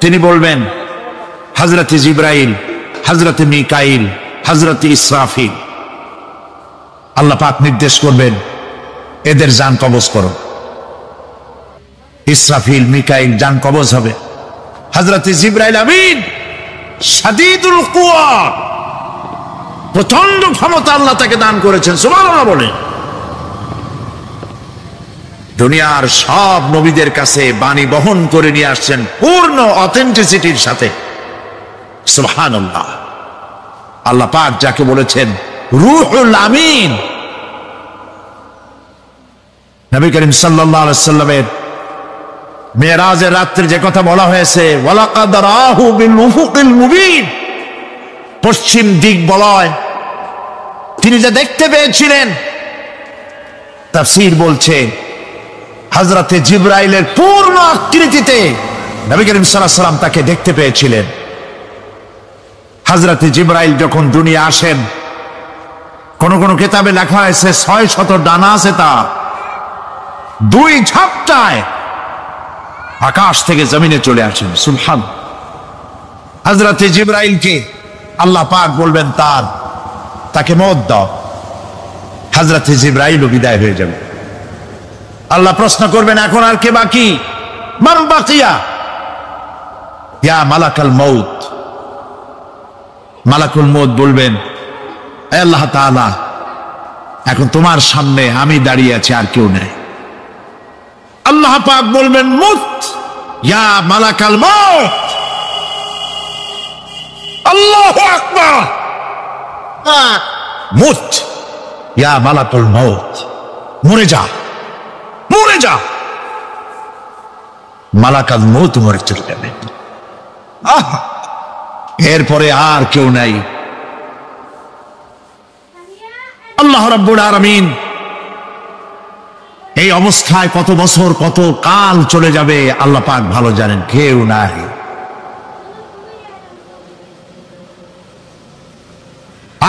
তিনি বলবেন হযরতে জিবরাইল, হযরতে মিকাইল, হযরতে ইসরাফিল। আল্লাহ পাক নির্দেশ করবেন এদের জান কবজ করো। ইসরাফিল, মিকাইল জান কবজ হবে। হযরতে জিবরাইল আমিন শাদীদুল কুওয়া, প্রচন্ড ক্ষমতা আল্লাহ তাকে দান করেছেন, সুবহানাল্লাহ বলে। দুনিয়ার সব নবীদের কাছে বাণী বহন করে নিয়ে আসছেন পূর্ণ অথেন্টিসিটির সাথে, সুবহানাল্লাহ। আল্লাহ পাক যাকে বলেছেন রূহুল আমিন, নবী করিম সাল্লাল্লাহু আলাইহি ওয়াসাল্লামের মেরাজের রাত্রে যে কথা বলা হয়েছে, ওয়ালাকাদ রাহু বিল উফুকিল মুবিন, পশ্চিম দিক বলয় তিনি যা দেখতে পেয়েছিলেন, তাফসীর বলছে হযরতে জিবরাইলের পূর্ণ আকৃতিতে নবী করিম সাল্লাল্লাহু আলাইহি ওয়াসাল্লাম তাকে দেখতে পেয়েছিলেন। হযরতে জিবরাইল যখন দুনিয়া আসেন, কোন কোন কিতাবে লেখা হয়েছে 600 ডানা আছে তার, 2 ঝাপটায় আকাশ থেকে জমিনে চলে আসেন, সুবহানাল্লাহ। হযরতে জিবরাইলকে আল্লাহ পাক বলবেন তাকে মওত দাও, হযরতে জিবরাইলও বিদায় হয়ে যাবে। আল্লাহ প্রশ্ন করবেন এখন আর কে বাকি? মান বাকিয়া ইয়া মালাকাল মউত। মালাকুল মউত বলবেন হে আল্লাহ তাআলা, এখন তোমার সামনে আমি দাঁড়িয়ে আছি, আর কেউ নেই। আল্লাহ পাক বলবেন মুত ইয়া মালাকাল মউত। আল্লাহু আকবার, মুত ইয়া মালাকুল মউত, মরে যা, মরে যা। মালাকাল মউত মরে চলে যাবে। এরপরে আর কেউ নাই। আল্লাহ রাব্বুল আলামিন এই অবস্থায় কত বছর কত কাল চলে যাবে আল্লাহ পাক ভালো জানেন, কেউ নাই।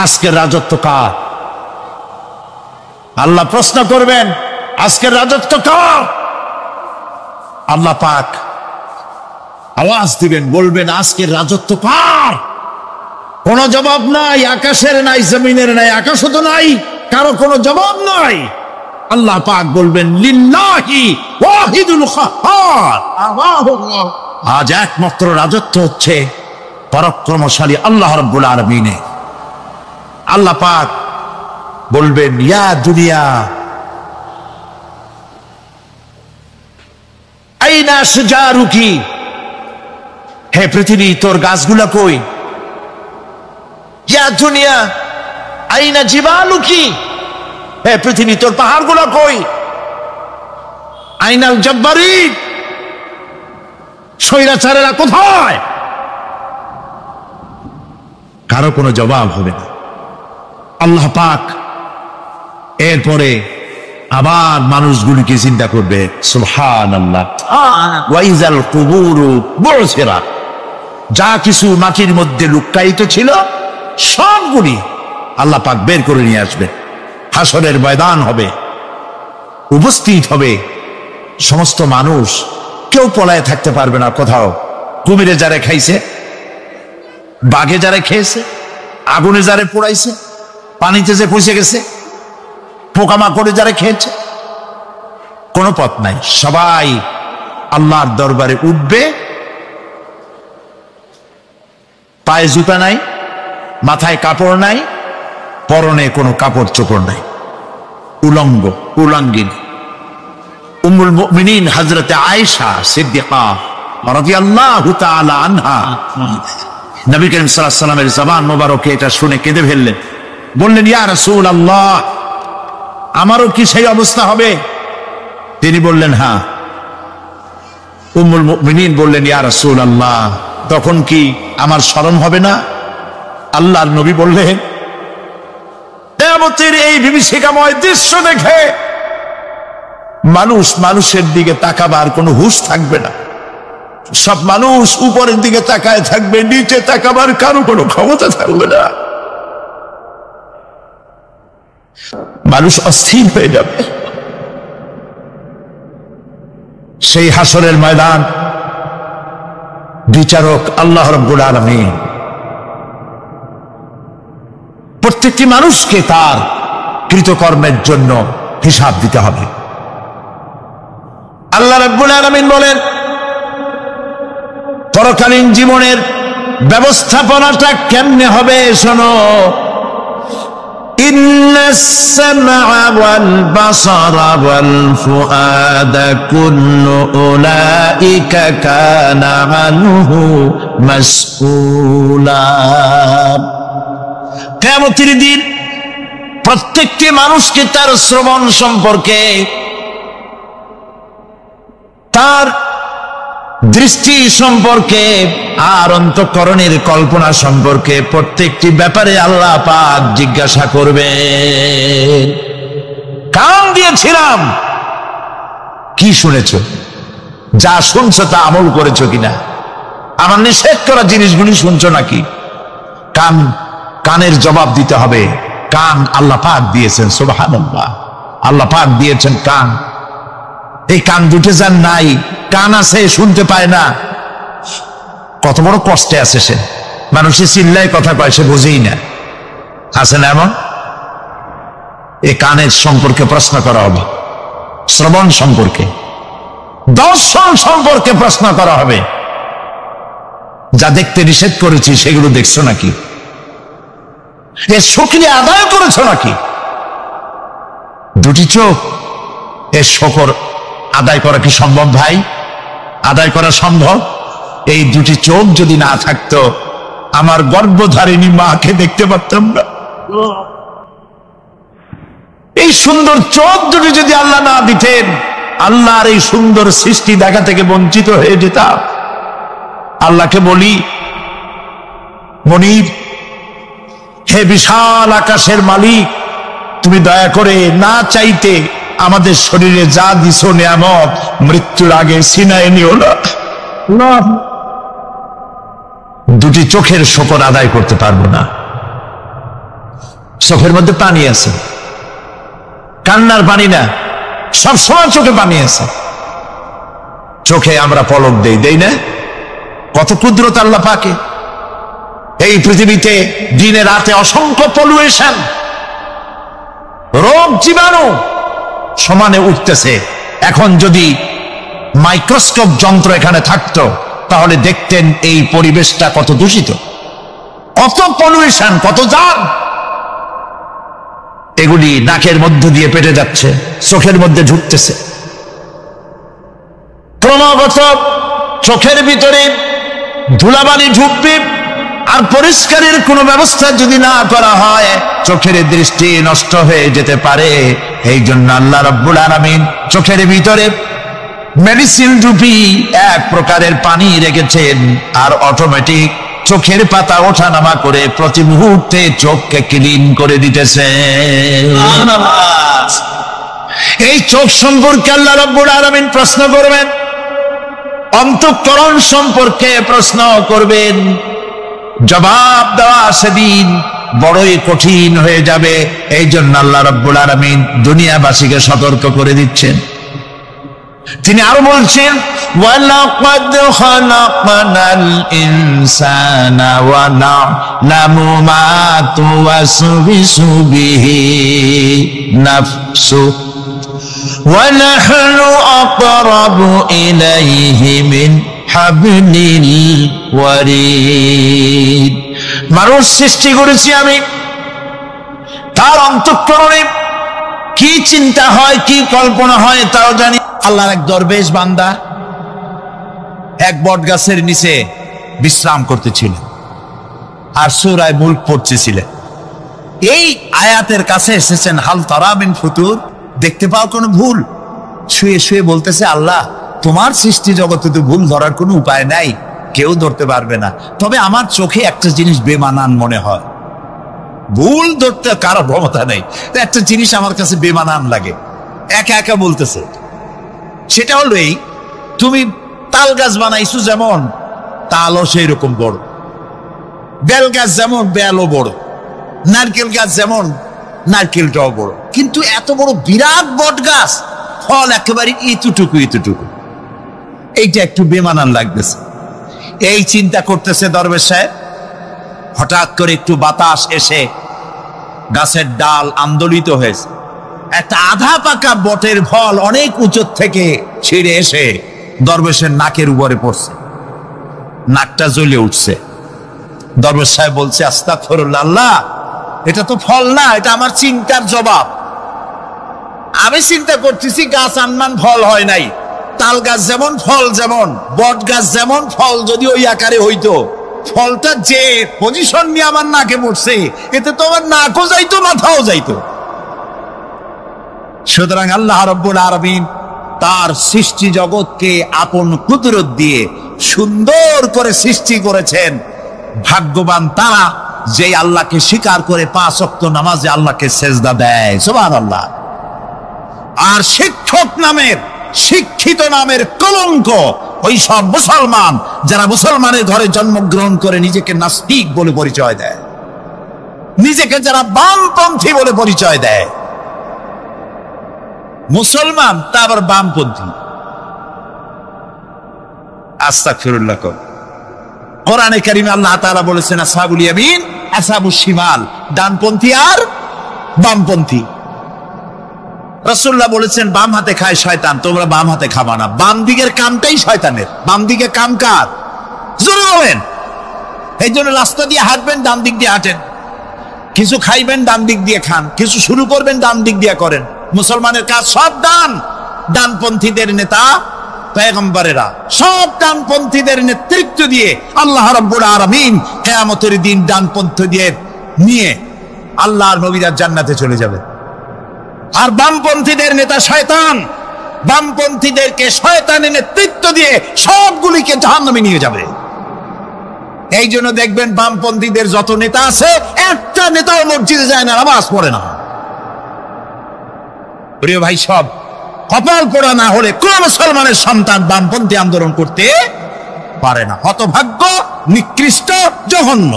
আজকের রাজত্ব কার? আল্লাহ প্রশ্ন করবেন আজকের রাজত্ব কার? আল্লাহ পাক আওয়াজ দিবেন, বলবেন আজকের রাজত্ব কার? কোন জবাব নাই, আকাশের নাই, জমিনের নাই, আকাশও তো নাই, কারো কোনো জবাব নাই। আল্লাহ পাক বলবেন লিল্লাহি ওয়াহিদুল কাহ্হার, আজ একমাত্র রাজত্ব হচ্ছে পরাক্রমশালী আল্লাহ রাব্বুল আলামিনের। আল্লাহ পাক বলবেন ইয়া দুনিয়া আইনা শুজারুকি, হে পৃথিবী তোর গাছগুলা কই? ইয়া দুনিয়া আইনা জিবালুকি, হে পৃথিবী তোর পাহাড়গুলা কই? আইনাল জব্বারিন, স্বৈরাচারেরা কোথায়? কারো কোনো জবাব হবে না। আল্লাহ পাক এরপরে আবার মানুষগুলিকে চিন্তা করবে, সুবহানাল্লাহ, ওয়াইজাল কুবুরু বুসিরাত, যা কিছু মাটির মধ্যে লুকায়িত ছিল সবগুলি আল্লাহ পাক বের করে নিয়ে আসবে। হাসরের ময়দান হবে, উপস্থিত হবে সমস্ত মানুষ, কেউ পলায় থাকতে পারবে না কোথাও। কুমিরে যারা খাইছে, বাঘে যারা খেয়েছে, আগুনে যারা পোড়াইছে, পানিতে যে পচে গেছে, পোকামাকড়ে যারা খেয়েছে, কোনো পথ নাই। সবাই আল্লাহর দরবারে উঠবে, পায়ে জুতা নাই, মাথায় কাপড় নাই, পরনে কোনো কাপড় চোপড় নাই, উলঙ্গ উলঙ্গিনী। উম্মুল মুমিনিন হযরতে আয়েশা সিদ্দিকা রাদিয়াল্লাহু তাআলা আনহা, নবী করিম সাল্লাল্লাহু আলাইহি ওয়াসাল্লামের জবান মোবারকে এটা শুনে কেঁদে ফেললেন, বললেন ইয়া রাসূলুল্লাহ, আমারও কি সেই অবস্থা হবে? তিনি বললেন হ্যাঁ। উম্মুল মুমিনিন বললেন ইয়া রাসূলুল্লাহ, তখন কি আমার শরম হবে না? আল্লাহর নবী বললেন কিয়ামতের এই বিভীষিকাময় দৃশ্য দেখে মানুষ মানুষের দিকে তাকাবার কোনো হুঁশ থাকবে না। সব মানুষ উপরের দিকে তাকায় থাকবে, নিচে তাকাবার কারো কোনো ক্ষমতা থাকবে না। মানুষ অস্থির হয়ে যাবে। সেই হাসরের ময়দান বিচারক আল্লাহ রাব্বুল আলামিন প্রত্যেকটি মানুষকে তার কৃতকর্মের জন্য হিসাব দিতে হবে। আল্লাহ রাব্বুল আলামিন বলেন পরকালীন জীবনের ব্যবস্থাপনাটা কেমনে হবে শোনো। ইন্নাস সামআ ওয়াল বাসারা ওয়াল ফুআদা কুল্লু উলাইকা কানা আনহু মাসউলা। কিয়ামতের দিন প্রত্যেকটি মানুষকে তার শ্রবণ সম্পর্কে, তার দৃষ্টি সম্পর্কে আর অন্তঃকরণের কল্পনা সম্পর্কে প্রত্যেকটি ব্যাপারে আল্লাহ পাক জিজ্ঞাসা করবেন। কান দিয়েছিলাম, কি শুনেছ? যা শুনছো তা আমল করেছো কিনা? আমার নিষেধ করা জিনিসগুলি শুনছো নাকি? কানের জবাব দিতে হবে। কান আল্লাহ পাক দিয়েছেন, সুবহানাল্লাহ। আল্লাহ পাক দিয়েছেন কান। এই কান দুটো যার নাই, কান আছে শুনতে পায় না, কত বড় কষ্টে আছে সে। মানুষে চিল্লায় কথা কয়, সে বুঝেই না। আছে না এমন? এই কানের সম্পর্কে প্রশ্ন করা হবে, শ্রবণ সম্পর্কে, দর্শন সম্পর্কে প্রশ্ন করা হবে। যা দেখতে নিষেধ করেছি সেগুলো দেখছো নাকি? এর শুকরিয়া আদায় করেছো নাকি? দুটি চোখ, এর শকর আদায় করা কি সম্ভব ভাই? আদায় করা সম্ভব? এই দুটি চোখ যদি না থাকতো আমার গর্ভধারিণী মাকে দেখতে পারতাম না। এই সুন্দর চোখ দুটি যদি আল্লাহ না দিতেন, আল্লাহর এই সুন্দর সৃষ্টি দেখা থেকে বঞ্চিত হয়ে যেতাম। আল্লাহকে বলি, মনির, হে বিশাল আকাশের মালিক, তুমি দয়া করে না চাইতে আমাদের শরীরে যা দিছো নিয়ামত, মৃত্যুর আগে সিনায় নিও না। দুটি চোখের শকর আদায় করতে পারবো না। চোখের মধ্যে পানি আছে, কান্নার পানি না, সবসময় চোখে পানি আছে। চোখে আমরা পলক দেই না? কত কুদরত আল্লাহ পাকে। এই পৃথিবীতে দিনে রাতে অসংখ্য পলুয়েশন, রোগ জীবাণু সমানে উঠতেছে। এখন যদি মাইক্রোস্কোপ যন্ত্র এখানে থাকতো তাহলে দেখতেন এই পরিবেশটা কত দূষিত, কত পলিউশন, কত জাম। এগুলি নাকের মধ্য দিয়ে পেটে যাচ্ছে, চোখের মধ্যে ঢুকতেছে। ক্রমাগত চোখের ভিতরে ধুলাবালি ঢুকবে, আর পরিষ্কারের কোনো ব্যবস্থা যদি না করা হয় চোখের দৃষ্টি নষ্ট হয়ে যেতে পারে। এই জন্য আল্লাহ রাব্বুল আলামিন চোখের ভিতরে মেডিসিন রূপী এক প্রকারের পানি রেখেছেন, আর অটোমেটিক চোখের পাতা ওঠানামা করে প্রতি মুহূর্তে চোখকে ক্লিন করে দিতেছে। এই চোখ সম্পর্কে আল্লাহ রাব্বুল আলামিন প্রশ্ন করবেন, অন্তঃকরণ সম্পর্কে প্রশ্ন করবেন। জবাব দেওয়া সেদিন বড়ই কঠিন হয়ে যাবে। এই জন্য আল্লাহ রাব্বুল আলামিন দুনিয়াবাসীকে সতর্ক করে দিচ্ছেন। তিনি আরো বলছেন, ওয়ালাকাদ খালাকনাল ইনসানা ওয়া না'লামু মা তুওয়াসবিসু বিহি নাফসু ওয়া নাহনু আকরাবু ইলাইহি মিন হাবলিল ওয়ারিদ। মানুষ সৃষ্টি করেছি আমি, তার অন্তঃকরণে কি চিন্তা হয়, কি কল্পনা হয় তাও জানি। আল্লাহর এক দরবেশ বান্দা এক বট গাছের নিচে বিশ্রাম করতেছিলেন আর সূরা মুলক পড়তেছিলেন। এই আয়াতের কাছে এসেছেন, হাল তারা মিন ফুতুর, দেখতে পাও কোনো ভুল? শুয়ে শুয়ে বলতেছে, আল্লাহ তোমার সৃষ্টি জগতে তো ভুল ধরার কোনো উপায় নাই, কেউ ধরতে পারবে না, তবে আমার চোখে একটা জিনিস বেমানান মনে হয়। ভুল ধরতে কারো ক্ষমতা নেই, একটা জিনিস আমার কাছে বেমানান লাগে। একা একা বলতেছে, সেটা হলো এই, তুমি তাল গাছ বানাইছো যেমন, তালও সেই রকম বড়, বেল গাছ যেমন বেলও বড়, নারকেল গাছ যেমন নারকেলটাও বড়, কিন্তু এত বড় বিরাট বট গাছ, ফল একেবারে এতটুকু এতটুকু, এইটা একটু বেমানান লাগতেছে। এই চিন্তা করতেছে দরবেশ সাহেব, হঠাৎ করে একটু বাতাস এসে গাছের ডাল আন্দোলিত হয়েছে, একটা আধা পাকা বটের ফল অনেক উঁচু থেকে ছিঁড়ে এসে দরবেশের নাকের উপরে পড়ছে, নাকটা জ্বলে উঠছে। দরবেশ সাহেব বলছে, আস্তাগফিরুল্লাহ, আল্লাহ, এটা তো ফল না, এটা আমার চিন্তার জবাব। আমি চিন্তা করতেছি গাছ আনমান ফল হয় নাই, তাল গাছ যেমন ফল যেমন, বট গাছ যেমন ফল যদি ওই আকারে হইতো, ফলটা যে পজিশন নিয়ে আমার নাকে পড়ছে, এতে তো আমার নাকও যাইতো, মাথাও যাইতো। সুতরাং আল্লাহ রাব্বুল আলামিন তার সৃষ্টি জগৎকে আপন কুদরত দিয়ে সুন্দর করে সৃষ্টি করেছেন। ভাগ্যবান তারা যে আল্লাহকে স্বীকার করে 5 ওয়াক্ত নামাজে আল্লাহকে সেজদা দেয়, সুবহানাল্লাহ। আর শিক্ষক নামের, শিক্ষিত নামের কলঙ্ক ওই সব মুসলমান যারা মুসলমানের ঘরে জন্মগ্রহণ করে নিজেকে নাস্তিক বলে পরিচয় দেয়, নিজেকে যারা বামপন্থী বলে পরিচয় দেয়। মুসলমান তা আবার বামপন্থী, আস্তাগফিরুল্লাহ। কোরআনে কারিমে আল্লাহ তাআলা বলেছেন, আসহাবুল ইয়ামিন আসহাবুশ শিমাল, ডানপন্থী আর বামপন্থী। রাসূলুল্লাহ বলেছেন, বাম হাতে খায় শয়তান, তোমরা বাম হাতে খাবা না। বাম দিকের কামটাই শয়তানের, বাম দিকে কাম কার? জোরে বলেন। এই জন্য রাস্তা দিয়ে হাঁটবেন, ডান দিক দিয়ে হাঁটেন। কিছু খাইবেন, ডান দিক দিয়ে খান। কিছু শুরু করবেন, ডান দিক দিয়ে করেন। মুসলমানের কাজ সব ডান। ডানপন্থীদের নেতা পয়গম্বরেরা সব ডানপন্থীদের নেতৃত্ব দিয়ে আল্লাহ রাব্বুল আলামিন কিয়ামতের দিন ডানপন্থীদের নিয়ে আল্লাহর নবীরা জান্নাতে চলে যাবে। আর বামপন্থীদের নেতা শয়তান, বামপন্থীদেরকে শয়তানের নেতৃত্ব দিয়ে সবগুলিকে জাহান্নামে নিয়ে যাবে। এই জন্য দেখবেন বামপন্থীদের যত নেতা আছে, একটা নেতাও মসজিদে যায় না, নামাজ পড়ে না। প্রিয় ভাই, সব কপাল পোড়া না হলে কোন মুসলমানের সন্তান বামপন্থী আন্দোলন করতে পারে না। হতভাগ্য, নিকৃষ্ট, জঘন্য।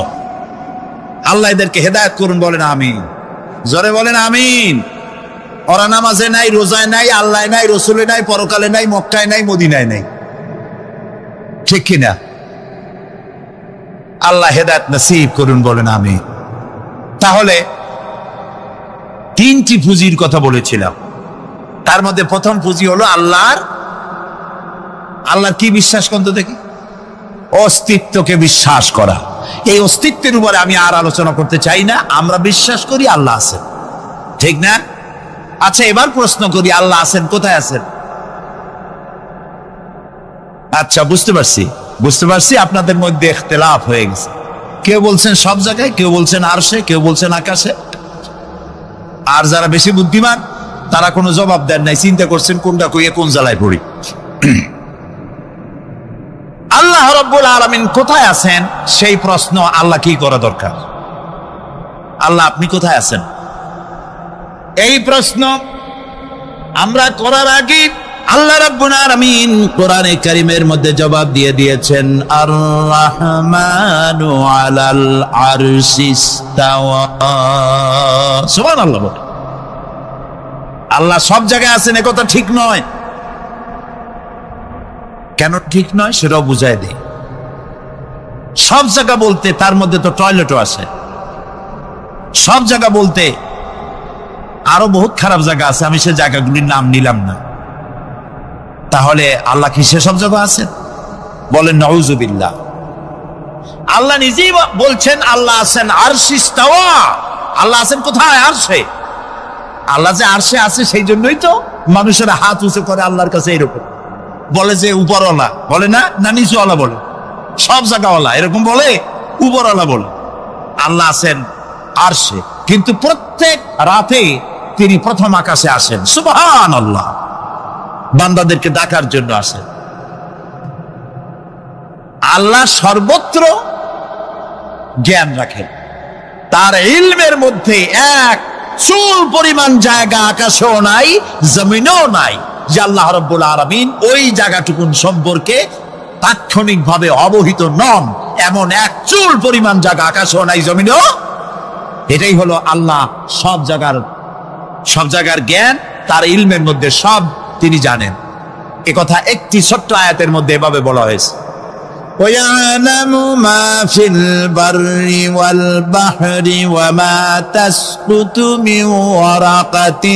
আল্লাহ এদেরকে হেদায়েত করুন, বলেন আমিন। জোরে বলেন আমিন। ওরা নামাজে নাই, রোজায় নাই, আল্লাহ নাই, রসুলে নাই, পরকালে নাই, মক্কায় নাই, মদিনায় নাই, ঠিক কিনা? আল্লাহ হেদায়েত নসিব করুন, বলেন আমিন। তাহলে 3টি পুঁজির কথা বলেছিলাম, তার মধ্যে প্রথম পুঁজি হলো আল্লাহর কি বিশ্বাস করতে দেখি? অস্তিত্বকে বিশ্বাস করা। এই অস্তিত্বের উপরে আমি আর আলোচনা করতে চাই না। আমরা বিশ্বাস করি আল্লাহ আছেন, ঠিক না? আচ্ছা, এবার প্রশ্ন করি, আল্লাহ আছেন, কোথায় আছেন? আচ্ছা, বুঝতে পারছি আপনাদের মধ্যে ইখতিলাফ হয়ে গেছে। কেউ বলছেন সব জায়গায়, কেউ বলছেন আরশে, কেউ বলছেন আকাশে। আর যারা বেশি বুদ্ধিমান তারা কোনো জবাব দেন নাই, চিন্তা করছেন কোনটা কইয়ে কোন জ্বালায় পড়ি। আল্লাহ রাব্বুল আলামিন কোথায় আছেন সেই প্রশ্ন আল্লাহ কি করা দরকার? আল্লাহ আপনি কোথায় আছেন এই প্রশ্ন আমরা করার আগে আল্লাহ রাব্বুল আলামিন কোরআনে কারীমের মধ্যে জবাব দিয়ে দিয়েছেন, আর রাহমানু আলাল আরশিস তাওয়া। সুবহানাল্লাহ। আল্লাহ সব জায়গায় আছেন এ কথা ঠিক নয়। কেন ঠিক নয় সেটাও বুঝাই দেই। সব জায়গা বলতে তার মধ্যে তো টয়লেটও আছে। সব জায়গা বলতে আরো বহুত খারাপ জায়গা আছে, আমি সে জায়গাগুলির নাম নিলাম না। তাহলে আল্লাহ কি সেসব জায়গা আছেন? বলেন নাউজুবিল্লাহ। আল্লাহ নিজেই বলছেন আল্লাহ আছেন আরশিস তাওয়া। আল্লাহ আছেন কোথায়? আরশে। আল্লাহ যে আরশে আছে সেই জন্যই তো মানুষেরা হাত উঁচু করে আল্লাহর কাছে, এরকম বলে যে উপরওয়ালা, বলে না, না নিচুওয়ালা বলে, সব জায়গাওয়ালা এরকম বলে, উপরওয়ালা বলে। আল্লাহ আছেন আরশে, কিন্তু প্রত্যেক রাতে তিনি প্রথম আকাশে আসেন। সুবহানাল্লাহ। বান্দাদেরকে ডাকার জন্য আসেন। আল্লাহ সর্বত্র জ্ঞান রাখেন। তার ইলমের মধ্যে এক চুল পরিমাণ জায়গা আকাশেও নাই, জমিনেও নাই যে আল্লাহ রাব্বুল আলামিন ওই জায়গাটুকুন সম্পর্কে তাৎক্ষণিকভাবে অবহিত নন। এমন এক চুল পরিমাণ জায়গা আকাশেও নাই, জমিনেও। এটাই হলো আল্লাহ সব জায়গার জ্ঞান, তার ইলমের মধ্যে সব তিনি জানেন। এ কথা একটি ছোট্ট আয়াতের মধ্যে এভাবে বলা হয়েছে। ويعلم ما في البر والبحر وما تسقط من ورقة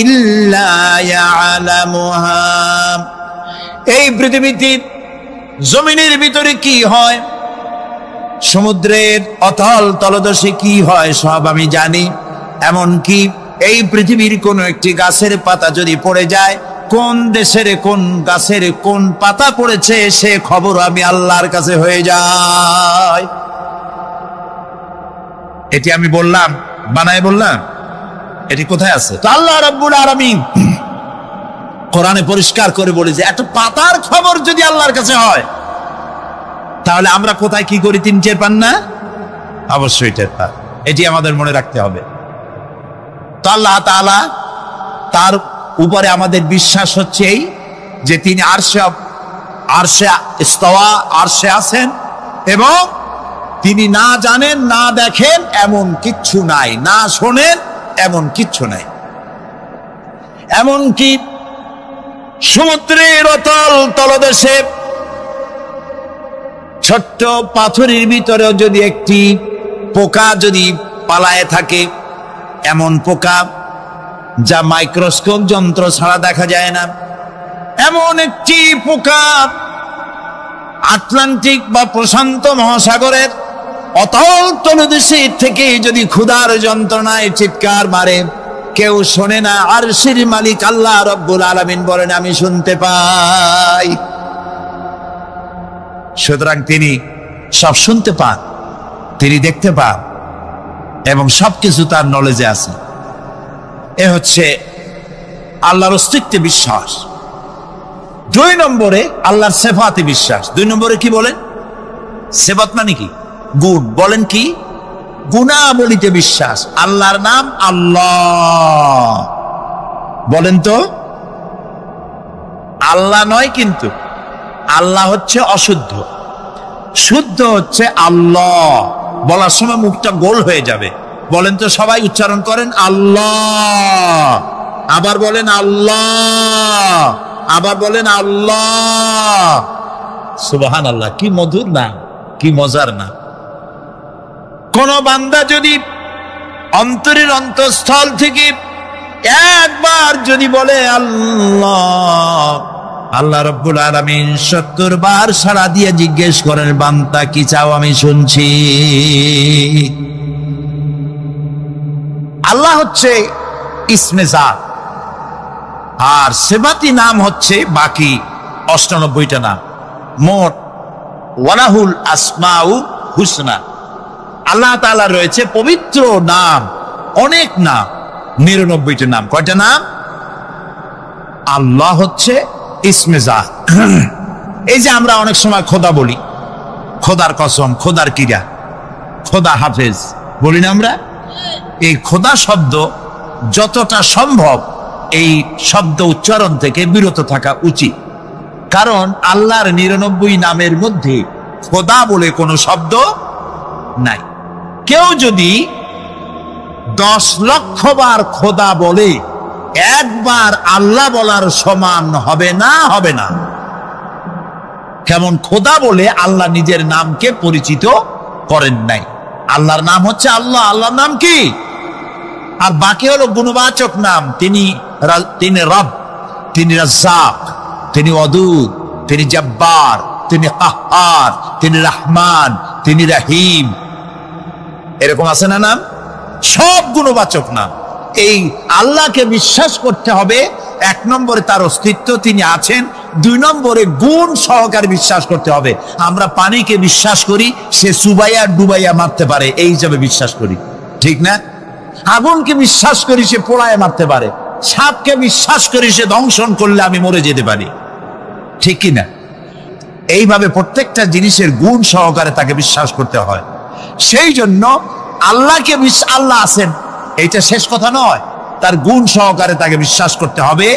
إلا يعلمها এই পৃথিবীতে জমিনের ভিতরে কি হয়, সমুদ্রের অতল তলদেশে কি হয় সব আমি জানি। এমনকি এই পৃথিবীর কোন একটি গাছের পাতা যদি পড়ে যায়, কোন দেশের কোন গাছের কোন পাতা পড়েছে সে খবর আমি আল্লাহর কাছে হয়ে যায়। এটি আমি বললাম, বানায় বললাম? এটি কোথায় আছে? তো আল্লাহ রাব্বুল আলামিন কোরআনে পরিষ্কার করে বলে যে একটা পাতার খবর যদি আল্লাহর কাছে হয়, তাহলে আমরা কোথায় কি করি তিনি টের পান না? অবশ্যই টের পান। এটি আমাদের মনে রাখতে হবে। তো আল্লাহ তাআলা তার উপরে আমাদের বিশ্বাস হচ্ছে এই যে তিনি আরশে ইস্তাওয়া, আরশে আছেন এবং তিনি না জানেন না দেখেন এমন কিচ্ছু নাই, না শোনেন এমন কিচ্ছু নাই। এমনকি সমুদ্রের অতল তলদেশে ছোট্ট পাথরের ভিতরেও যদি একটি পোকা যদি পালায়ে থাকে, এমন পোকা যা মাইক্রোস্কোপ যন্ত্র ছাড়া দেখা যায় না, এমন একটি পোকা আটলান্টিক বা প্রশান্ত মহাসাগরের অতল তলদেশে থেকে যদি ক্ষুধার যন্ত্রণায় চিৎকার মারে, কেউ শোনে না। আরশের মালিক আল্লাহ রাব্বুল আলামিন বলেন আমি শুনতে পাই। সুতরাং তিনি সব শুনতে পান, তিনি দেখতে পান এবং সবকিছু তার নলেজে আছে। এ হচ্ছে আল্লাহর অস্তিত্বে বিশ্বাস। 2 নম্বরে আল্লাহর সিফাতে বিশ্বাস। 2 নম্বরে কি বলেন? সিফাত মানে কি? গুণ। বলেন কি? গুণাবলীতে বিশ্বাস। আল্লাহর নাম আল্লাহ, বলেন তো? আল্লাহ নয়, কিন্তু আল্লাহ হচ্ছে অশুদ্ধ, শুদ্ধ হচ্ছে আল্লাহ। বলার সময় মুখটা গোল হয়ে যাবে। বলেন তো, সবাই উচ্চারণ করেন আল্লাহ, আবার বলেন আল্লাহ, আবার বলেন আল্লাহ। সুবহানাল্লাহ, কি মধুর নাম, কি মজার নাম। কোন বান্দা যদি অন্তরের অন্তঃস্থল থেকে একবার যদি বলে আল্লাহ, আল্লাহ রাব্বুল আলামিন 70 বার সাড়া দিয়ে জিজ্ঞেস করেন বান্দা কি চাও আমি শুনছি। আল্লাহ হচ্ছে ইসমে জাত, আর সিফাতি নাম হচ্ছে বাকি 98টা নাম। মোট ওয়ালাহুল আসমাউ হুসনা। আল্লাহ তাআলা রয়েছে পবিত্র নাম, অনেক নাম, 99টা নাম। কয়টা নাম? আল্লাহ হচ্ছে ইসমে জাত। এই যে আমরা অনেক সময় খোদা বলি, খোদার কসম, খোদার কিরা, খোদা হাফেজ বলি না আমরা? এই খোদা শব্দ যতটা সম্ভব এই শব্দ উচ্চারণ থেকে বিরত থাকা উচিত, কারণ আল্লাহর 99 নামের মধ্যে খোদা বলে কোনো শব্দ নাই। কেউ যদি 10 লক্ষ বার খোদা বলে, একবার আল্লাহ বলার সমান হবে না, হবে না। কেমন খোদা বলে আল্লাহ নিজের নামকে পরিচিত করেন নাই। আল্লাহর নাম হচ্ছে আল্লাহ, আল্লাহর নাম কি? আর বাকি হলো গুণবাচক নাম। তিনি রব, তিনি রাজ্জাক, তিনি ওয়াদুদ, তিনি জব্বার, তিনি কাহ্হার, তিনি রহমান, তিনি রহিম। এরকম আছে না নাম? সব গুণবাচক নাম। এই আল্লাহকে বিশ্বাস করতে হবে। 1 নম্বরে তার অস্তিত্ব, তিনি আছেন। 2 নম্বরে গুণ সহকারে বিশ্বাস করতে হবে। আমরা পানিকে বিশ্বাস করি সে চুবাইয়া ডুবাইয়া মারতে পারে, এই হিসাবে বিশ্বাস করি, ঠিক না? আগুনকে বিশ্বাস করি সে পোড়ায় মারতে পারে। সাপকে বিশ্বাস করি সে দংশন করলে আমি মরে যেতে পারি, ঠিক কি না? এইভাবে প্রত্যেকটা জিনিসের গুণ সহকারে তাকে বিশ্বাস করতে হয়। সেই জন্য আল্লাহকে আল্লাহ আছেন এইটা শেষ কথা নয়, তার গুণ সহকারে তাকে বিশ্বাস করতে হবে।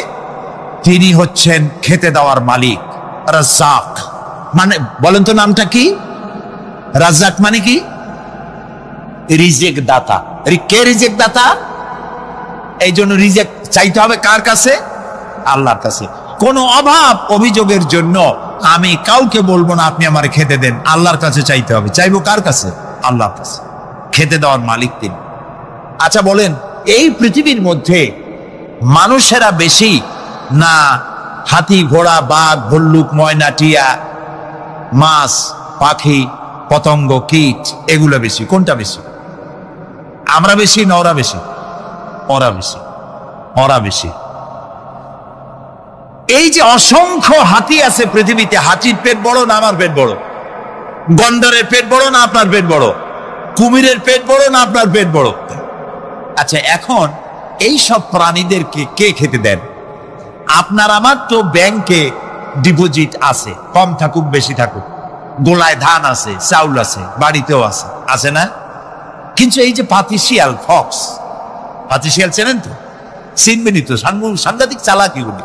তিনি হচ্ছেন খেতে দেওয়ার মালিক, রাজ্জাক। মানে বলেন তো নামটা কি? রাজ্জাক মানে কি? রিজিক দাতা। কে রিজিক দাতা? এই জন্য রিজিক চাইতে হবে কার কাছে? আল্লাহর কাছে। কোন অভাব অভিযোগের জন্য আমি কাউকে বলবো না আপনি আমার খেতে দেন, আল্লাহর কাছে চাইতে হবে। চাইবো কার কাছে? আল্লাহর কাছে। খেতে দেওয়ার মালিক তিনি। আচ্ছা বলেন, এই পৃথিবীর মধ্যে মানুষেরা বেশি না হাতি, ঘোড়া, বাঘ, ভল্লুক, ময়না, টিয়া, মাছ, পাখি, পতঙ্গ, কীট এগুলো বেশি? কোনটা বেশি? আমরা বেশি না ওরা বেশি? ওরা বেশি, ওরা বেশি। এই যে অসংখ্য হাতি আছে পৃথিবীতে, হাতির পেট বড় না আমার পেট বড়? গন্ডারের পেট বড় না আপনার পেট বড়? কুমিরের পেট বড় না আপনার পেট বড়? আচ্ছা, এখন এই সব প্রাণীদেরকে কে খেতে দেন? আপনার আমার তো ব্যাংকে ডিপোজিট আছে, কম থাকুক বেশি থাকুক, গোলায় ধান আছে, চাউল আছে, বাড়িতেও আছে, আছে না? কিন্তু এই যে পাতিশিয়াল, ফক্স, পাতিশিয়াল চেনেন তো? চিনবেনই তো, সাংঘাতিক চালাকিগুলি।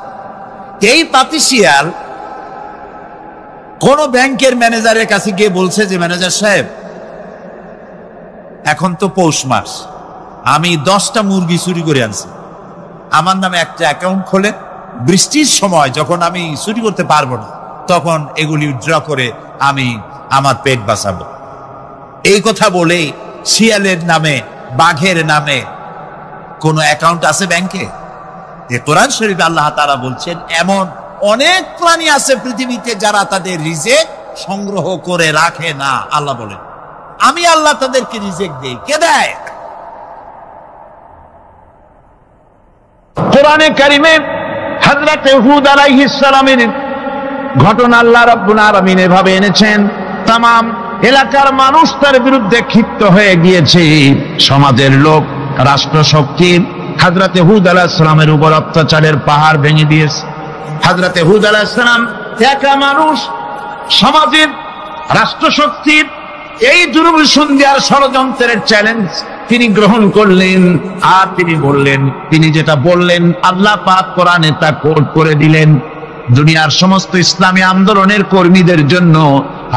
এই পাতিশিয়াল কোন ব্যাংকের ম্যানেজারের কাছে গিয়ে বলছে যে, ম্যানেজার সাহেব, এখন তো পৌষ মাস, আমি 10টা মুরগি চুরি করে আনছি, আমার নামে একটা অ্যাকাউন্ট খোলে, বৃষ্টির সময় যখন আমি চুরি করতে পারবো না তখন এগুলি উইথড্র করে আমি আমার পেট বাঁচাবো। এই কথা বলে শিয়ালের নামে, বাঘের নামে কোন অ্যাকাউন্ট আছে ব্যাংকে? কোরআন শরীফে আল্লাহ তাআলা বলছেন, এমন অনেক প্রাণী আছে পৃথিবীতে যারা তাদের রিজেক সংগ্রহ করে রাখে না। আল্লাহ বলেন, আমি আল্লাহ তাদেরকে রিজেক দেই। কে দেয়? কোরআনে কারিমে হযরত হুদ আলাইহিস সালামের ঘটনা আল্লাহ রাব্বুল আলামিন এভাবে এনেছেন, তামাম এলাকার মানুষ তার বিরুদ্ধে ক্ষিপ্ত হয়ে গিয়েছে। সমাজের লোক, রাষ্ট্র শক্তি হযরত হুদ আলাইহিস সালামের উপর অত্যাচারের পাহাড় ভেঙে দিয়েছে। হযরত হুদ আলাইহিস সালাম একা মানুষ, সমাজের রাষ্ট্র শক্তির এই দুর্বিসন্ধির ষড়যন্ত্রের চ্যালেঞ্জ তিনি গ্রহণ করলেন। আর তিনি বললেন, তিনি যেটা বললেন আল্লাহ পাক কোরআনে তা কোট করে দিলেন। দুনিয়ার সমস্ত ইসলামী আন্দোলনের কর্মীদের জন্য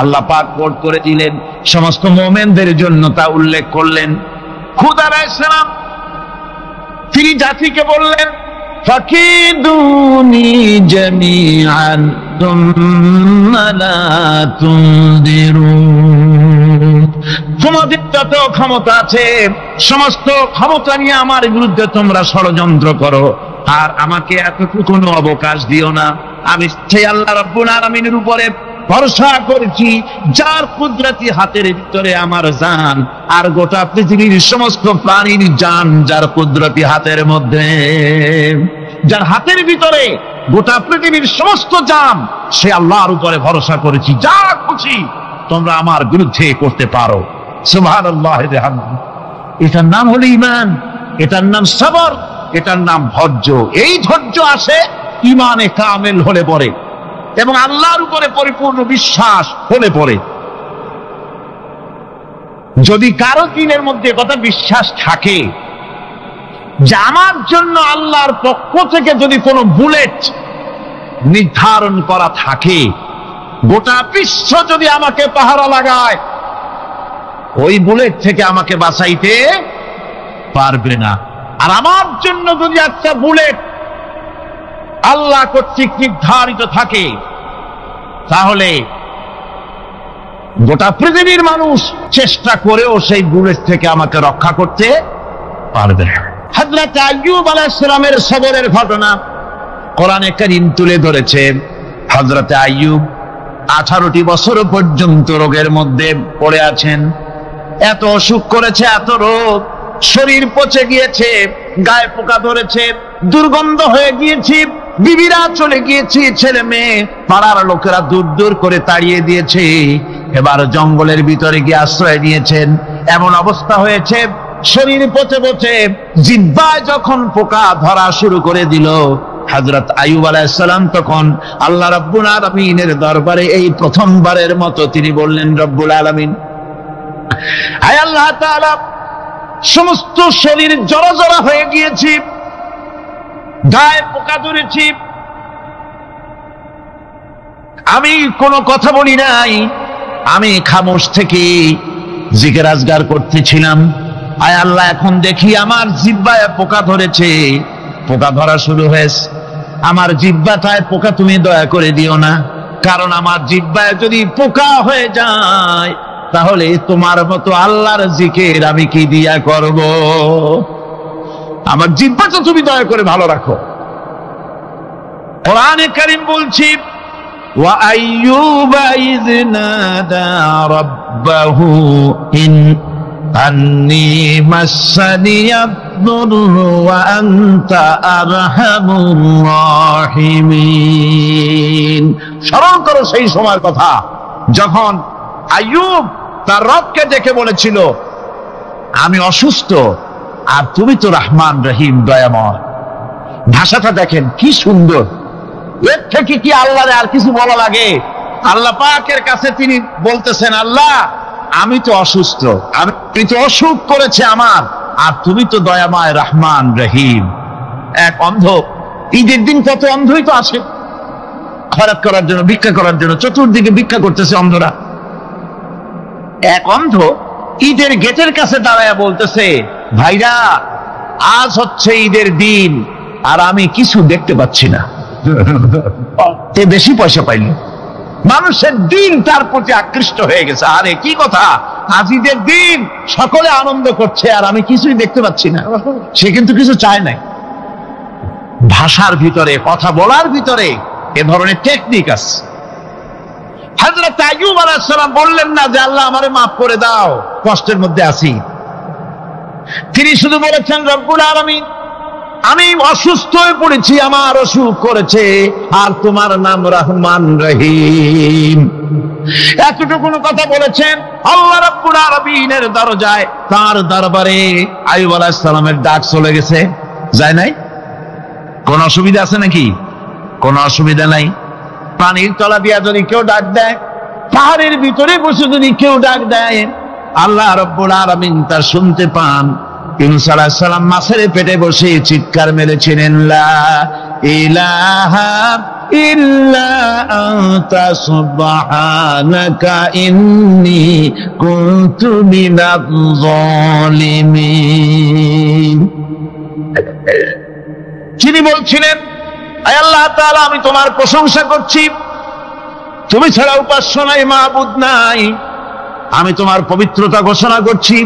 আল্লাহ পাক কোট করে দিলেন, সমস্ত মুমিনদের জন্য তা উল্লেখ করলেন। হুদ আলাইহিস সালাম তিনি জাতিকে বললেন, ফাকিদুনি জামিআন তুম্মা লা তুনদিরুন। তোমাদের যত ক্ষমতা আছে সমস্ত ক্ষমতা নিয়ে আমার বিরুদ্ধে তোমরা ষড়যন্ত্র করো, আর আমাকে এতটুকু অবকাশ দিও না। আমি সেই আল্লাহ রাব্বুল আলামিনের উপরে ভরসা করেছি, যার কুদরতি হাতের ভিতরে আমার জান, আর গোটা পৃথিবীর সমস্ত প্রাণীর জান যার কুদরতি হাতের মধ্যে, যার হাতের ভিতরে গোটা পৃথিবীর সমস্ত জান, সে আল্লাহর উপরে ভরসা করেছি। যা খুশি তোমরা আমার বিরুদ্ধে করতে পারো। সুবহানাল্লাহ। এটার নাম হলো ঈমান, এটার নাম সবর, এটার নাম ধৈর্য। এই ধৈর্য আসে ঈমানে কামেল হলে পরে এবং আল্লাহর উপরে পরিপূর্ণ বিশ্বাস হলে পরে। যদি কারো দিনের মধ্যে কথা বিশ্বাস থাকে যে আমার জন্য আল্লাহর পক্ষ থেকে যদি কোনো বুলেট নির্ধারণ করা থাকে, গোটা বিশ্ব যদি আমাকে পাহারা লাগায়, ওই বুলেট থেকে আমাকে বাঁচাইতে পারবে না। আর আমার জন্য যদি একটা বুলেট আল্লাহ কর্তৃক নির্ধারিত থাকে, তাহলে গোটা পৃথিবীর মানুষ চেষ্টা করেও সেই বুলেট থেকে আমাকে রক্ষা করতে পারবে না। হযরত আইয়ুব আলাইহিস সালামের সবরের ঘটনা কোরআনে কারীম তুলে ধরেছে। হযরত আইয়ুব 18টি বছর পর্যন্ত রোগের মধ্যে পড়ে আছেন। এত অসুখ করেছে, এত রোগ, শরীর পচে গিয়েছে, গায়ে পোকা ধরেছে, দুর্গন্ধ হয়ে গিয়েছে, বিবিরা চলে গিয়েছে, ছেলে মেয়ে পাড়ার লোকেরা দূর দূর করে তাড়িয়ে দিয়েছে। এবার জঙ্গলের ভিতরে গিয়ে আশ্রয় নিয়েছেন। এমন অবস্থা হয়েছে, শরীর পচে পচে জিহ্বায় যখন পোকা ধরা শুরু করে দিল, হযরত আইয়ুব আলাইহিস সালাম তখন আল্লাহ রাব্বুল আলামিনের দরবারে এই প্রথমবারের মতো তিনি বললেন, রব্বুল আলামিন, হায় আল্লাহ তাআলা, সমস্ত শরীর জড়জড়া হয়ে গিয়েছে, গায়ে পোকা ধরেছি, আমি কোনো কথা বলি নাই, আমি খামোশ থেকে জিকির আজগার করতেছিলাম। আয় আল্লাহ, এখন দেখি আমার জিহ্বায় পোকা ধরেছে, পোকা ধরা শুরু হয়েছে, আমার জিহ্বাটায় পোকা তুমি দয়া করে দিও না, কারণ আমার জিহ্বায় যদি পোকা হয়ে যায় তাহলে তোমার মতো আল্লাহর জিকির আমি কি দিয়া করব? আমার জিহ্বাটা তুমি দয়া করে ভালো রাখো। কোরআনে কারীম বলছি ওয়া আইয়ুবা ইয নাদা রাব্বাহু ইন আন্নী মাসসানিয়াদ দুররু ওয়া আনতা আরহামুর রাহিমিন। স্মরণ করো সেই সময়ের কথা যখন আইয়ুব তার রবকে ডেকে বলেছিল আমি অসুস্থ আর তুমি তো রহমান রহিম দয়াময়। ভাষাটা দেখেন কি সুন্দর। এর থেকে কি আল্লাহরে আর কিছু বলা লাগে? আল্লাহ পাকের কাছে তিনি বলতেছেন আল্লাহ আমি তো অসুস্থ, আমি তো অসুখ করেছে আমার, আর তুমি তো দয়াময় রহমান রহিম। এক অন্ধ, ঈদের দিন কত অন্ধই তো আসে খয়রাত করার জন্য, ভিক্ষা করার জন্য, চতুর্দিকে ভিক্ষা করতেছে অন্ধরা। এক অন্ধ ঈদের গেটের কাছে দাঁড়ায় বলতেছে ভাইরা আজ হচ্ছে ঈদের দিন আর আমি কিছু দেখতে পাচ্ছি না। এ বেশি পয়সা পাইনি, মানুষের দিন তার প্রতি আকৃষ্ট হয়ে গেছে। আরে কি কথা, আজ ঈদের দিন সকলে আনন্দ করছে আর আমি কিছুই দেখতে পাচ্ছি না। সে কিন্তু কিছু চায় নাই। ভাষার ভিতরে, কথা বলার ভিতরে এ ধরনের টেকনিক আছে। হযরত আইয়ুব আলাইহিস সালাম বললেন না যে আল্লাহ আমারে মাফ করে দাও, কষ্টের মধ্যে আছি। তিনি শুধু বলেছেন রব্বুল আলামিন আমি অসুস্থ হয়ে পড়েছি, আমার অসুখ করেছে, আর তোমার নাম রহমান রহিম। এতটুকু কথা বলেছেন। আল্লাহ রাব্বুল আলামিনের দরজায়, তার দরবারে আইয়ুব আলাইহিস সালামের ডাক চলে গেছে। যায় নাই? কোন অসুবিধা আছে নাকি? কোন অসুবিধা নাই। পানির তলা দিয়া যদি কেউ ডাক দেয়, পাহাড়ের ভিতরে বসে যদি কেউ ডাক দেয়, আল্লাহ রাব্বুল আলামিন তা শুনতে পান। ইউনূস আলাইহিস সালাম মাছের পেটে বসে চিৎকার মেরেছিলেন লা ইলাহা ইল্লা আনতা সুবহানাকা ইন্নী কুনতু মিনাজ জালিমিন। তিনি বলছিলেন আয় আল্লাহ তাআলা আমি তোমার প্রশংসা করছি, তুমি ছাড়া উপাস্য নাই, মাবুদ নাই। আমি তোমার পবিত্রতা ঘোষণা করছি,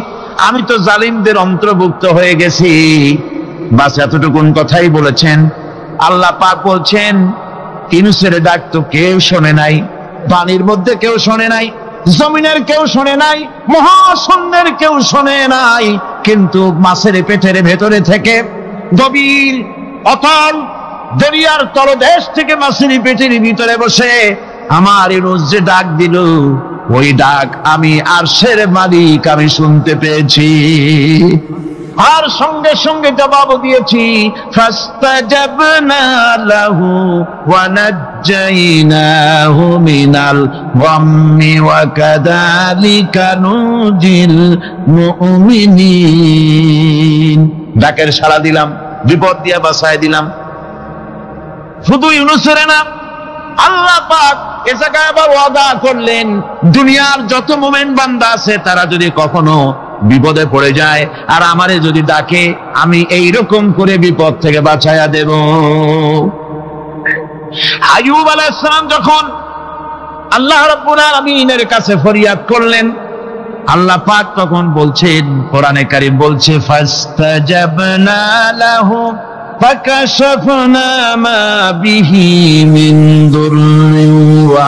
আমি তো জালিমদের অন্তর্ভুক্ত হয়ে গেছি। বাস এতটুকুন কথাই বলেছেন। আল্লাহ পাক বলছেন ইউনূসের ডাক তো কেউ শোনে নাই, পানির মধ্যে কেউ শোনে নাই, জমিনের কেউ শোনে নাই, মহাশূন্যের কেউ শোনে নাই, কিন্তু মাছের পেটের ভেতরে থেকে গভীর অতল দরিয়ার তলদেশ থেকে মাছের পেটের ভিতরে বসে আমার ইউনূস যে ডাক দিল, ওই ডাক আমি আরশের মালিক আমি শুনতে পেয়েছি, আর সঙ্গে সঙ্গে জবাব দিয়েছি। ফাস্তাজাবনা লাহু ওয়া নাজ্জাইনাহু মিনাল গাম্মি ওয়া কাযালিকা নুজিল মুমিনিন। ডাকের সাড়া দিলাম, বিপদ দিয়া বাঁচায় দিলাম। শুধু ইউনূসের না, আল্লাহ পাক এ জায়গায় আবার ওয়াদা করলেন দুনিয়ার যত মুমিন বান্দা আছে তারা যদি কখনো বিপদে পড়ে যায় আর আমারে যদি ডাকে, আমি এইরকম করে বিপদ থেকে বাঁচায়া দেব। আইয়ুব আলাইহিস সালাম যখন আল্লাহ রাব্বুল আলামিনের কাছে ফরিয়াদ করলেন, আল্লাহ পাক তখন বলছেন, কোরআনে কারীম বলছে ফাস্তাজাবনা লাহু ফাকাশাফনা মা বিহি মিন দুররিন ওয়া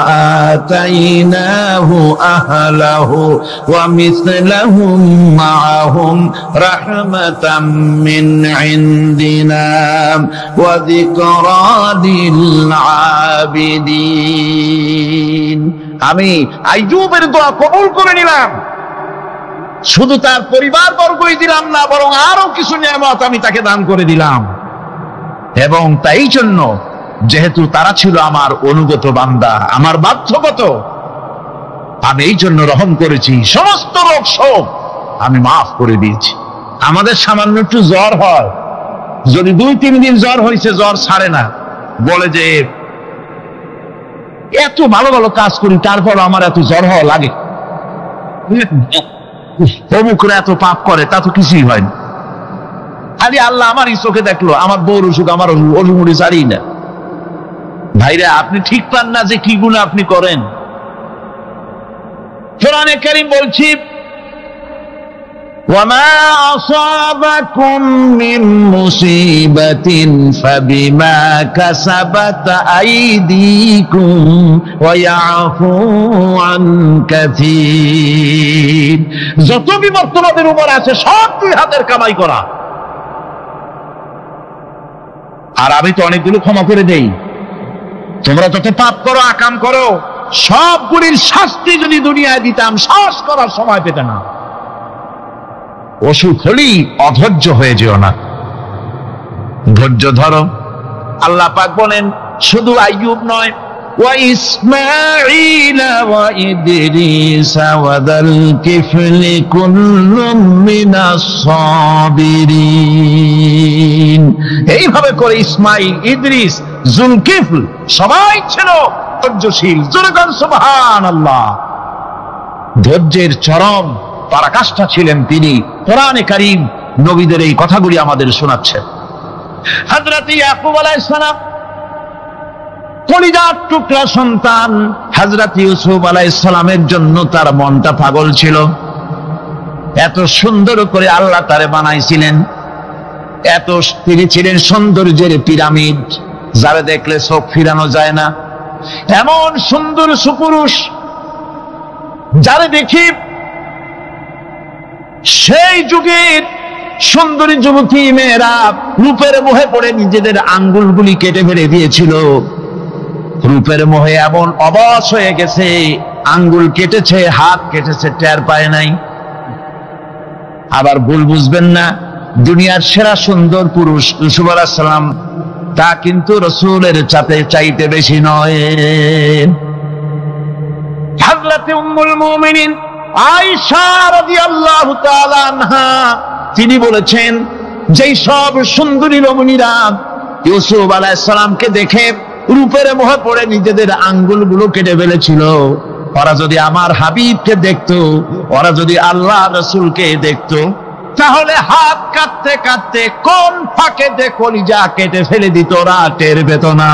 আতাইনাহু আহলাহু ওয়া মিসলাহুম মাআহুম রাহমাতাম মিন ইনদিনা ওয়া যিকরা লিল আবিদিন। আমি আইয়ুবের দোয়া কবুল করে নিলাম। শুধু তার পরিবার বর্গই দিলাম না, বরং আরো কিছু নিয়ামত আমি তাকে দান করে দিলাম। এবং তাই জন্য যেহেতু তারা ছিল আমার অনুগত বান্দা, আমার বাধ্যগত, আমি এই জন্য রহম করেছি, সমস্ত রোগ শোক আমি মাফ করে দিয়েছি। আমাদের সামান্য একটু জ্বর হয়, যদি 2-3 দিন জ্বর হয়েছে, জ্বর ছাড়ে না, বলে যে এত ভালো ভালো কাজ করি তারপর আমার এত জ্বর হওয়া লাগে, অমুকরা এত পাপ করে, তা তো কিছুই হয়নি। খালি আল্লাহ আমার চোখে দেখলো আমার বউর অসুখ, আমার অসুখ ছাড়ি না। ভাইরা, আপনি ঠিক পান না যে কি গুনাহ আপনি করেন? কোরআনে কারীম বলছি, وَمَا أَصَابَكُم مِّن مُّصِيبَةٍ فَبِمَا كَسَبَتْ أَيْدِيكُمْ وَيَعْفُو عَن كَثِيرٍ। যত বিপদ তোমাদের উপর আছে সব দুই হাতের কামাই করা। আর আমি তো অনেকগুলো ক্ষমা করে দেই। তোমরা যত পাপ করো, আকাম করো, সবগুলির শাস্তি যদি দুনিয়ায় দিতাম, শ্বাস করার সময় পেতে না। অসুখ হলেই অধৈর্য হয়ে যেও না, ধৈর্য ধরো। আল্লাহ পাক বলেন শুধু আইয়ুব নয়, ওয়া ইসমাঈল ওয়া ইদরিস ওয়া যাল কিফলি কুল্লুম মিনাস সাবিরিন। এইভাবে করে ইসমাঈল, ইদরিস, জুলকিফল সবাই ছিল ধৈর্যশীল। জোরে বলেন সুবহানাল্লাহ। ধৈর্যের চরম পরাকাষ্ঠা ছিলেন তিনি। কোরআনে কারীম নবীদের এই কথাগুলি আমাদের শোনাচ্ছেন। হযরত ইয়াকুব আলাইহিস সালাম কলিজার টুকরা সন্তান হযরত ইউসুফ আলাইহিস সালামের জন্য তার মনটা পাগল ছিল। এত সুন্দর করে আল্লাহ তারে বানাইছিলেন, এত তিনি ছিলেন সৌন্দর্যের পিরামিড, যারা দেখলে চোখ ফিরানো যায় না। এমন সুন্দর সুপুরুষ যারা দেখি সেই যুগের সুন্দরী যুবতী মেয়েরা রূপের মোহে পড়ে নিজেদের আঙ্গুলগুলি কেটে ফেলে দিয়েছিল। রূপের মোহে এমন অবশ হয়ে গেছে, আঙ্গুল কেটেছে, হাত কেটেছে, টের পায় নাই। আবার ভুল বুঝবেন না, দুনিয়ার সেরা সুন্দর পুরুষ ইউসুফ আলাইহিস সালাম, তা কিন্তু রাসূলের চাইতে বেশি নয়। হযরত উম্মুল মুমিনিন আয়েশা রাদিয়াল্লাহু তাআলা আনহা তিনি বলেছেন, যেই সব সুন্দরী রমণীরা ইউসুফ আলাইহিস সালামকে দেখে রূপের মোহে পড়ে নিজেদের আঙ্গুলগুলো কেটে ফেলেছিল, ওরা যদি আমার হাবিবকে দেখতো, ওরা যদি আল্লাহ রাসূলকে দেখতো, তাহলে হাত কাটতে কাটতে কোন ফাঁকে দিয়ে কলিজা কেটে ফেলে দিত, ওরা টের পেত না।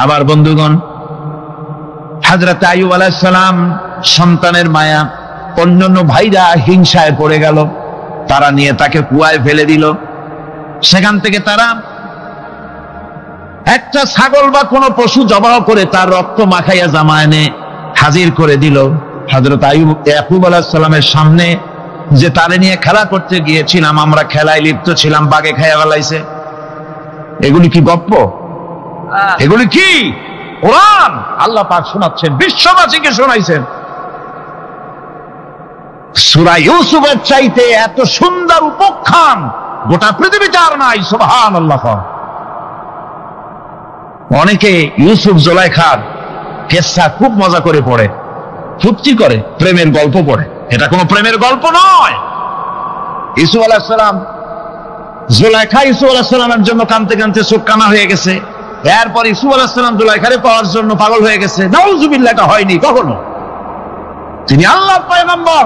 আবার বন্ধুগণ, হযরত আইয়ুব আলাইহিস সালাম সন্তানের মায়া, অন্যান্য ভাইরা হিংসায় পড়ে গেল, তারা নিয়ে তাকে কুয়ায় ফেলে দিল। সেখান থেকে তারা একটা ছাগল বা কোনো পশু জবাহ করে তার রক্ত মাখাইয়া জামায়ানে হাজির করে দিল। হযরত ইয়াকুব আলাইহিস সালামের সামনে যে তারে নিয়ে খেলা করতে গিয়েছিলাম, আমরা খেলায় লিপ্ত ছিলাম, বাগে খাইয়া ফেলাইছে। এগুলি কি গপ্প? এগুলি কি কোরআন? আল্লাহ পাক শোনাচ্ছেন, বিশ্ববাসীকে শোনাইছেন। সূরা ইউসুফের চাইতে এত সুন্দর উপাখ্যান গোটা পৃথিবীতে আর নাই। সুবহানাল্লাহ। অনেকে ইউসুফ জুলাইখার কিসসা খুব মজা করে পড়ে, ফুর্তি করে, প্রেমের গল্প পড়ে। এটা কোনো প্রেমের গল্প নয়। ইউসুফ আলাইহিস সালাম, জুলাইখা ইউসুফ আলাইহিস সালামের জন্য কাঁদতে কাঁদতে চোখ কানা হয়ে গেছে। এরপর ইউসুফ আলাইহিস সালাম জুলাইখারে পাওয়ার জন্য পাগল হয়ে গেছে। নাউজুবিল্লাহ, এটা হয়নি কখনো। তিনি আল্লাহর পয়গম্বর,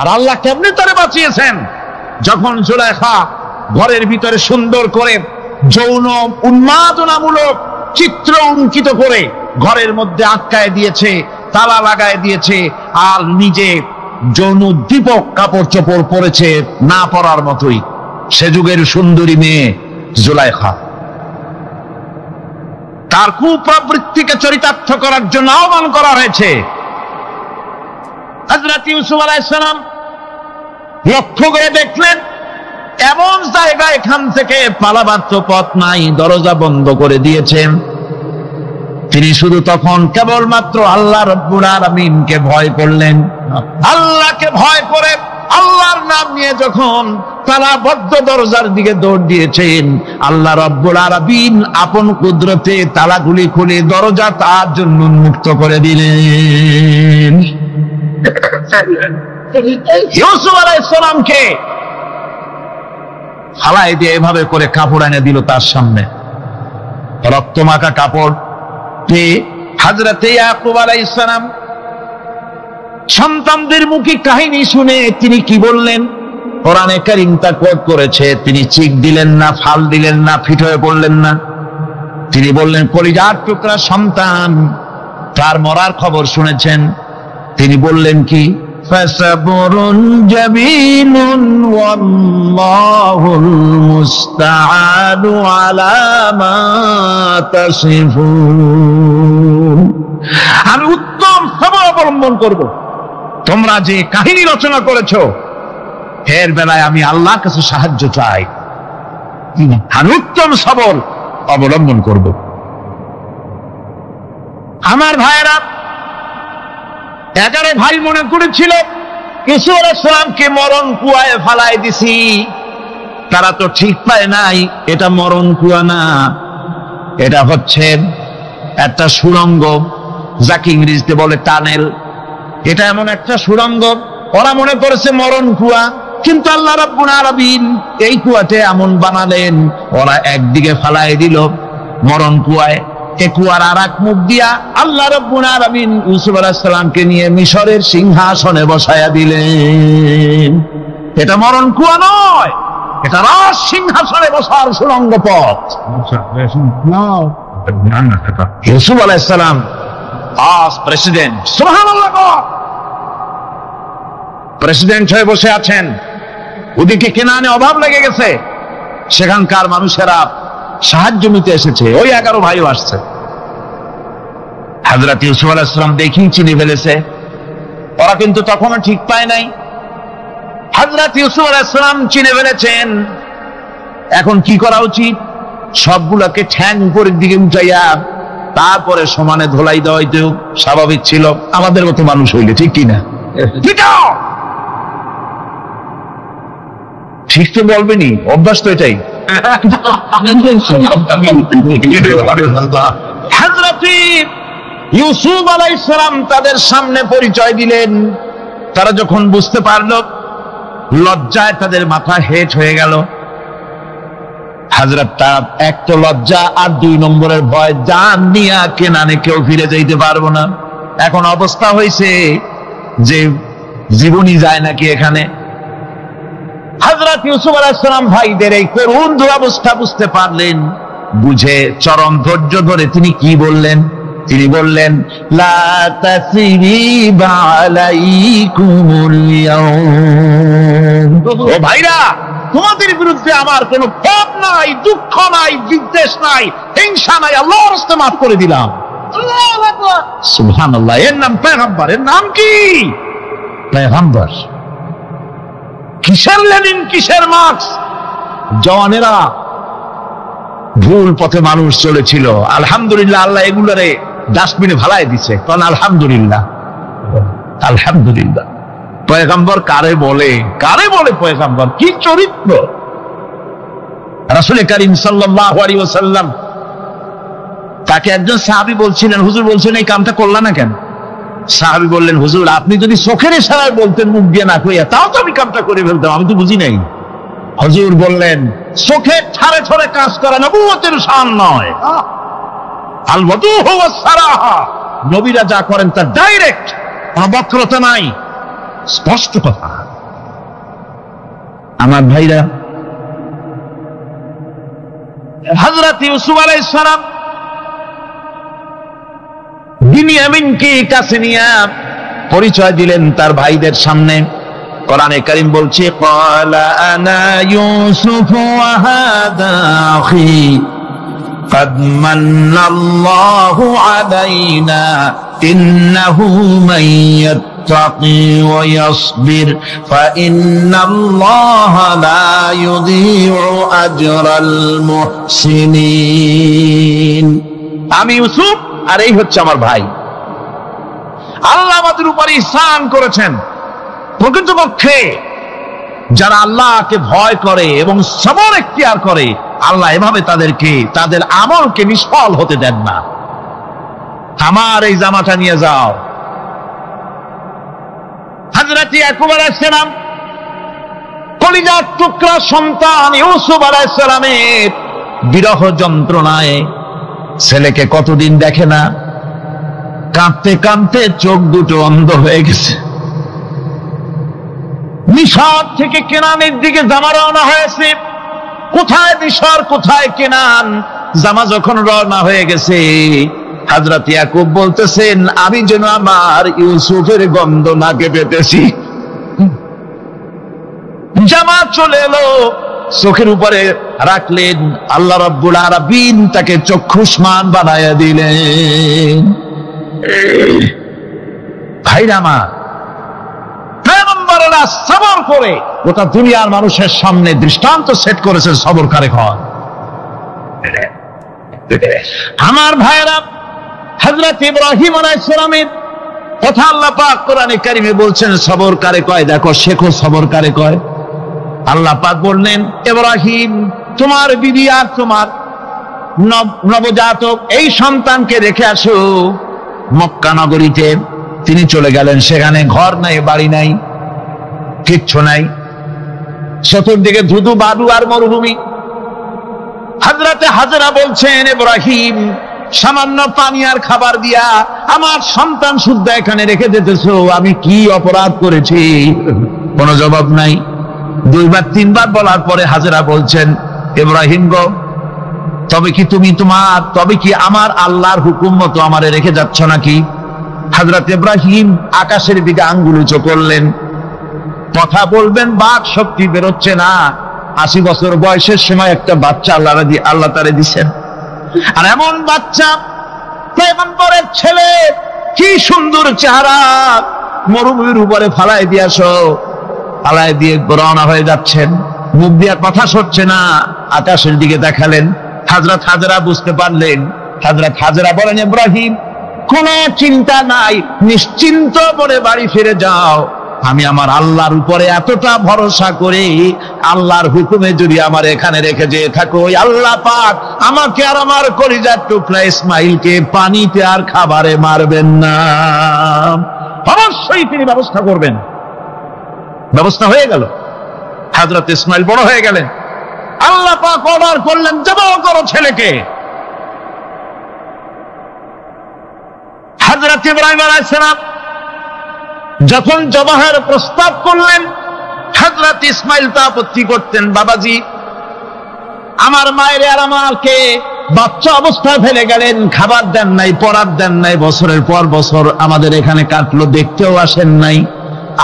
আর আল্লাহ কেমনে তারে বাঁচিয়েছেন? যখন জুলাইখা ঘরের ভিতরে সুন্দর করে যৌন উন্মাদনামূলক চিত্র অঙ্কিত করে ঘরের মধ্যে আটকায় দিয়েছে, তালা লাগায় দিয়েছে, আর নিজে যৌন দীপক কাপড় চোপড় পরেছে না পরার মতোই। সে যুগের সুন্দরী মেয়ে জুলাইখা। তার কুপ্রবৃত্তিকে চরিতার্থ করার জন্য আহ্বান করা হয়েছে। হযরত ইউসুফ আলাইহিস সালাম লক্ষ্য করে দেখলেন এমন জায়গা, এখান থেকে পালাবার তো পথ নাই, দরজা বন্ধ করে দিয়েছেন। তিনি শুধু তখন কেবলমাত্র আল্লাহ রব্বুল আলামিনকে ভয় করলেন। আল্লাহকে ভয় করে আল্লাহর নাম নিয়ে যখন তালাবদ্ধ দরজার দিকে দৌড় দিয়েছেন, আল্লাহ রব্বুল আলামিন আপন কুদরতে তালাগুলি খুলে দরজা তার জন্য উন্মুক্ত করে দিলেন। ইউসুফ আলাইহিস সালামকে ফালাই দিয়ে এভাবে করে কাপড় এনে দিল তার সামনে, রক্তমাখা কাপড়। হযরত ইয়াকুব আলাইহিস সালাম সন্তানদের মুখে কাহিনী শুনে তিনি কি বললেন? কোরআনে কারীম তা কোট করেছে, তিনি চিক দিলেন না, ফাল দিলেন না, ফিট হয়ে পড়লেন না। তিনি বললেন, কলিজার টুকরা সন্তান, তার মরার খবর শুনেছেন? তিনি বললেন কি, ফাসাবরুন জামিলুন ওয়াল্লাহুল মুস্তাআনু আলা মা তাসিফুন। আমি উত্তম সবর অবলম্বন করব। তোমরা যে কাহিনী রচনা করেছো এর বেলায় আমি আল্লাহর কাছে সাহায্য চাই, আমি উত্তম সবর অবলম্বন করব। আমার ভাইয়েরা, 11 ভাই মনে করেছিল ইউসুফ আলাইহিস সালামকে মরণ কুয়ায় ফালাই দিছি, তারা তো ঠিক পায় নাই এটা মরণ কুয়া না, এটা হচ্ছে একটা সুড়ঙ্গ, যাকে ইংরেজিতে বলে টানেল। এটা এমন একটা সুড়ঙ্গ, ওরা মনে করেছে মরণ কুয়া, কিন্তু আল্লাহ রাব্বুল আলামিন এই কুয়াতে এমন বানালেন, ওরা একদিকে ফালাই দিল মরণ কুয়ায়, এ কুয়ার আর এক মুখ দিয়া আল্লাহ রাব্বুল আলামিন ইউসুফ আলাইহিস সালামকে নিয়ে মিশরের সিংহাসনে বসায়া দিলেন। এটা মরণ কুয়া নয়, এটা রাজ সিংহাসনে বসার সুড়ঙ্গ পথ। ইউসুফ আলাইহিস সালাম আজ প্রেসিডেন্ট, সুবহানাল্লাহ, প্রেসিডেন্ট হয়ে বসে আছেন। ওদিকে কেনানে অভাব লেগে গেছে, সেখানকার মানুষেরা সাহায্য নিতে এসেছে, ওই 11 ভাইও আসছে। হযরত ইউসুফ আলাইহিস সালাম দেখি চিনে ফেলেছে, ওরা কিন্তু তখনও ঠিক পায় নাই। হযরত ইউসুফ আলাইহিস সালাম চিনে ফেলেছেন, এখন কি করা উচিত? সবগুলোকে ঠ্যাং উপরের দিকে উঠাইয়া তারপরে সমানে ধোলাই দেওয়াই তো স্বাভাবিক ছিল, আমাদের মতো মানুষ হইলে, ঠিক কিনা? ঠিক তো বলবেনি, অভ্যাস তো এটাই। হযরত ইউসুফ আলাইহিস সালাম তাদের সামনে পরিচয় দিলেন। তারা যখন বুঝতে পারল, লজ্জায় তাদের মাথা হেট হয়ে গেল। হযরত তার এক তো লজ্জা, আর 2 নম্বরের ভয়, জান নিয়া কেনানে কেউ ফিরে যাইতে পারবো না। এখন অবস্থা হয়েছে যে জীবনই যায় নাকি এখানে। হযরত ইউসুফ আলাইহিস সালাম ভাইদের এই করুণ দুরবস্থা বুঝতে পারলেন, বুঝে চরম ধৈর্য ধরে তিনি কি বললেন? তিনি বললেন, লা তাসরিবা আলাইকুমুল ইয়াউম। ও ভাইরা, তোমাদের বিরুদ্ধে আমার কোনো পাপ নাই, দুঃখ নাই, বিদ্বেষ নাই, হিংসা নাই, আল্লাহর রাস্তায় মাফ করে দিলাম। আল্লাহু আকবার, সুবহানাল্লাহ। এর নাম পয়গম্বর। এর নাম কি? পয়গম্বর। কিসের লেনিন, কিসের মার্কস? জওয়ানেরা, ভুল পথে মানুষ চলেছিল, আলহামদুলিল্লাহ আল্লাহ এগুলোরে ডাস্টবিনে ভালাই দিছে। কারণ আলহামদুলিল্লাহ, আলহামদুলিল্লাহ। পয়গম্বর কারে বলে, কারে বলে পয়গম্বর? কি চরিত্র! রাসূল করিম সাল্লাল্লাহু আলাইহি ওয়াসাল্লাম, তাকে একজন সাহাবী বলছিলেন, হুজুর বলছেন এই কামটা করলা না কেন? সাহাবী বললেন, হুজুর আপনি যদি চোখের ইশারায় বলতেন, মুখ দিয়ে না কইয়া, তাও তো আমি কামটা করে ফেলতাম, আমি তো বুঝি নাই। হুজুর বললেন, চোখের ঠারে ঠারে কাজ করা নবুয়তের শান নয়। আল ওয়াদুহু ওয়াস সারাহা, নবীরা যা করেন তা ডাইরেক্ট, কোনো বক্রতা নাই, স্পষ্ট কথা। আমার ভাইরা, হযরত ইউসুফ আলাইহিস সালাম বিনিয়ামিনকে কাছে নিয়ে পরিচয় দিলেন তার ভাইদের সামনে। কোরআনে কারীম বলছে, ক্বালা আনা ইউসুফ ওয়া হাদা আখি قد من الله علينا إنه من يتقي ويصبر فإن الله لا يضيع أجر المحسنين। আমি ইউসুফ আর এই হচ্ছে আমার ভাই। আল্লাহ আমাদের উপর ইহসান করেছেন। প্রকৃতপক্ষে যারা আল্লাহকে ভয় করে এবং সবর এখতিয়ার করে, আল্লাহ এভাবে তাদেরকে, তাদের আমলকে নিষ্ফল হতে দেন না। আমার এই জামাটা নিয়ে যাও। হযরত ইয়াকুব আলাইহিস সালাম, কলিজার টুকরা সন্তান ইউসুফ আলাইহিস সালামের বিরহ যন্ত্রণায় ছেলেকে কতদিন দেখে না, কাঁদতে কাঁদতে চোখ দুটো অন্ধ হয়ে গেছে। মিশর থেকে কেনানের দিকে জামা রওনা হয়েছে। কোথায় মিশর, কোথায় কেনান? জামা যখন রওনা হয়ে গেছে, হযরত ইয়াকুব বলতেছেন, আমি যেন আমার ইউসুফের গন্ধ নাকে পেতেছি। জামা চলে এলো, চোখের উপরে রাখলেন, আল্লাহ রাব্বুল আলামিন তাকে চক্ষুষ্মান বানায়া দিলেন। ভাইরা আমার, পয়গম্বরেরা সবর করে গোটা দুনিয়ার মানুষের সামনে দৃষ্টান্ত সেট করেছেন সবরকারী হন। আমার ভাইরা, হযরত ইব্রাহিম আলাইহিস সালামের কথা আল্লাহ পাক কোরআনে কারিমে বলছেন, সবরকারী কয়, দেখো শেখো সবরকারী কয়। আল্লাহ পাক বললেন, ইব্রাহিম তোমার বিবি আর তোমার নবজাতক এই সন্তানকে রেখে আসো মক্কা নগরীতে। তিনি চলে গেলেন, সেখানে ঘর নাই, বাড়ি নাই, কিচ্ছু নাই, চতুর্দিকে ধুধু বালু আর মরুভূমি। হযরতে হাজরা বলছেন, ইব্রাহিম সামান্য পানি আর খাবার দিয়া আমার সন্তান শুদ্ধ এখানে রেখে যেতেছো, আমি কি অপরাধ করেছি? কোনো জবাব নাই। দুইবার তিনবার বলার পরে হাজরা বলছেন, ইব্রাহিম গো, তবে কি আমার আল্লাহর হুকুম মতো আমারে রেখে যাচ্ছ নাকি? হযরত ইব্রাহিম আকাশের দিকে আঙ্গুল উঁচু করলেন। কথা বলবেন, বাক শক্তি বেরোচ্ছে না। 80 বছর বয়সের সময় একটা বাচ্চা আল্লাহ তারে দিচ্ছেন। আর এমন বাচ্চা, পয়গম্বরের ছেলে, কি সুন্দর চেহারা, মরুভূমির উপরে ফালাই দিয়াছো, ফালাই দিয়ে রওনা হয়ে যাচ্ছেন, মুখ দিয়া কথা সরছে না, আকাশের দিকে দেখালেন। হযরত হাজরা বুঝতে পারলেন। হযরত হাজরা বলেন, ইব্রাহিম কোনো চিন্তা নাই, নিশ্চিন্ত মনে বাড়ি ফিরে যাও। আমি আমার আল্লাহর উপরে এতটা ভরসা করি, আল্লাহর হুকুমে যদি আমার এখানে রেখে যেয়ে থাকো, ওই আল্লাহ পাক আমাকে আর আমার কলিজার টুকরা ইসমাইলকে পানিতে আর খাবারে মারবেন না, অবশ্যই তিনি ব্যবস্থা করবেন। ব্যবস্থা হয়ে গেল। হযরত ইসমাইল বড় হয়ে গেলেন। আল্লাহ পাক অর্ডার করলেন, জবাহ করো ছেলেকে। হযরত ইব্রাহিম আলাইহিস সালাম যখন জবাহের প্রস্তাব করলেন, হযরত ইসমাইল তা আপত্তি করতেন, বাবাজি আমার মায়ের আর আমাকে বাচ্চা অবস্থায় ফেলে গেলেন, খাবার দেন নাই, পড়ার দেন নাই, বছরের পর বছর আমাদের এখানে কাটলো, দেখতেও আসেন নাই,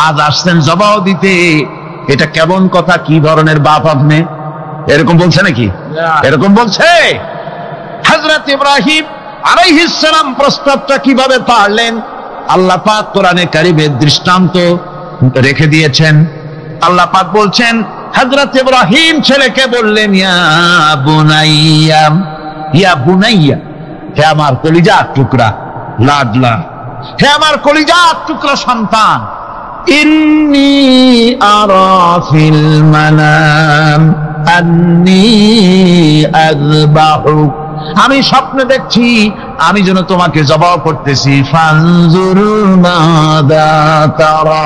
আজ আসছেন জবাহ দিতে। এটা কেমন কথা? কি ধরনের বাপ আপনি? এরকম বলছে নাকি? এরকম বলছে। হযরত ইব্রাহিম আলাইহিস সালাম প্রস্তাবটা কিভাবে পারলেন? আল্লাহ পাক কোরআনে কারিমে দৃষ্টান্ত রেখে দিয়েছেন। আল্লাহ পাক বলছেন, হযরত ইব্রাহিম ছেলেকে বললেন, ইয়া বুনাইয়া, ইয়া বুনাইয়া, হে আমার কলিজার টুকরা লাডলা, হে আমার কলিজার টুকরা সন্তান, ইন্নী আরা ফিল মানাম আন্নী আযবাহুক, আমি স্বপ্নে দেখছি আমি যেন তোমাকে জবাহ করতেছি। ফানজুর মাযা তারা,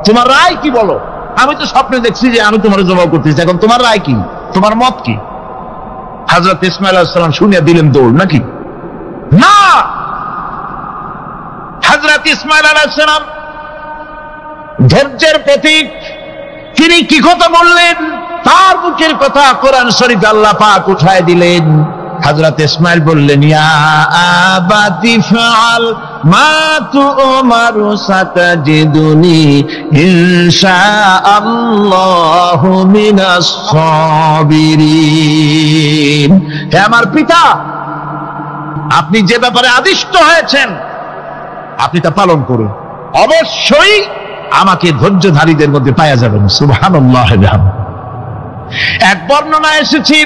তোমার রায় কি বলো? আমি তো স্বপ্নে দেখছি যে আমি তোমার জবাহ করতেছি, এখন তোমার রায় কি, তোমার মত কি? হযরত ইসমাঈল আলাইহিস সালাম শুনিয়া দিলেন দৌড়, নাকি না? হযরত ইসমাঈল আলাইহিস সালাম ধৈর্যের প্রতীক, তিনি কি কথা বললেন? তার মুখের কথা কোরআন শরীফ আল্লাহ পাক উঠায় দিলেন। হযরত ইসমাঈল বললেন, ইয়া আবাতি ফাআল মা তু'মারু সাতাজিদুনি ইনশাআল্লাহু মিনাস সাবিরিন, হে আমার পিতা, আপনি যে ব্যাপারে আদিষ্ট হয়েছেন আপনি তা পালন করুন, অবশ্যই আমাকে ধৈর্যধারীদের মধ্যে পাওয়া যাবেন। সুবহানাল্লাহ। এক বর্ণনা এসেছে,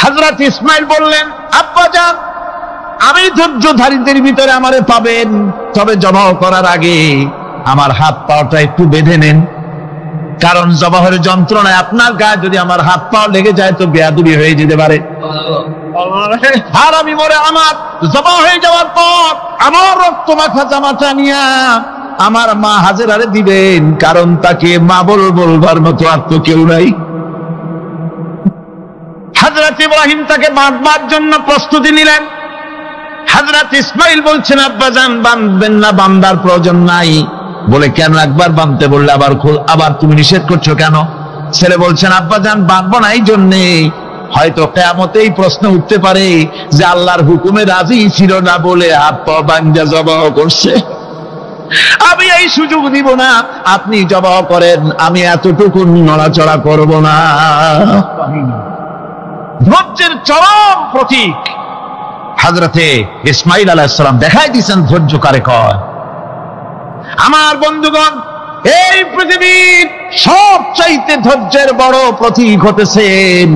হযরত ইসমাঈল বললেন, আব্বাজান আমি ধৈর্যধারীদের ভিতরে আমারে পাবেন, তবে জবাহ করার আগে আমার হাত পাটা একটু বেঁধে নেন, কারণ জবাহের যন্ত্রণায় আপনার গায়ে যদি আমার হাত পা লেগে যায় তো বেয়াদবি হয়ে যেতে পারে। আর আমি মরে আমার জবাহ হয়ে যাওয়ার পর আমার রক্ত মাখা জামাটা নিয়া আমার মা হাজেরারে দিবেন, কারণ তাকে মা বলবার মতো আর তো কেউ নাই। হযরত ইব্রাহিম তাকে বাঁধবার জন্য প্রস্তুতি নিলেন। হযরত ইসমাঈল বলছেন, আব্বাজান বাঁধবেন না, বান্দার প্রয়োজন নাই, বলে কেন একবার বাঁধতে বললে আবার তুমি নিষেধ করছো কেন? ছেলে বলছেন আব্বাজান বাঁধবো না এই জন্যে, হয়তো কিয়ামতেই প্রশ্ন উঠতে পারে যে আল্লাহর হুকুমে রাজি ছিল না বলে হাত পা ভাঙ্গা জবাহ করছে। আমি এই সুযোগ দিব না, আপনি জবাহ করেন, আমি এতটুকু নড়াচড়া করব না। ধৈর্যের চরম প্রতীক হযরতে ইসমাঈল আলাইহিস সালাম দেখাই দিয়েছেন ধৈর্য কারে কয়। আমার বন্ধুগণ, এই পৃথিবীর সবচাইতে ধৈর্যের বড় প্রতীক হতেছেন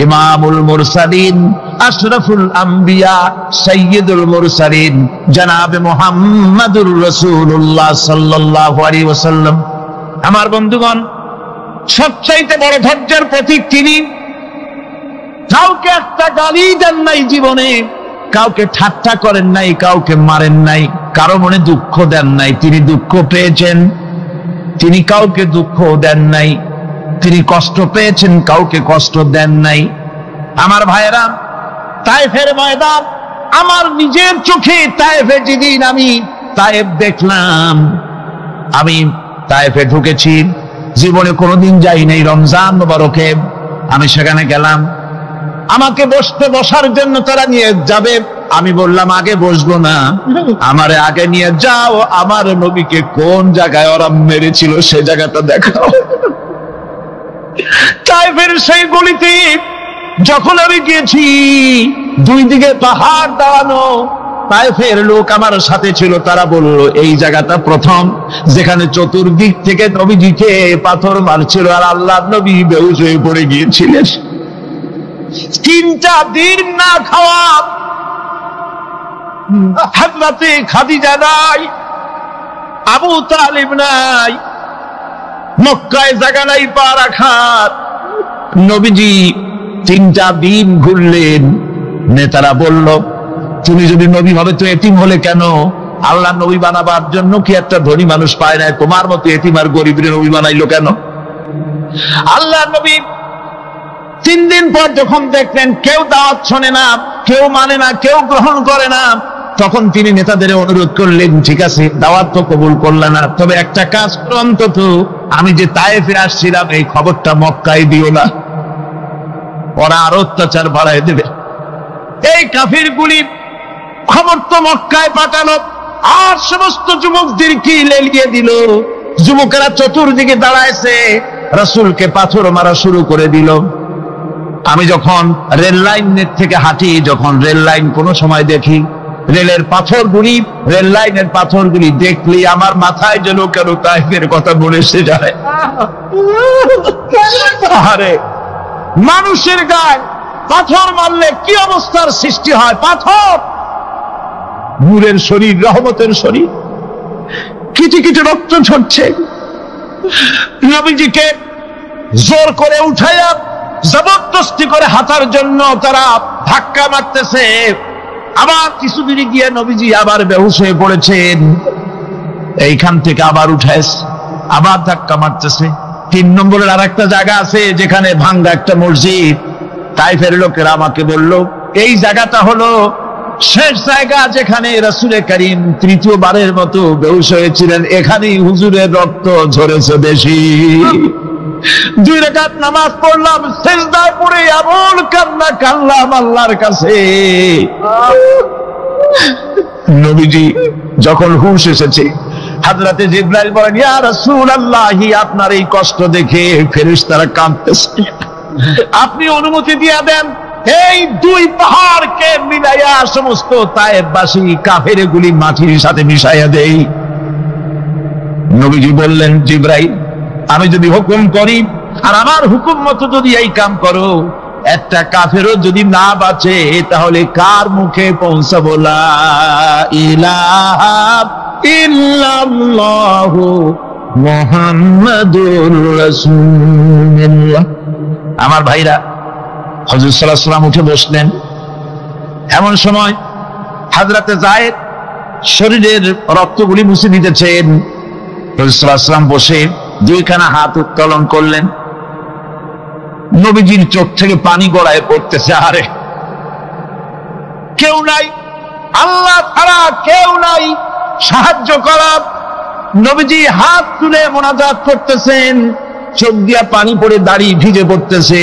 ইমামুল মুরসালিন, আশরাফুল আম্বিয়া, সাইয়্যিদুল মুরসালিন, জনাবে মুহাম্মাদুর রাসূলুল্লাহ সাল্লাল্লাহু আলাইহি ওয়াসাল্লাম। আমার বন্ধুগণ, সবচাইতে বড় ধৈর্যের প্রতীক তিনি। কাউকে একটা গালি দেন নাই জীবনে, কাউকে ঠাট্টা করেন নাই, কাউকে মারেন নাই, কারো মনে দুঃখ দেন নাই। তিনি দুঃখ পেয়েছেন, তিনি কাউকে দুঃখ দেন নাই। তিনি কষ্ট পেয়েছেন, কাউকে কষ্ট দেন নাই। আমার ভাইয়েরা, তায়েফের ময়দান, আমার নিজের চোখে তায়েফে যেদিন আমি তায়েফ দেখলাম, আমি তায়েফে ঢুকেছি, জীবনে কোনোদিন যাই নাই। রমজান মোবারকে আমি সেখানে গেলাম, আমাকে বসার জন্য তারা নিয়ে যাবে। আমি বললাম আগে বসবো না, আমারে আগে নিয়ে যাও, আমার নবীকে কোন জায়গায় ওরা মেরেছিল সে জায়গাটা দেখাও। তায়েফের সেই গলিতে যখন আমি গিয়েছি, দুই দিকে পাহাড় দাঁড়ানো, তায়েফের লোক আমার সাথে ছিল, তারা বলল এই জায়গাটা প্রথম যেখানে চতুর্দিক থেকে নবীজিকে পাথর মারছিল আর আল্লাহর নবী বেহুশ হয়ে পড়ে গিয়েছিলেন। 3টা দিন না খাওয়া, হযরতে খাদিজা নাই, আবু তালিব নাই, মক্কায় জায়গা নাই পা রাখার। নবীজি 3টা দিন ঘুরলেন। নেতারা বলল তুমি যদি নবী হবে তো এতিম হলে কেন? আল্লাহ নবী বানাবার জন্য কি একটা ধনী মানুষ পায় না? তোমার মতো এতিম আর গরিবের নবী বানাইলো কেন? আল্লাহ নবী 3 দিন পর যখন দেখলেন কেউ দাওয়াত শোনে না, কেউ মানে না, কেউ গ্রহণ করে না, তখন তিনি নেতাদের অনুরোধ করলেন ঠিক আছে দাওয়াত তো কবুল করলেন না, তবে একটা কাজ করো, অন্তত আমি যে তায়েফে আসছিলাম এই খবরটা মক্কায় দিও না, ওরা আরো অত্যাচার বাড়ায় দেবে। এই কাফিরগুলি খবর তো মক্কায় পাঠালো, আর সমস্ত যুবকদেরকে লেলিয়ে দিল। যুবকেরা চতুর্দিকে দাঁড়াইছে, রাসূলকে পাথর মারা শুরু করে দিল। আমি যখন রেল লাইনের থেকে হাঁটি, যখন রেল লাইন কোনো সময় দেখি, রেলের পাথরগুলি, রেল লাইনের পাথরগুলি দেখলি আমার মাথায় যেন কেন তায়েফের কথা বলে এসে যায়। আরে মানুষের গায়ে পাথর মারলে কি অবস্থার সৃষ্টি হয়? পাথর নূরের শরীর, রহমতের শরীর, কিটি কিটি রক্ত ঝরছে। নবীজিকে জোর করে উঠাইয়া জবরদস্তি করে হাঁটার জন্য তারা ধাক্কা মারতেছে। আবার কিছুদিন গিয়ে নবীজি আবার বেহুশ হয়ে পড়েছেন, এইখান থেকে আবার উঠাইছে, আবার ধাক্কা মারতেছে। 3 নম্বরের আর একটা জায়গা আছে যেখানে ভাঙ্গা একটা মসজিদ। তায়েফের লোকেরা আমাকে বলল এই জায়গাটা হলো শেষ জায়গা যেখানে রাসূল করিম 3য়বারের মতো বেহুশ হয়েছিলেন, এখানেই হুজুরের রক্ত ঝরেছে বেশি। 2 রাকাত নামাজ পড়লাম, সিজদায় পড়ে এমন কান্না কাঁদলাম আল্লাহর কাছে। নবীজি যখন হুঁশ এসেছে, হযরতে জিবরাইল বলেন ইয়া রাসূলুল্লাহ, আপনার এই কষ্ট দেখে ফেরেশতারা কাঁদতেছে, আপনি অনুমতি দিয়ে দেন এই 2 পাহাড়কে মিলাইয়া সমস্ত তায়েফবাসী কাফেরগুলি মাটির সাথে মিশাইয়া দেই। নবীজি বললেন জিবরাইল, আমি যদি হুকুম করি আর আমার হুকুম মতো যদি এই কাম করো, একটা কাফেরও যদি না বাঁচে তাহলে কার মুখে পৌঁছাবো লা ইলাহা ইল্লাল্লাহু মুহাম্মাদুর রাসূলুল্লাহ। আমার ভাইরা, হযরত সাল্লাল্লাহু আলাইহি ওয়াসাল্লাম উঠে বসলেন। এমন সময় হযরতে যায়েদ শরীরের রক্তগুলি মুছে দিতেছেন। হযরত সাল্লাল্লাহু আলাইহি ওয়াসাল্লাম বসে 2খানা হাত উত্তোলন করলেন। নবীজির চোখ থেকে পানি গড়ায় পড়তেছে। আরে কেউ নাই, আল্লাহ ছাড়া কেউ নাই সাহায্য করা। নবীজি হাত তুলে মোনাজাত করতেছেন, চোখ দিয়া পানি পড়ে দাড়ি ভিজে পড়তেছে,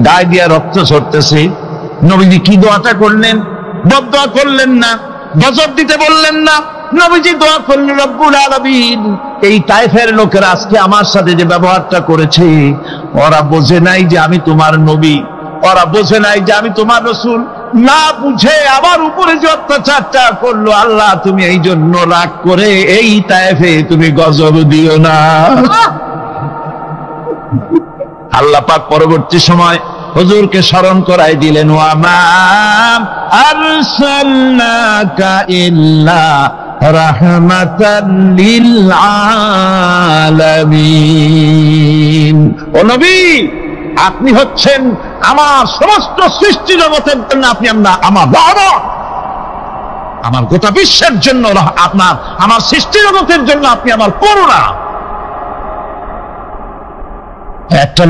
গায়ে দিয়া রক্ত ঝরতেছে। নবীজি কি দোয়াটা করলেন? বদদোয়া করলেন না, গজব দিতে বললেন না। নবীজি দোয়া করলেন, রব্বুল আলামিন, এই তায়েফের লোকেরা আজকে আমার সাথে যে ব্যবহারটা করেছে, ওরা বোঝে নাই যে আমি তোমার নবী, ওরা বোঝে নাই যে আমি তোমার রাসূল, না বুঝে আমার উপরে যে অত্যাচারটা করলো, আল্লাহ তুমি এই জন্য রাগ করে এই তায়েফে তুমি গজব দিও না। আল্লাহ পাক পরবর্তী সময় হুজুরকে স্মরণ করাই দিলেন, ওয়া মা আরসালনাকা ইল্লা রাহমাতাল লিল আলামিন। ও নবী, আপনি হচ্ছেন আমার সমস্ত সৃষ্টি জগতের জন্য, আপনি আমার রহমত, আমার গোটা বিশ্বের জন্য আপনার, আমার সৃষ্টি জগতের জন্য আপনি আমার করুণা। একটা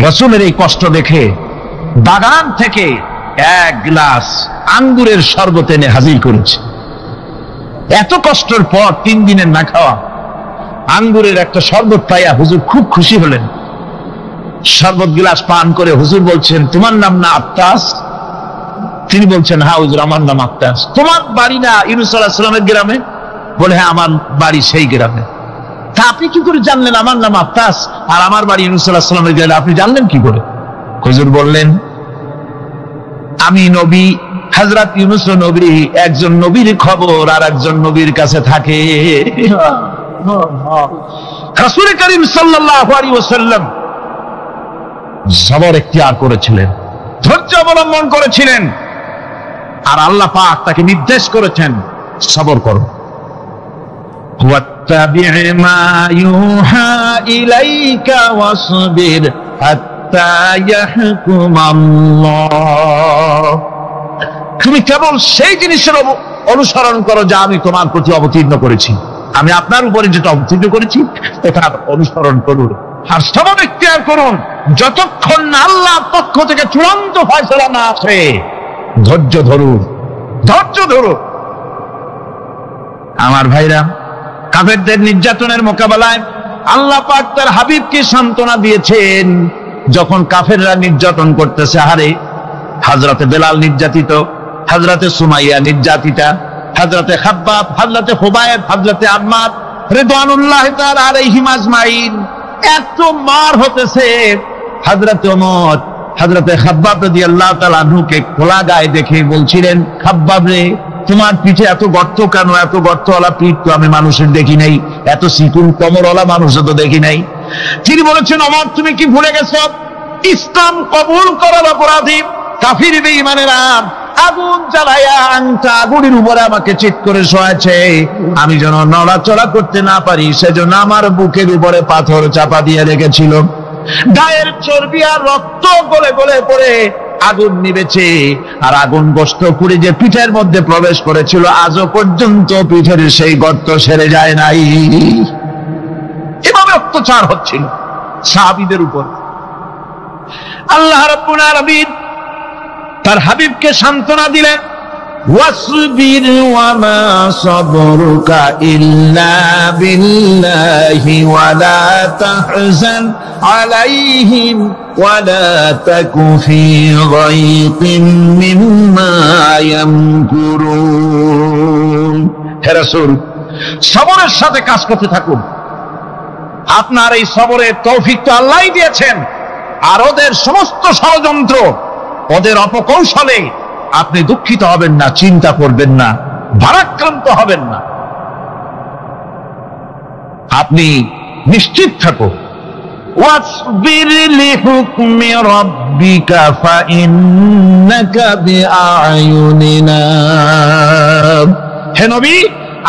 রাসূলের এই কষ্ট দেখে বাগান থেকে এক গ্লাস আঙ্গুরের শরবত এনে হাজির করেছে। এত কষ্টের পর 3 দিনের না খাওয়া আঙ্গুরের একটা শরবত পাইয়া হুজুর খুব খুশি হলেন। শরবত গ্লাস পান করে হুজুর বলছেন, তোমার নাম না আত্তাস? তিনি বলছেন, হ্যাঁ হুজুর, আমার নাম আত্তাস। তোমার বাড়ি না ইউনূস আলাইহিস সালামের গ্রামে? বলে, হ্যাঁ, আমার বাড়ি সেই গ্রামে। তা আপনি কি করে জানলেন আমার নাম আত্তাস আর আমার বাড়ি ইউনূস আলাইহিস সালামের গ্রামে? আপনি জানলেন কি করে? হুজুর বললেন, আমি নবী, হযরত ইউনূস নবী, একজন নবীর খবর আর একজন নবীর কাছে থাকে। রাসূল করিম সাল্লাল্লাহু আলাইহি ওয়াসাল্লাম সবর ইখতিয়ার করেছিলেন, ধৈর্য অবলম্বন করেছিলেন, আর আল্লাহ পাক তাকে নির্দেশ করেছেন, সবর করো। ওয়াত্তাবি' মা ইউহা ইলাইকা ওয়াসবির হাত্তা ইয়াহকুমাল্লাহ। তুমি কেবল সেই জিনিসের অনুসরণ করো যা আমি তোমার প্রতি অবতীর্ণ করেছি। আমি আপনার উপরে যেটা অবতীর্ণ করেছি এটার অনুসরণ করুন, আর সবর ইখতিয়ার করুন যতক্ষণ না আল্লাহর পক্ষ থেকে চূড়ান্ত ফয়সালা না আসে। ধৈর্য ধরুন, ধৈর্য ধরুন। আমার ভাইরা, কাফেরদের নির্যাতনের মোকাবেলায় আল্লাহ পাক তার হাবিবকে সান্ত্বনা দিয়েছেন। যখন কাফেররা নির্যাতন করতেছে, হারে হযরতে বেলাল নির্যাতিত, হযরতে সুমাইয়া নির্যাতিতা, হযরতে খাব্বাব, হযরতে খুবাইব, হযরতে আম্মার রিদওয়ানুল্লাহি তাআলা আলাইহিম আজমাইন, এত মার হতেছে। হযরতে ওমর হযরতে খাব্বাব রাদিয়াল্লাহু তাআলা আনহুকে খোলা গায়ে দেখে বলছিলেন, খাব্বাব রে, তোমার পিঠে এত গর্ত কেন? এত গর্তওয়ালা পিঠ তো আমি মানুষের দেখি নাই, এত চিকুন কোমরওয়ালা মানুষও তো দেখি নাই। তিনি বলেছেন, ওমর তুমি কি ভুলে গেছো? ইসলাম কবুল করার অপরাধী কাফির বেঈমানেরা আগুন জ্বালায়া আংটা আগুনের উপরে আমাকে চিৎ করে শোয়াছে। আমি যেন নড়াচড়া করতে না পারি সেজন্য আমার বুকের উপরে পাথর চাপা দিয়ে রেখেছিল। গায়ের চর্বি আর রক্ত গলে গলে পড়ে আগুন নিবেছে, আর আগুন গোশত পুড়ে যে পিঠের মধ্যে প্রবেশ করেছিল আজও পর্যন্ত পিঠের সেই গর্ত সেরে যায় নাই। এভাবে অত্যাচার হচ্ছিল সাহাবীদের উপর। আল্লাহ রাব্বুল আলামিন তার হাবিবকে সান্ত্বনা দিলেন, ওয়াসবির ওয়া মা সাবরুকা ইল্লা বিল্লাহি ওয়া লা তাহজান আলাইহিম ওয়া লা তাকু ফি গায়তিন মিম্মা ইয়ামকুরুন। হে রাসূল, সবরের সাথে কাজ করতে থাকুন। আপনার এই সবরের তৌফিক তো আল্লাহই দিয়েছেন, আর ওদের সমস্ত ষড়যন্ত্র, ওদের অপকৌশলে আপনি দুঃখিত হবেন না, চিন্তা করবেন না, ভারাক্রান্ত হবেন না। আপনি নিশ্চিত থাকুন। ওয়াসবির লিহুকমি রাব্বিকা ফাইন্নাকা বিআয়ুনিনা। হে নবী,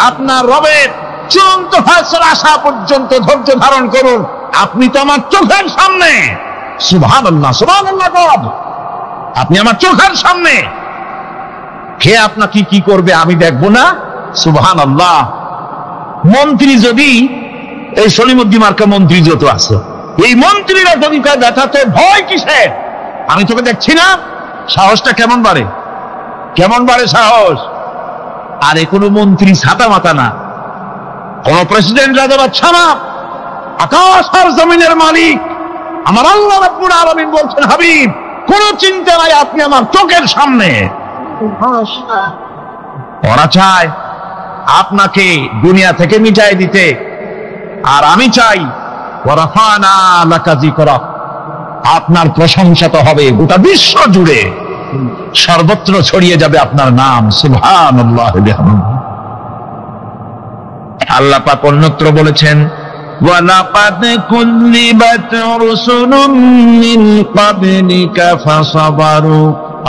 আপনার রবের চূড়ান্ত ফয়সালা আসা পর্যন্ত ধৈর্য ধারণ করুন। আপনি তো আমার চোখের সামনে। সুবহানাল্লাহ, সুবহানাল্লাহ। আপনি আমার চোখের সামনে, কে আপনাকে কি করবে আমি দেখবো না? সুবহানাল্লাহ। মন্ত্রী যদি, এই সলিমুদ্দিন মার্কা মন্ত্রী যত আছে, এই মন্ত্রীরা যদি কয় ব্যথাতে ভয় কিসের, আমি তোকে দেখছি না, সাহসটা কেমন বাড়ে, কেমন বাড়ে সাহস। আর এ কোনো মন্ত্রী ছাতা মাতা না, কোন প্রেসিডেন্ট রাজা বাদশা না, আকাশ আর জমিনের মালিক আমার আল্লাহ রাব্বুল আলামিন বলছেন, হাবিব কোন চিন্তা নাই, আপনি আমার চোখের সামনে। ওরা চায় আপনাকে দুনিয়া থেকে মিটাই দিতে, আর আমি চাই ওয়ারাফানা লাকা যিকরাক, আপনার প্রশংসা তো হবে গোটা বিশ্ব জুড়ে, সর্বত্র ছড়িয়ে যাবে আপনার নাম। সুবহানাল্লাহ বিহামদিহি। আল্লাহ পাক অন্যত্র বলেছেন, ওয়ালাকাদ কুযযিবাত রুসুলুম মিন ক্বাবলিকা ফাসাবারু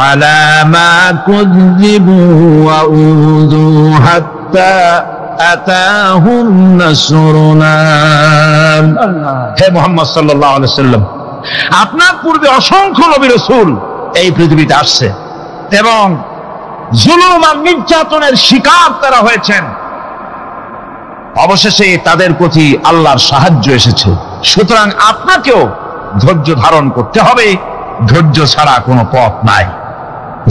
আলা মা কুযযিবু ওয়া উযু হাত্তা আতাহুম নাসরুনা। হে মুহাম্মদ সাল্লাল্লাহু আলাইহি ওয়াসাল্লাম, আপনার পূর্বে অসংখ্য নবী রাসূল এই পৃথিবীতে আসছে এবং জুলুম আর নির্যাতনের শিকার তারা হয়েছেন। অবশেষে তাদের প্রতি আল্লাহর সাহায্য এসেছে। সুতরাং আপনাকেও ধৈর্য ধারণ করতে হবে, ধৈর্য ছাড়া কোনো পথ নাই,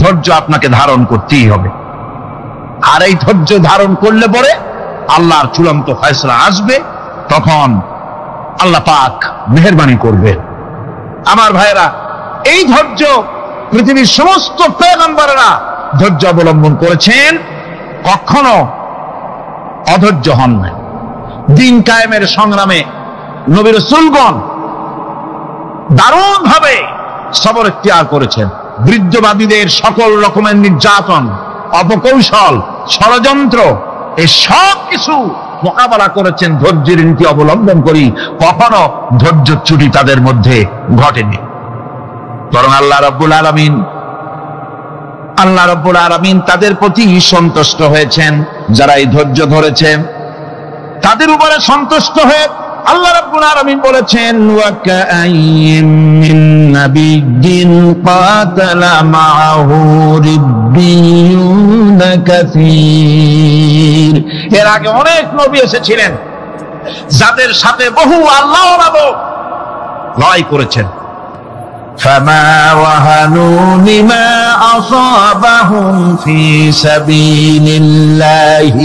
ধৈর্য আপনাকে ধারণ করতেই হবে। আর এই ধৈর্য ধারণ করলে পরে আল্লাহর চূড়ান্ত ফয়সালা আসবে, তখন আল্লাহ পাক মেহেরবানি করবে। আমার ভাইরা, এই ধৈর্য পৃথিবীর সমস্ত পয়গম্বরেরা ধৈর্য অবলম্বন করেছেন, কখনো অধৈর্য হন নাই। দিন কায়েমের সংগ্রামে নবী রাসূলগণ দারুণ ভাবে সবর ইখতিয়ার করেছেন। বৃদ্ধবাদীদের সকল রকমের নির্যাতন, অপকৌশল, ষড়যন্ত্র, এই সব কিছু মোকাবেলা করেছেন ধৈর্যের নীতি অবলম্বন করি। কখনো ধৈর্যচ্যুতি তাদের মধ্যে ঘটেনি, বরং আল্লাহ রাব্বুল আলামিন তাদের প্রতি সন্তুষ্ট হয়েছেন। যারা এই ধৈর্য ধরেছে তাদের উপরে সন্তুষ্ট হয়ে আল্লাহ রাব্বুল আলামিন বলেছেন, ওয়া কাআইয়িম মিন নাবিয়্যিন কাতালা মাআহু রিব্বিয়ুন কাসীর। এর আগে অনেক নবী এসেছিলেন যাদের সাথে বহু আল্লাহর আদর লড়াই করেছেন। فما وهنوا لما أصابهم في سبيل الله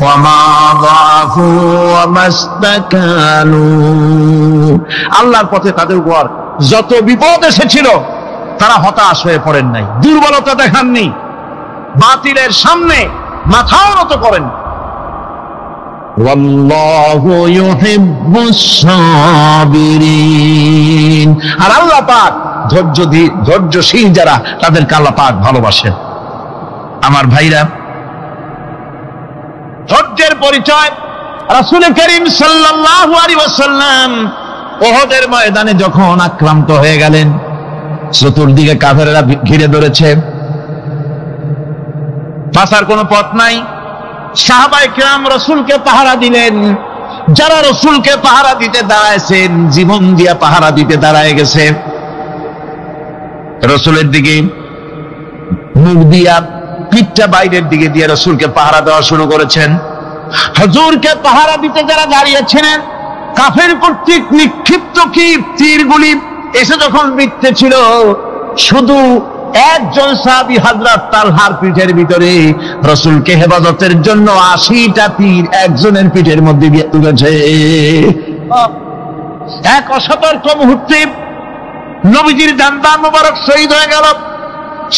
وما ضعفوا وما استكانوا। আল্লাহর পথে তাদের উপর যত বিপদ এসেছিল তারা হতাশ হয়ে পড়েন নাই, দুর্বলতা দেখাননি, বাতিলের সামনে মাথাও নত করেন। ওয়াল্লাহু ইউহিব্বুস সাবিরিন। আর আল্লাহ পাক ধৈর্যশীল যারা, তাদেরকে আল্লাহ পাক ভালোবাসেন। আমার ভাইরা, ধৈর্যের পরিচয় রাসূল করিম সাল্লাল্লাহু আলাইহি ওয়াসাল্লাম উহুদের ময়দানে যখন আক্রান্ত হয়ে গেলেন, চতুর্দিকে কাফেররা ঘিরে ধরেছে, বাঁচার কোনো পথ নাই। সাহাবায়ে কেরাম রাসূলকে পাহারা দিলেন। যারা রাসূলকে পাহারা দিতে দাঁড়াইছেন, জীবন দিয়া পাহারা দিতে দাঁড়ায় গেছে, রাসূলের দিকে মুখ দিয়া, পিঠটা বাইরের দিকে দিয়ে রাসূলকে পাহারা দেওয়া শুরু করেছেন। হুজুরকে পাহারা দিতে যারা দাঁড়িয়েছিলেন, কাফের কর্তৃক নিক্ষিপ্ত কি তীরগুলি এসে যখন বিঁধতেছিল, শুধু একজন সাহাবী হযরত তালহার পিঠের ভিতরে রাসূলকে হেফাজতের জন্য 80টা তীর একজনের পিঠের মধ্যে দিয়ে তুলেছে। এক অসতর্ক মুহূর্তে নবীজির ডান্ডা মোবারক শহীদ হয়ে গেল,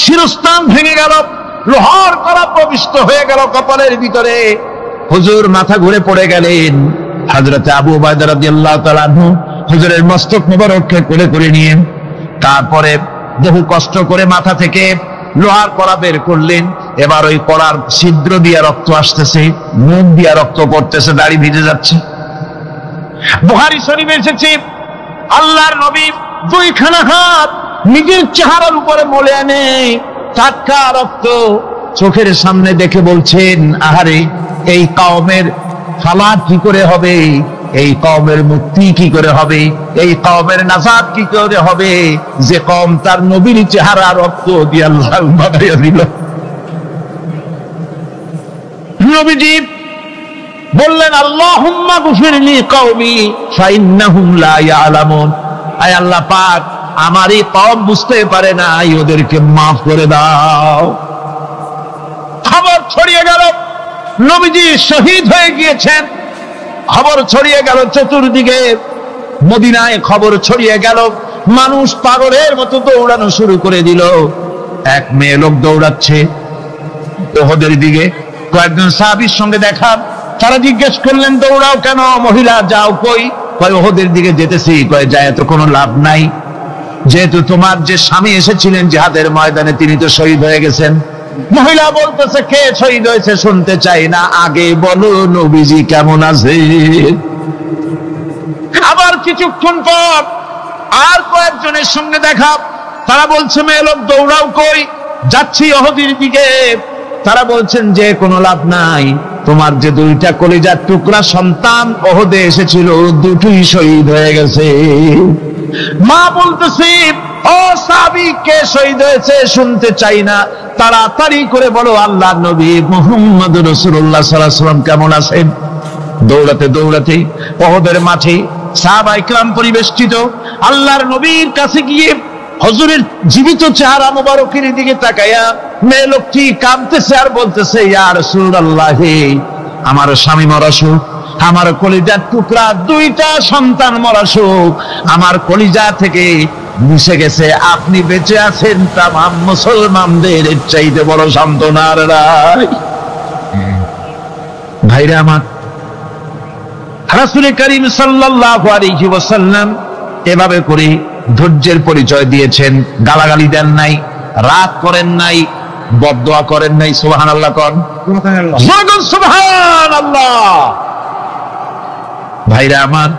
শিরস্থান ভেঙে গেল, লোহার কড়া প্রবিষ্ট হয়ে গেল কপালের ভিতরে। হুজুর মাথা ঘুরে পড়ে গেলেন। হযরত আবু উবাইদা রাদিয়াল্লাহু তাআলা আনহু হুজুরের মস্তক মোবারককে কোলে করে নিয়ে তারপরে বহু কষ্ট করে মাথা থেকে লোহার কড়া বের করলেন। এবার ওই কড়ার ছিদ্র দিয়ে রক্ত আসতেছে, মুখ দিয়ে রক্ত পড়তেছে, দাড়ি ভিজে যাচ্ছে। বুখারী শরীফে এসেছে, আল্লাহর নবী দুইখানা হাত নিজের চেহারার উপরে মলে এনে টাটকা রক্ত চোখের সামনে দেখে বলছেন, আহারে, এই কওমের ফালাত কি করে হবে, এই কওমের মুক্তি কি করে হবে, এই কওমের নাজাত কি করে হবে, যে কওম তার নবীর চেহারা রক্ত দিয়ে লাল বানাইয়া দিল। নবীজি বললেন, আল্লাহুম্মা গফিরলি কওমি ফাইন্নাহুম লা ইয়ালামুন। আয় আল্লাহ পাক, আমার এই কওম বুঝতে পারে না, ওদেরকে মাফ করে দাও। খবর ছড়িয়ে গেল নবীজি শহীদ হয়ে গিয়েছেন। খবর ছড়িয়ে গেল চতুর্দিকে, মদিনায় খবর ছড়িয়ে গেল, মানুষ পাগলের মতো দৌড়ানো শুরু করে দিল। এক মেয়ে লোক দৌড়াচ্ছে ওহদের দিকে, কয়েকজন সাহাবীর সঙ্গে দেখা। তারা জিজ্ঞেস করলেন, দৌড়াও কেন মহিলা, যাও কই? কয় ওহদের দিকে যেতেছি। কয় যায় তো কোনো লাভ নাই, যেহেতু তোমার যে স্বামী এসেছিলেন জিহাদের ময়দানে তিনি তো শহীদ হয়ে গেছেন। মহিলা বলতেছে, কে শহীদ হয়েছে শুনতে চাই না, আগে বলো নবীজি কেমন আছে। আবার কিছুক্ষণ পর আর কয়েকজনের সঙ্গে দেখা। তারা বলছে, মেয়ে লোক দৌড়াও কই? যাচ্ছি ওহদের দিকে। তারা বলছেন যে কোনো লাভ নাই, তোমার যে দুইটা কলিজার টুকরা সন্তান ওহদে এসেছিল দুটোই শহীদ হয়ে গেছে। মা বলতেছে, ও সাহাবী, কে শহীদ হয়েছে শুনতে চাই না, তাড়াতাড়ি করে বলো আল্লাহর নবী মুহাম্মদ রাসূলুল্লাহ সাল্লাল্লাহু আলাইহি ওয়াসাল্লাম কেমন আছেন। দৌড়াতে দৌড়াতে ওহদের মাঠে সাহাবায়ে কেরাম পরিবেষ্টিত। আল্লাহর নবীর কাছে গিয়ে হুজুরের জীবিত চেহারা মোবারকের দিকে তাকায়া মেয়ে লোকটি কাঁদতেছে আর বলতেছে, ইয়া রাসূলুল্লাহ, আমার স্বামী মরা শোক, আমার কলিজার টুকরা দুইটা সন্তান মরা শোক, আমার কলিজা থেকে মিশে গেছে, আপনি বেঁচে আছেন তামাম মুসলমানদের চাইতে বড় সান্ত্বনার রায়। ভাইরা আমার, রাসূল করিম সাল্লাল্লাহু আলাইহি ওয়াসাল্লাম এভাবে করে ধৈর্যের পরিচয় দিয়েছেন। গালাগালি দেন নাই, রাগ করেন নাই, বদদোয়া করেন নাই। সুবহানাল্লাহ কোন, সুবহানাল্লাহ। ভাইরা আমার,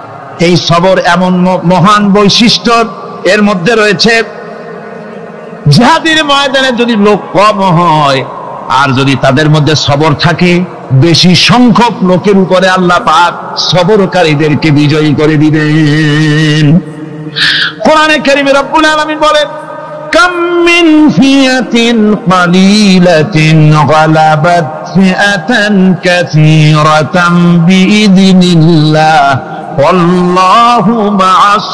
এই সবর এমন মহান বৈশিষ্ট্য, এর মধ্যে রয়েছে জিহাদের ময়দানে যদি লোক কম হয় আর যদি তাদের মধ্যে সবর থাকে, বেশি সংখ্যক লোকের উপরে আল্লাহ পাক সবরকারীদেরকে বিজয়ী করে দিবেন। কোরআনে কারীমে রব্বুল আলামিন বলেন, কাম মিন ফিয়াতিন কালিলাতিন গালাবাত ফিআতান কাসীরাতান বিইذনিল্লাহ ওয়াল্লাহু মা'আস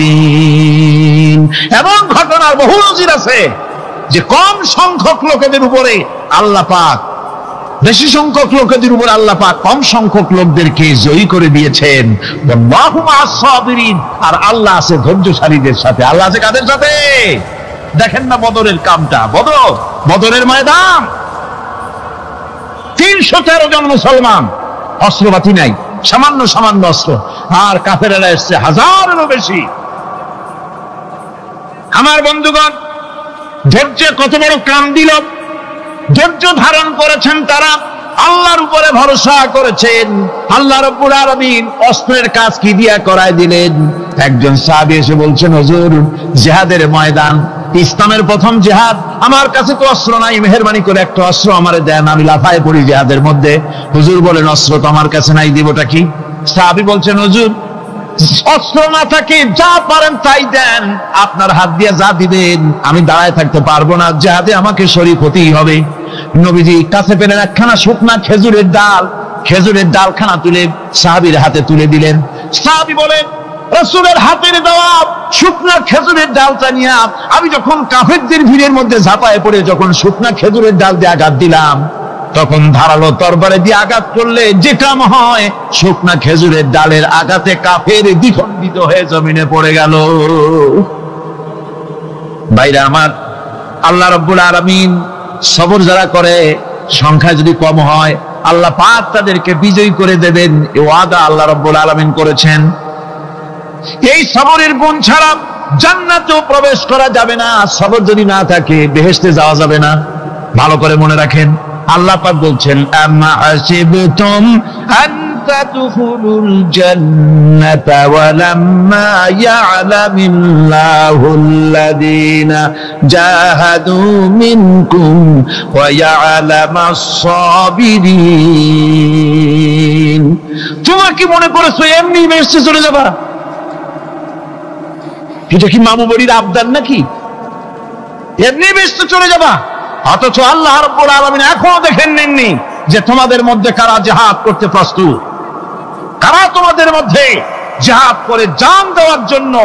সাবিরিন। এমন ঘটনার বহু নজির আছে যে কম সংখ্যক লোকেদের উপরে আল্লাহ পাক, বেশি সংখ্যক লোকেদের উপর আল্লাহ পাক কম সংখ্যক লোকদেরকে জয়ী করে দিয়েছেন। আল্লাহু মা'আস সাবিরিন, আর আল্লাহ আছে ধৈর্যশালীদের সাথে। আল্লাহ আছে কাদের সাথে? দেখেন না বদরের কামটা, বদরের ময়দান, 313 জন মুসলমান, অস্ত্রপাতি নাই, সামান্য সামান্য অস্ত্র, আর কাফেরেরা এসছে হাজারেরও বেশি। আমার বন্ধুগণ, ধৈর্য কত বড় কাম দিল, ধৈর্য ধারণ করেছেন তারা, আল্লাহর উপরে ভরসা করেছেন। আল্লাহ রাব্বুল আলামিন অস্ত্রের কাজ কি দিয়া করায় দিলেন। একজন সাহাবী এসে বলছেন, হুজুর, জিহাদের ময়দান, ইসলামের প্রথম জিহাদ, আমার কাছে তো অস্ত্র নাই, মেহেরবানি করে একটা অস্ত্র আমারে দেন, আমি লাফায় পড়ি জিহাদের মধ্যে। হুজুর বলেন, অস্ত্র তো আমার কাছে নাই, দিবটা কি? সাহাবী বলছেন, হুজুর, অস্ত্র না থাকে যা পারেন তাই দেন, আপনার হাত দিয়ে যা দিবেন আমি দাঁড়ায় থাকতে পারবো না, জিহাদে আমাকে শরীক হতেই হবে। নবীজি কাছে পেলেন একখানা শুকনা খেজুরের ডালখানা তুলে সাহাবীর হাতে তুলে দিলেন। সাহাবী বলেন, রাসূলের হাতের দেওয়া শুকনা খেজুরের ডালটা নিয়ে আমি যখন কাফেরদের ভিড়ের মধ্যে ঝাঁপায় পড়ে যখন শুকনা খেজুরের ডাল দিয়ে আঘাত দিলাম, তখন ধারালো তরবারে দিয়ে আঘাত করলে যে কাম হয়, শুকনা খেজুরের ডালের আঘাতে কাফের দ্বিখণ্ডিত হয়ে জমিনে পড়ে গেল। ভাইরা আমার, আল্লাহ রাব্বুল আলামিন সবর যারা করে, সংখ্যা যদি কম হয়, আল্লাহ পাক তাদেরকে বিজয়ী করে দেবেন, এই ওয়াদা আল্লাহ রাব্বুল আলামিন করেছেন। এই সবরের গুণ ছাড়া জান্নাতেও প্রবেশ করা যাবে না, সবর যদি না থাকে বেহেশতে যাওয়া যাবে না। ভালো করে মনে রাখেন, আল্লাহ পাক বলছেন, আম্মা হাসিবতুম আন তাদখুলুল জান্নাতা ওয়া লাম্মা ইয়া'লামিল্লাহুল্লাযীনা জাহাদু মিনকুম ওয়া ইয়া'লামাস সাবিরিন। তোমরা কি মনে করেছো এমনি বেহেশতে চলে যাবা? এটা কি মামু বাড়ির আবদার নাকি? এমনি বেহেশতে চলে যাবা? অথচ আল্লাহ রাব্বুল আলামিন এখনো দেখেন নেননি যে তোমাদের মধ্যে কারা জিহাদ করতে প্রস্তুত, কারা তোমাদের মধ্যে জিহাদ করে জান দেওয়ার জন্য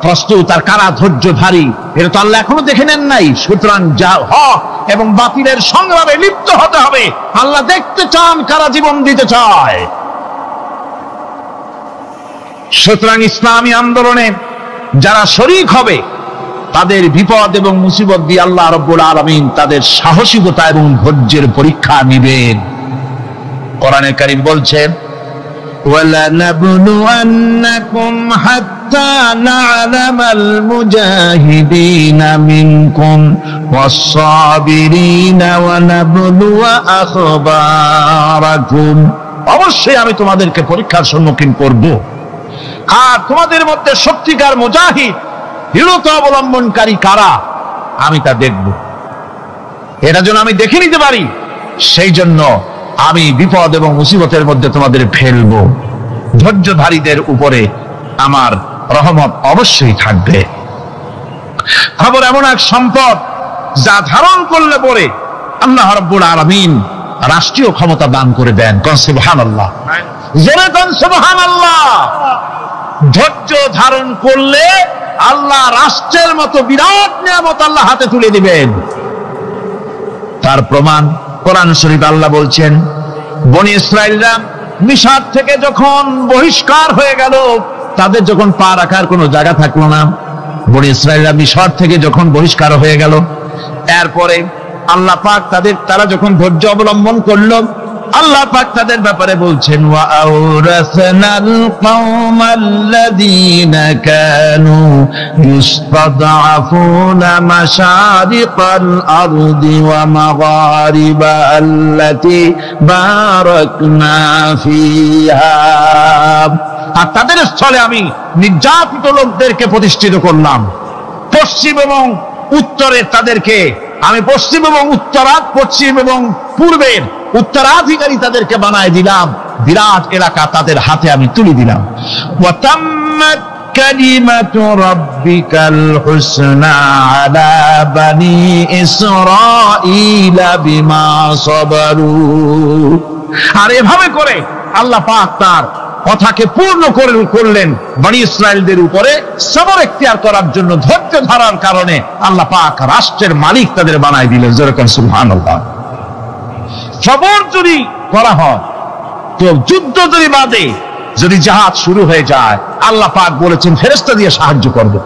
প্রস্তুত, আর কারা ধৈর্যধারী, এটা তো আল্লাহ এখনো দেখে নেন নাই। সুতরাং যা হক এবং বাতিলের সংগ্রামে লিপ্ত হতে হবে। আল্লাহ দেখতে চান কারা জীবন দিতে চায়। সুতরাং ইসলামী আন্দোলনে যারা শরীক হবে তাদের বিপদ এবং মুসিবত দিয়ে আল্লাহ রাব্বুল আলামিন তাদের সাহসিকতা এবং ধৈর্যের পরীক্ষা নেবেন। কোরআনে কারীম বলছেন, وَلَنَبْلُوَنَّكُمْ حَتَّى نَعْلَمَ الْمُجَاهِدِينَ مِنكُمْ وَالصَّابِرِينَ وَنَبْلُوَ أَخْبَارَكُمْ। অবশ্যই আমি তোমাদেরকে পরীক্ষার সম্মুখীন করব, আর তোমাদের মধ্যে সত্যিকার মুজাহিদ দৃঢ়তা অবলম্বনকারী কারা আমি তা দেখব। এটা যেন আমি দেখে নিতে পারি, সেই জন্য আমি বিপদ এবং মুসিবতের মধ্যে তোমাদের ফেলবো। ধৈর্যধারীদের উপরে আমার রহমত অবশ্যই থাকবে। খবর এমন এক সম্পদ যা ধারণ করলে পরে আল্লাহ রাব্বুল আলামিন রাষ্ট্রীয় ক্ষমতা দান করে দেন। কোন সুবহানাল্লাহ, জোরে কোন সুবহানাল্লাহ। ধৈর্য ধারণ করলে আল্লাহ রাষ্ট্রের মতো বিরাট নিয়ামত আল্লাহ হাতে তুলে দিবেন। তার প্রমাণ কোরআন শরীফে আল্লাহ বলছেন, বনি ইসরাইলরা মিশর থেকে যখন বহিষ্কার হয়ে গেল, তাদের যখন পা রাখার কোনো জায়গা থাকলো না, বনি ইসরাইলরা মিশর থেকে যখন বহিষ্কার হয়ে গেল, এরপরে আল্লাহ পাক তারা যখন ধৈর্য অবলম্বন করলো, আল্লাহ পাক তাদের ব্যাপারে বলছেন, ওয়া আওরাসনাল কওমাল্লাযীনা কানু ইসতাদআফুনা মাশারিকাল আরদি ওয়া মাগারিবা আল্লাতী বারাকনা ফিহা। আর তাদের স্থলে আমি নির্যাতিত লোকদেরকে প্রতিষ্ঠিত করলাম। পশ্চিম এবং উত্তরে তাদেরকে আমি পশ্চিম এবং পূর্বের উত্তরাধিকারী তাদেরকে বানায় দিলাম। বিরাট এলাকা তাদের হাতে আমি তুলে দিলাম। ওয়া তাম্মাত কালিমাতু রাব্বিকাল হুসনা আলা বানি ইসরাঈলা বিমা সাবারু। আর এভাবে করে আল্লাহ পাক তার কথাকে পূর্ণ করলেন বনি ইসরাইলদের উপরে সবর এখতিয়ার করার জন্য। ধৈর্য ধরার কারণে আল্লাহ পাক রাষ্ট্রের মালিক তাদের বানায় দিলেন। যেরকম সুবহানাল্লাহ। সবর যদি করা হয়, তো যুদ্ধ যদি বাদে যদি জাহাজ শুরু হয়ে যায়, আল্লাহ পাক বলেছেন ফেরেশতা দিয়ে সাহায্য করবে।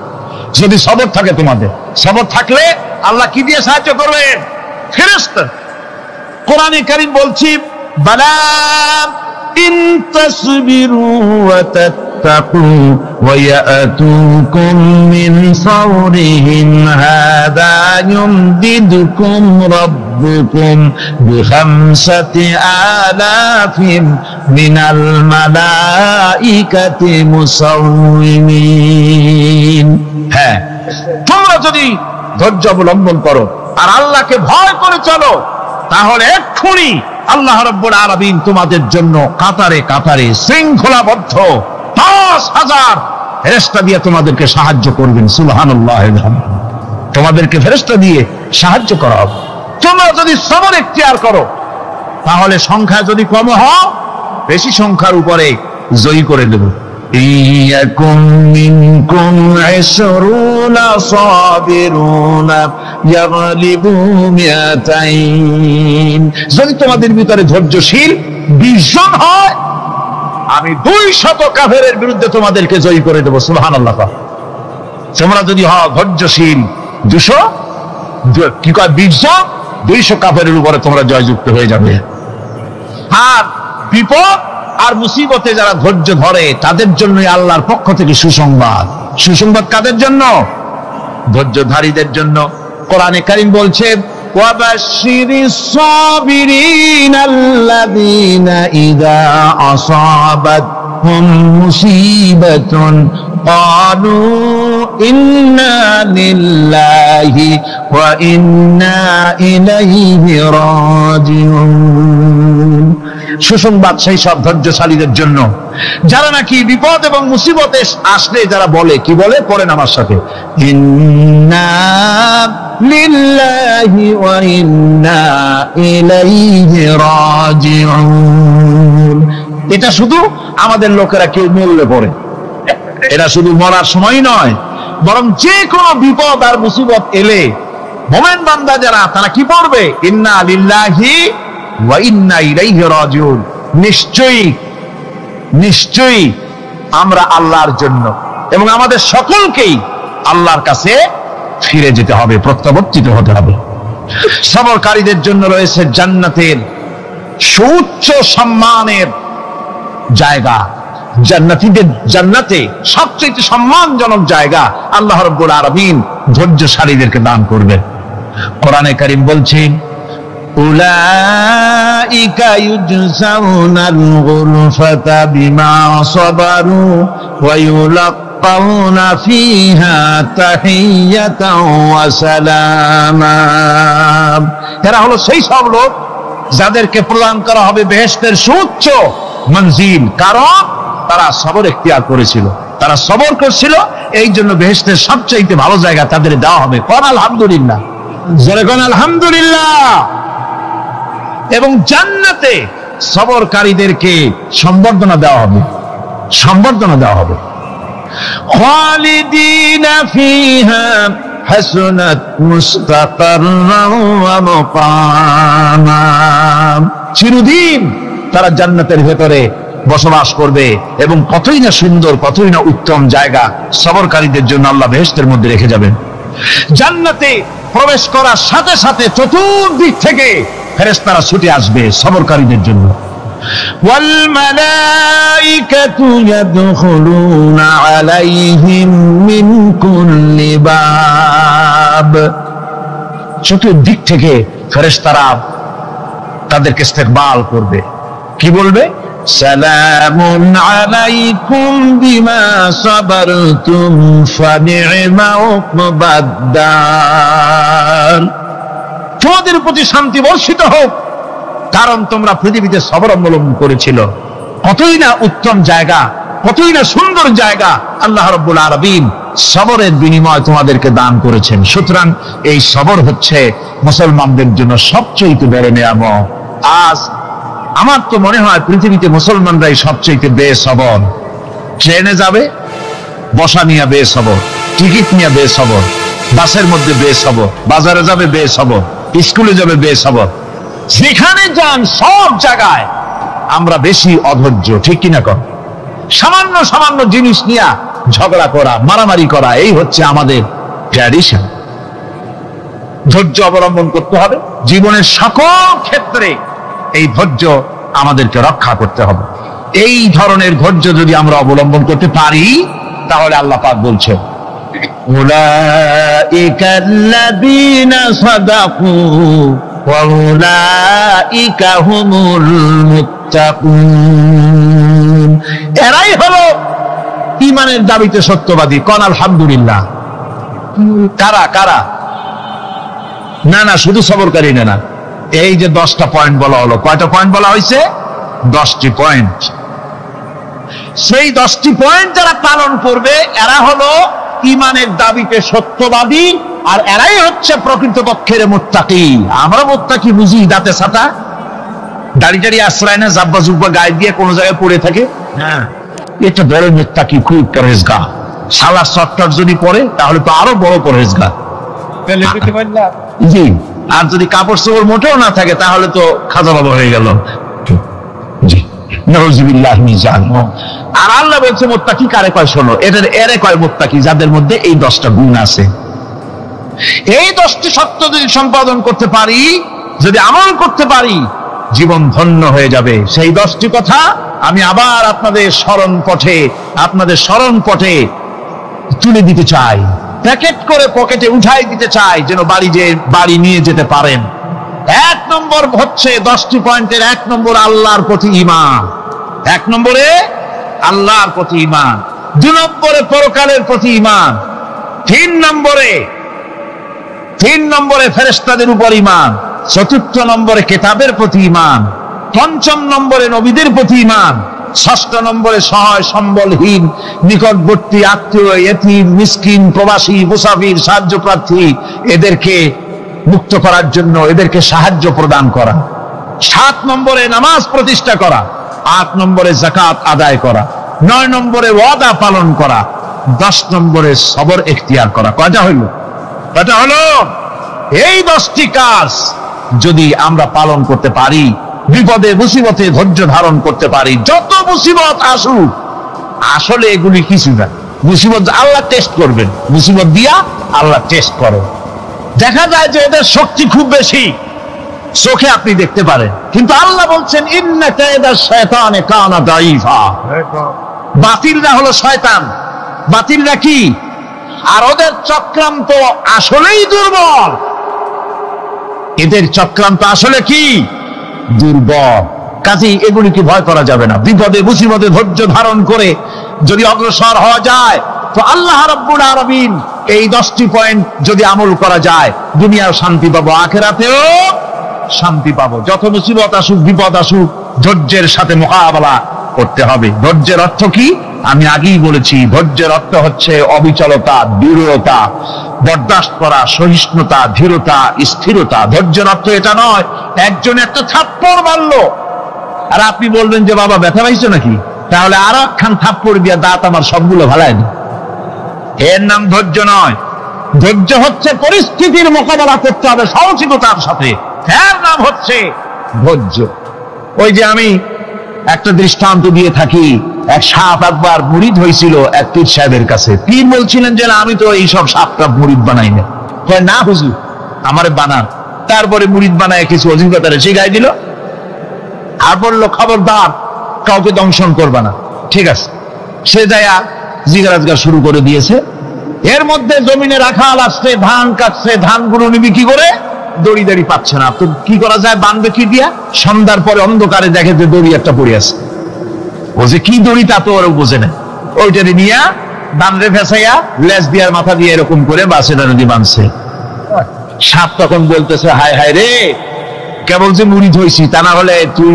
যদি সবর থাকে, তোমাদের সবর থাকলে আল্লাহ কি দিয়ে সাহায্য করবেন? ফেরেশতা। কোরআনে কারীম বলছি, বালা ইন তাসবিরু ওয়া তাত্তাকু ওয়া ইয়াতুকুম মিন ফাওরিহিম হাদা ইউমদিদুকুম রাব্বুকুম বিখামসাতি আলাফিন মিনাল মালাইকাতি মুসাউমিন। হ্যাঁ, তোমরা যদি ধৈর্য অবলম্বন করো আর আল্লাহকে ভয় করে চলো, তাহলে এক্ষুনি আল্লাহ রাব্বুল আলামিন তোমাদের জন্য কাতারে কাতারে শৃঙ্খলাবদ্ধ 10,000 ফেরেশতা দিয়ে তোমাদেরকে সাহায্য করবেন। সুবহানাল্লাহ। তোমাদেরকে ফেরেশতা দিয়ে সাহায্য করা হবে। তোমরা যদি সবর এখতিয়ার করো, তাহলে সংখ্যা যদি কম হয়, বেশি সংখ্যার উপরে জয়ী করে দেব। ইয়াকুম মিনকুম 20 সাবিরুনা ইয়াগলিবু মিয়াতাইন। যদি তোমাদের ভিতরে ধৈর্যশীল 20 জন হয়, আমি 200 কাফেরের বিরুদ্ধে তোমাদেরকে জয়ী করে দেব। সুবহানাল্লাহ। তোমরা যদি হও ধৈর্যশীল 200 কি কয় 20 জন, 200 কাফেরের উপরে তোমরা জয়যুক্ত হয়ে যাবে। আর বিপদ আর মুসিবতে যারা ধৈর্য ধরে, তাদের জন্য আল্লাহর পক্ষ থেকে সুসংবাদ। সুসংবাদ কাদের জন্য? ধৈর্যধারীদের জন্য। কোরআনে কারীম বলছে, ওয়াবাশশিরিস সাবিরিনাল্লাযীনা ইযা আসাবাতহুম মুসিবাতুন ক্বালু ইন্না লিল্লাহি ওয়া ইন্না ইলাইহি রাজিউন। সুসংবাদ সেই সব ধৈর্যশালীদের জন্য যারা নাকি বিপদ এবং মুসিবতে আসলে যারা বলে, কি বলে? পড়েন আমার সাথে, ইন্না লিল্লাহি ওয়া ইন্না ইলাইহি রাজিউন। এটা শুধু আমাদের লোকেরা কেউ মরলে পড়ে, এটা শুধু মরার সময় নয়, বরং যে কোনো বিপদ আর মুসিবত এলে মুমিন বান্দা যারা, তারা কি পড়বে? ইন্না লিল্লাহি ওয়া ইন্না ইলাইহি রাজিউন। নিশ্চয়ই আমরা আল্লাহর জন্য, এবং আমাদের সকলকেই আল্লাহর কাছে ফিরে যেতে হবে, প্রত্যাবর্তিত হতে হবে। সবরকারীদের জন্য রয়েছে জান্নাতের সুউচ্চ সম্মানের জায়গা। জান্নাতে সবচেয়ে সম্মানজনক জায়গা আল্লাহ রাব্বুল আলামিন ধৈর্যশালীদেরকে দান করবেন। কোরআনে কারীম বলছেন, উলাইকা ইউজজাউনাল গুরফাতা বিমা সাবারু ওয়া ইউলাক্কাউনা ফিহা তাহিয়াতাও ওয়া সালামা। এরা হলো সেই সব লোক যাদেরকে প্রদান করা হবে বেহেশতের সুউচ্চ মঞ্জিল, কারণ তারা সবর এখতিয়ার করেছিল, তারা সবর করছিল, এই জন্য বেহেশতের সবচেয়ে ভালো জায়গা তাদের দেওয়া হবে। কোন আলহামদুলিল্লাহ, জোরে কোন আলহামদুলিল্লাহ। এবং জান্নাতে সবরকারীদেরকে সম্বর্ধনা দেওয়া হবে, সম্বর্ধনা দেওয়া হবে। খালিদিনা ফিহা হাসনাত মুস্তাকাররান ওয়া মুকামা। চিরদিন তারা জান্নাতের ভেতরে বসবাস করবে, এবং কতই না সুন্দর, কতই না উত্তম জায়গা সবরকারীদের জন্য আল্লাহ বেহেশতের মধ্যে রেখে যাবেন। জান্নাতে প্রবেশ করার সাথে সাথে চতুর্দিক থেকে ফেরেশতারা ছুটে আসবে সবরকারীদের জন্য। ওয়াল মালাইকাতু ইয়াদখুলুনা আলাইহিম মিন কুল্লি বাব। চতুর্দিক থেকে ফেরেশতারা তাদেরকে ইস্তেকবাল করবে, কি বলবে? সালামুন আলাইকুম বিমা সাবারতুম ফানি'মা উকবাদ। তোমাদের প্রতি শান্তি বর্ষিত হোক, কারণ তোমরা পৃথিবীতে সবর অবলম্বন করেছিল। কতই না উত্তম জায়গা, কতই না সুন্দর জায়গা আল্লাহ রাব্বুল আলামিন সবরের বিনিময় তোমাদেরকে দান করেছেন। সুতরাং এই সবর হচ্ছে মুসলমানদের জন্য সবচেয়ে বড় নিয়ামত। আজ আমার তো মনে হয় পৃথিবীতে মুসলমানরাই সবচেয়ে বেসবর। ট্রেনে যাবে, বসা নিয়ে বেসবর, টিকিট নিয়ে বেসবর, বাসের মধ্যে বেসবর, বাজারে যাবে বেসবর, স্কুলে যাবে বেসবর, যেখানে যান সব জায়গায় আমরা বেশি অধৈর্য, ঠিক কিনা কর? সামান্য সামান্য জিনিস নিয়ে ঝগড়া করা, মারামারি করা, এই হচ্ছে আমাদের ট্র্যাডিশন। ধৈর্য অবলম্বন করতে হবে জীবনের সকল ক্ষেত্রে, এই ধৈর্য আমাদেরকে রক্ষা করতে হবে। এই ধরনের ধৈর্য যদি আমরা অবলম্বন করতে পারি, তাহলে আল্লাহ পাক বলছেন, উলাইকাল্লাযীনা সাদাকু ওয়া উলাইকা হুমুল মুত্তাকুন। এরাই হলো ঈমানের দাবিতে সত্যবাদী। কোন আলহামদুলিল্লাহ। কারা কারা? না না, শুধু সবরকারী না। এই যে 10টা পয়েন্ট বলা হলো, কয়টা পয়েন্ট বলা হয়েছে? 10টি পয়েন্ট। সেই 10টি পয়েন্ট যারা পালন করবে, এরা হলো ঈমানের দাবিতে সত্যবাদী, আর এরাই হচ্ছে প্রকৃতপক্ষের মুত্তাকি। আমরা মুত্তাকি বুঝি দাঁতে ছাতা, দাড়ি টাড়ি আশ্রয় না, জাব্বা জুব্বা গায়ে দিয়ে কোনো জায়গায় পড়ে থাকে, হ্যাঁ, এটা ধরে মুত্তাকি, খুব পরহেজগার। সালার শর্টকাট যদি পড়ে তাহলে তো আরো বড় পরহেজগার। জি, আর যদি কাপড় চোপড় মোটেও না থাকে তাহলে তো খাজা বাবা হয়ে গেল। জি, নাউযুবিল্লাহ মিন যালিক। আর আল্লাহ বলছে মুত্তাকি কারে কয় শোনো, এরে কয় মুত্তাকি যাদের মধ্যে এই 10টা গুণ আছে। এই 10টি সত্য যদি সম্পাদন করতে পারি, যদি আমল করতে পারি, জীবন ধন্য হয়ে যাবে। সেই 10টি কথা আমি আবার আপনাদের স্মরণ পটে তুলে দিতে চাই, প্যাকেট করে পকেটে উঠাই দিতে চাই, যেন বাড়ি নিয়ে যেতে পারেন। 1 নম্বর হচ্ছে 10টি পয়েন্টের 1 নম্বর আল্লাহর প্রতি ঈমান। 1 নম্বরে আল্লাহর প্রতি ঈমান, 2 নম্বরে পরকালের প্রতি ঈমান, 3 নম্বরে ফেরেশতাদের উপর ঈমান, 4র্থ নম্বরে কিতাবের প্রতি ঈমান, 5ম নম্বরে নবীদের প্রতি ঈমান, 6ষ্ঠ নম্বরে সহায় সম্বলহীন, নিকটবর্তী আত্মীয়, ইতিম, মিসকিন, প্রবাসী, মুসাফির, সাহায্য প্রার্থী, এদেরকে মুক্ত করার জন্য এদেরকে সাহায্য প্রদান করা। 7 নম্বরে নামাজ প্রতিষ্ঠা করা, 8 নম্বরে যাকাত আদায় করা, 9 নম্বরে ওয়াদা পালন করা, 10 নম্বরে সবর এখতিয়ার করা। কয়টা হইল? এই 10টি কাজ যদি আমরা পালন করতে পারি, বিপদে মুসিবতে ধৈর্য ধারণ করতে পারি, যত মুসিবত আসুক আসলে এগুলি কিছু না, মুসিবত আল্লাহ টেস্ট করবেন, মুসিবত দিয়া আল্লাহ টেস্ট করে। দেখা যায় যে এদের শক্তি খুব বেশি, চোখে আপনি দেখতে পারেন, কিন্তু আল্লাহ বলছেন ইন্না কায়দাশ শায়তানে কানা দাঈফা। বাতিলরা হলো শয়তান, বাতিলরা কি? আর ওদের চক্রান্ত আসলেই দুর্বল, এদের চক্রান্ত আসলে কি? দুর্বল। কাজেই এগুলিকে ভয় করা যাবে না। বিপদে মুসিবতে ধৈর্য ধারণ করে যদি অগ্রসর হওয়া যায় তো আল্লাহ রাব্বুল আলামিন এই 10টি পয়েন্ট যদি আমল করা যায়, দুনিয়ার শান্তি পাবো, আখিরাতেও শান্তি পাবো। যত মুসিবত আসুক, বিপদ আসুক, ধৈর্যের সাথে মোকাবেলা করতে হবে। ধৈর্যের অর্থ কি? আমি আগেই বলেছি, ধৈর্যের অর্থ হচ্ছে অবিচলতা, দৃঢ়তা, বরদাস্ত করা, সহিষ্ণুতা, ধীরতা, স্থিরতা। ধৈর্যের অর্থ এটা নয় একজন একটা থাপ্পড় মারলো আর আপনি বলবেন যে বাবা ব্যথা পাইছো নাকি, তাহলে আর একখান থাপ্পড় দিয়া দাঁত আমার সবগুলো ভালাই না। এর নাম ধৈর্য নয়। ধৈর্য হচ্ছে পরিস্থিতির মোকাবেলা করতে হবে সাহসিকতার সাথে, এর নাম হচ্ছে ধৈর্য। ওই যে আমি একটা দৃষ্টান্ত দিয়ে থাকি, এক সাপ একবার মুরিদ হয়েছিল এক পীর সাহেবের কাছে। পীর বলছিলেন যে আমি তো এইসব সাপটা মুরিদ বানাই না। কয় না হুজুর, আমারে বানান। তারপরে মুরিদ বানায় কিছু অভিজ্ঞতা শিখাই দিল আর বললো খবরদার কাউকে দংশন করবা না। ঠিক আছে, সে যায়া জিজ্ঞাসা শুরু করে দিয়েছে। এর মধ্যে জমিনে রাখাল আসছে, ধান কাটছে, ধানগুলো নিবি কি করে, দড়ি দাড়ি পাচ্ছে না। তো কি করা যায়, বাঁধবে কি দিয়া? সন্ধ্যার পরে অন্ধকারে দেখে যে দড়ি একটা পড়ে আছে। ও যে কি দড়ি তা তো ওরা বোঝে না, ওইটারে নিয়া বাঁধে ফেসাইয়া লেজ দিয়ার মাথা দিয়ে এরকম করে বাসেটা নদী বাঁধছে। সাপ তখন বলতেছে হায় হায় রে, কেবল যে মুড়ি ধইছি, তা না হলে তুই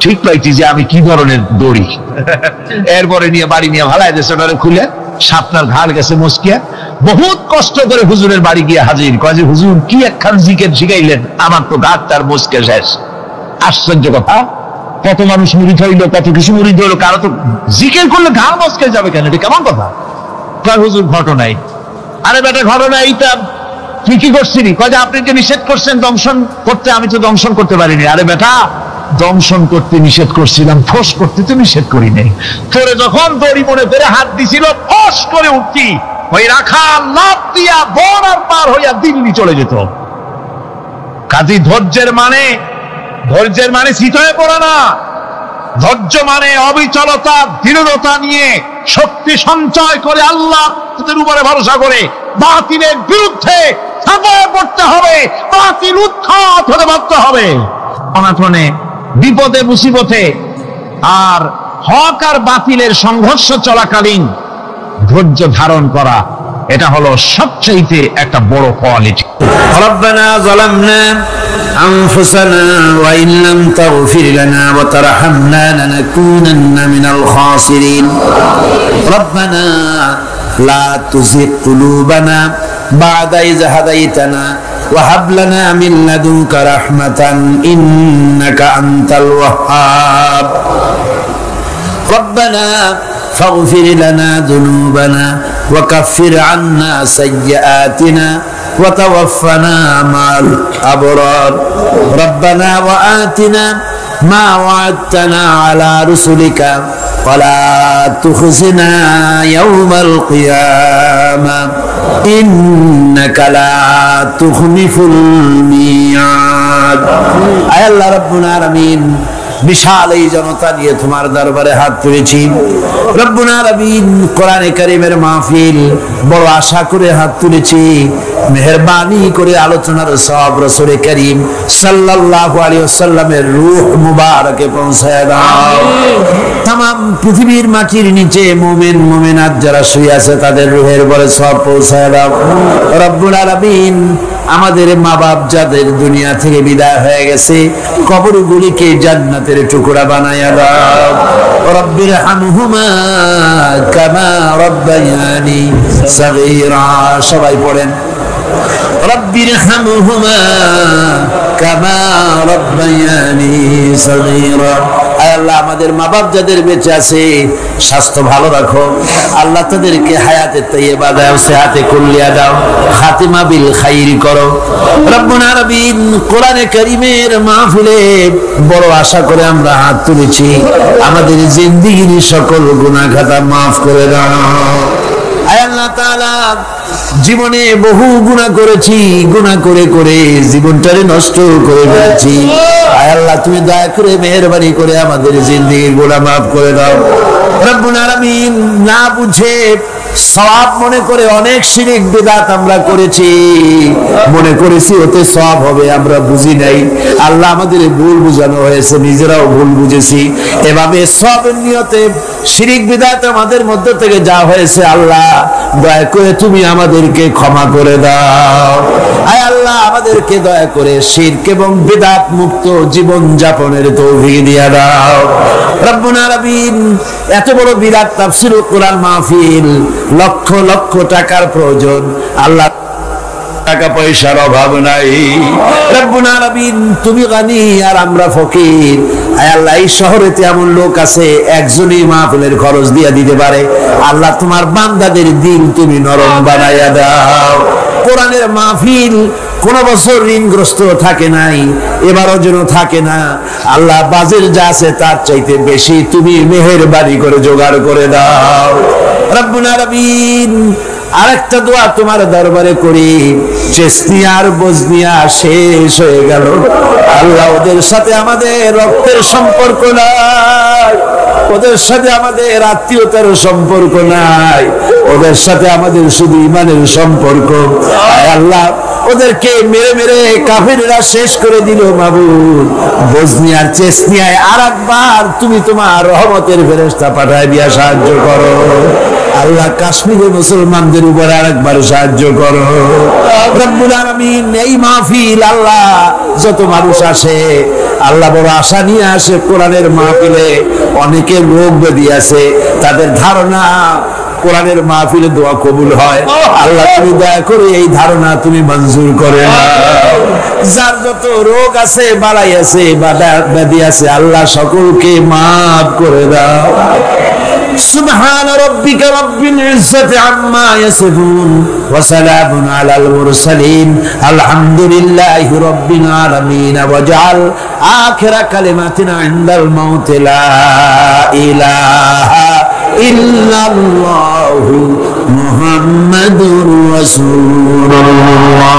ঠিক পাইছি যে আমি কি ধরনের দড়ি। এরপরে নিয়ে বাড়ি নিয়ে ভালাই দেশে খুলে সাপটার ঘাড় গেছে মস্কিয়া। বহুত কষ্ট করে হুজুরের বাড়ি গিয়ে হাজির, কয় যে হুজুর কি একখান জিকের শিখাইলেন, আমার তো ঘাট তার মস্কে শেষ। আশ্চর্য কথা, কত মানুষ মুড়ি ধইল, কত কিছু মুড়ি ধইল, কারো তো জিকের করলে ঘাড় মস্কে যাবে কেন, এটা কেমন কথা? কয় হুজুর ঘটনাই। আরে বেটা ঘটনা এইটা, তুই কি করছিলি? কয় যে আপনি যে নিষেধ করছেন দংশন করতে, আমি তো দংশন করতে পারিনি। আরে বেটা, দংশন করতে নিষেধ করছিলাম, ফোস করতে তো নিষেধ করি নাই। তোরে যখন দড়ি মনে করে হাত দিছিল, ফোস করে উঠতি, ওই রাখা লাভ দিয়া বন আর পার হইয়া দিল্লি চলে যেত। কাজী ধৈর্যের মানে শীত হয়ে পড়ে না। ধৈর্য মানে অবিচলতা, দৃঢ়তা নিয়ে শক্তি সঞ্চয় করে আল্লাহর উপরে ভরসা করে বাতিলের বিরুদ্ধে ঝাঁপিয়ে পড়তে হবে, বাতিল উৎখাত হতে বাধ্য হবে। অনাটনে, বিপদে, মুসিবতে আর হক আর বাতিলের সংঘর্ষ চলাকালীন ধৈর্য ধারণ করা, এটা হলো সবচেয়ে একটা বড় কোয়ালিটি। ربنا ظلمنا أنفسنا وإن لم تغفر لنا وترحمنا لنكونن من الخاسرين ربنا لا تزغ قلوبنا بعد إذ هديتنا وهب لنا من لدنك رحمة إنك أنت الوهاب ربنا فاغفر لنا ذنوبنا وكفر عنا سيئاتنا وتوفنا مع الأبرار ربنا وآتنا ما وعدتنا على رسلك ولا تخزنا يوم القيامة إنك لا تخلف الميعاد أي الله رب العالمين বিশাল এই জনতা নিয়ে তোমার দরবারে হাত তুলেছি রব্বুল আলামিন। কোরআনে কারীমের মাহফিল বড় আশা করে হাত তুলেছি, মেহেরবানি করে আলোচনার সওয়াব রাসূল করিম সাল্লাল্লাহু আলাইহি ওয়াসাল্লামের রূহ মুবারকে পৌঁছায় দাও। तमाम পৃথিবীর মাটির নিচে মুমিন মুমিনাত যারা শুয়ে আছে তাদের রূহের বলে সওয়াব পৌঁছায় দাও রব্বুল আলামিন। আমাদের মা বাপ যাদের দুনিয়া থেকে বিদায় হয়ে গেছে, কবরগুলিকে জান্নাতের টুকরা বানায়া দাও। রব্বির হামহুমা কামা রব্বায়ানি সগীরা, সবাই পড়েন রব্বির হামহুমা কামা রব্বায়ানি সগীরা। আয় আল্লাহ আমাদের মা বাপ যাদের বেঁচে আছে স্বাস্থ্য ভালো রাখো আল্লাহ, তাদেরকে হায়াতে তাইয়্যিবা দাও, সেহাতে কুল্লিয়া দাও, খাতিমা বিল খাইর করো। রব্বুল আলামিন, কোরআনে কারীমের মাহফিলে বড় আশা করে আমরা হাত তুলেছি, আমাদের জিন্দেগির সকল গুনাহ খাতা মাফ করে দাও। আয় আল্লাহ তাআলা, জীবনে বহু গুনাহ করেছি, গুনাহ করে করে জীবনটারে নষ্ট করে ফেলেছি। আয় আল্লাহ, তুমি দয়া করে মেহেরবানি করে আমাদের জিন্দেগির গুনাহ মাফ করে দাও। রব্বুল আলামিন, না বুঝে সওয়াব মনে করে অনেক শিরক বিদআত আমরা করেছি, মনে করেছি ওতে সওয়াব হবে, আমরা বুঝি নাই। আল্লাহ, আমাদের ভুল বুঝানো হয়েছে, নিজেরাও ভুল বুঝেছি। এভাবে সওয়াবের নিয়তে শিরক বিদআত আমাদের মধ্য থেকে যা হয়েছে, আল্লাহ দয়া করে তুমি আমাদেরকে ক্ষমা করে দাও। আয় আল্লাহ, আমাদেরকে দয়া করে শিরক এবং বিদআত মুক্ত জীবন যাপনের তৌফিক দিয়ে দাও। রব্বুল আলামিন, এত বড় বিরাট তাফসীরুল কোরআন মাহফিল, লক্ষ লক্ষ টাকার প্রয়োজন, আল্লাহ টাকা পয়সার অভাব নাই। রব্বুল আলামিন, তুমি গানি আর আমরা ফকির। আয় আল্লাহ, এই শহরেতে এমন লোক আছে একজনই মাহফিলের খরচ দিয়ে দিতে পারে। আল্লাহ, তোমার বান্দাদের দিল তুমি নরম বানাইয়া দাও। কোরআনের মাহফিল কোন বছর ঋণগ্রস্ত থাকে নাই, এবারও যেন থাকে না। আল্লাহ, বাজেট যা আছে তার চাইতে বেশি তুমি মেহেরবানি করে জোগাড় করে দাও। রব্বুল আলামিন, আরেকটা দোয়া তোমার দরবারে করি, চেস্তিয়া বজনিয়া শেষ হয়ে গেল, আল্লাহ ওদের সাথে আমাদের রক্তের সম্পর্ক নাই, ওদের সাথে আমাদের আত্মীয়তার সম্পর্ক নাই, ওদের সাথে আমাদের শুধু ইমানের সম্পর্ক। আল্লাহ, ওদেরকে মেরে মেরে কাফেররা শেষ করে দিল। মাবুদ, বজনিয়ার চেস্তিয়ায় আরেকবার তুমি তোমার রহমতের ফেরেশতা পাঠায় দিয়া সাহায্য করো। আল্লাহ, কাশ্মীরে মুসলমানদের উপর আরেকবার সাহায্য করো। রব্বুল আলামিন, এই মাহফিল আল্লাহ যত মানুষ আসে, আল্লাহ বড় আশা নিয়ে আসে কোরআনের মাহফিলে। অনেকে রোগ ব্যাধি আছে, তাদের ধারণা কোরআনের মাহফিলে দোয়া কবুল হয়। আল্লাহ, তুমি দয়া করে এই ধারণা তুমি মঞ্জুর করে নাও। যার যত রোগ আছে, বালাই আছে, ব্যাধি আছে, আল্লাহ সকলকে মাফ করে দাও। সুবহান রাব্বিকা রাব্বিল ইজ্জাতি আম্মা ইয়াসিফুন ওয়া সালামুন আলাল মুরসালিন আলহামদুলিল্লাহি রাব্বিল আলামিন। ওয়াজআল আখিরা কালিমাতিনা ইনদাল মাউত লা ইলাহা ইল্লাল্লাহু মুহাম্মাদুর রাসূলুল্লাহ।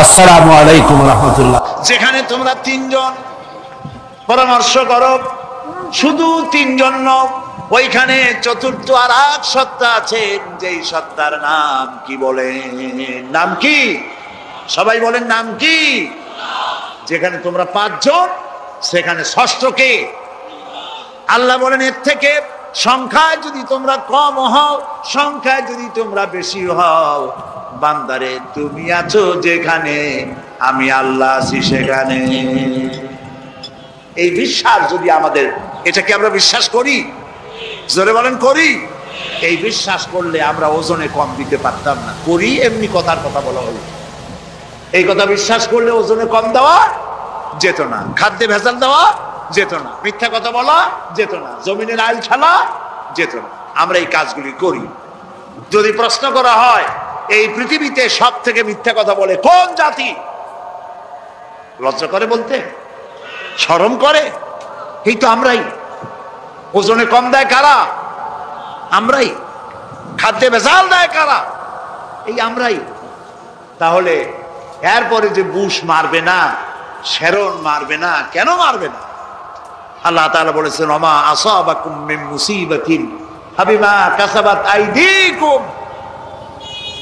আসসালামু আলাইকুম ওয়া রাহমাতুল্লাহ। যেখানে তোমরা তিনজন পরামর্শ করো, শুধু তিনজন নও, ওইখানে চতুর্থ আর এক সত্তা আছেন, যেই সত্তার নাম কি বলেন? নাম কি? সবাই বলেন নাম কি? যেখানে তোমরা পাঁচজন, সেখানে ষষ্ঠ কে? আল্লাহ বলেন, এর থেকে সংখ্যায় যদি তোমরা কম হও, সংখ্যায় যদি তোমরা বেশি হও, বান্দারে তুমি আছো যেখানে, আমি আল্লাহ আছি সেখানে। এই বিশ্বাস যদি আমাদের, এটা কি আমরা বিশ্বাস করি? জোরে বলেন করি? এই বিশ্বাস করলে আমরা ওজনে কম দিতে পারতাম না। করি এমনি কথার কথা বলা হলো, এই কথা বিশ্বাস করলে ওজনে কম দেওয়া যেত না, খাদ্যে ভেজাল দেওয়া যেত না, মিথ্যা কথা বলা যেত না, জমিনের আইল খেলা যেত না। আমরা এই কাজগুলি করি। যদি প্রশ্ন করা হয় এই পৃথিবীতে সব থেকে মিথ্যা কথা বলে কোন জাতি, লজ্জা করে বলতে, শরম করে? এই তো আমরাই। ওজনে কম দেয় কারা? আমরাই। খাদ্যে ভেজাল দেয় কারা? এই আমরাই। তাহলে এরপরে যে বুশ মারবে না, শেরন মারবে না, কেন মারবে না? আল্লাহ তাআলা বলেছেন, ওমা আসাবাকুম মিন মুসিবাতিন ফাবিমা কাসাবাত আইদিকুম।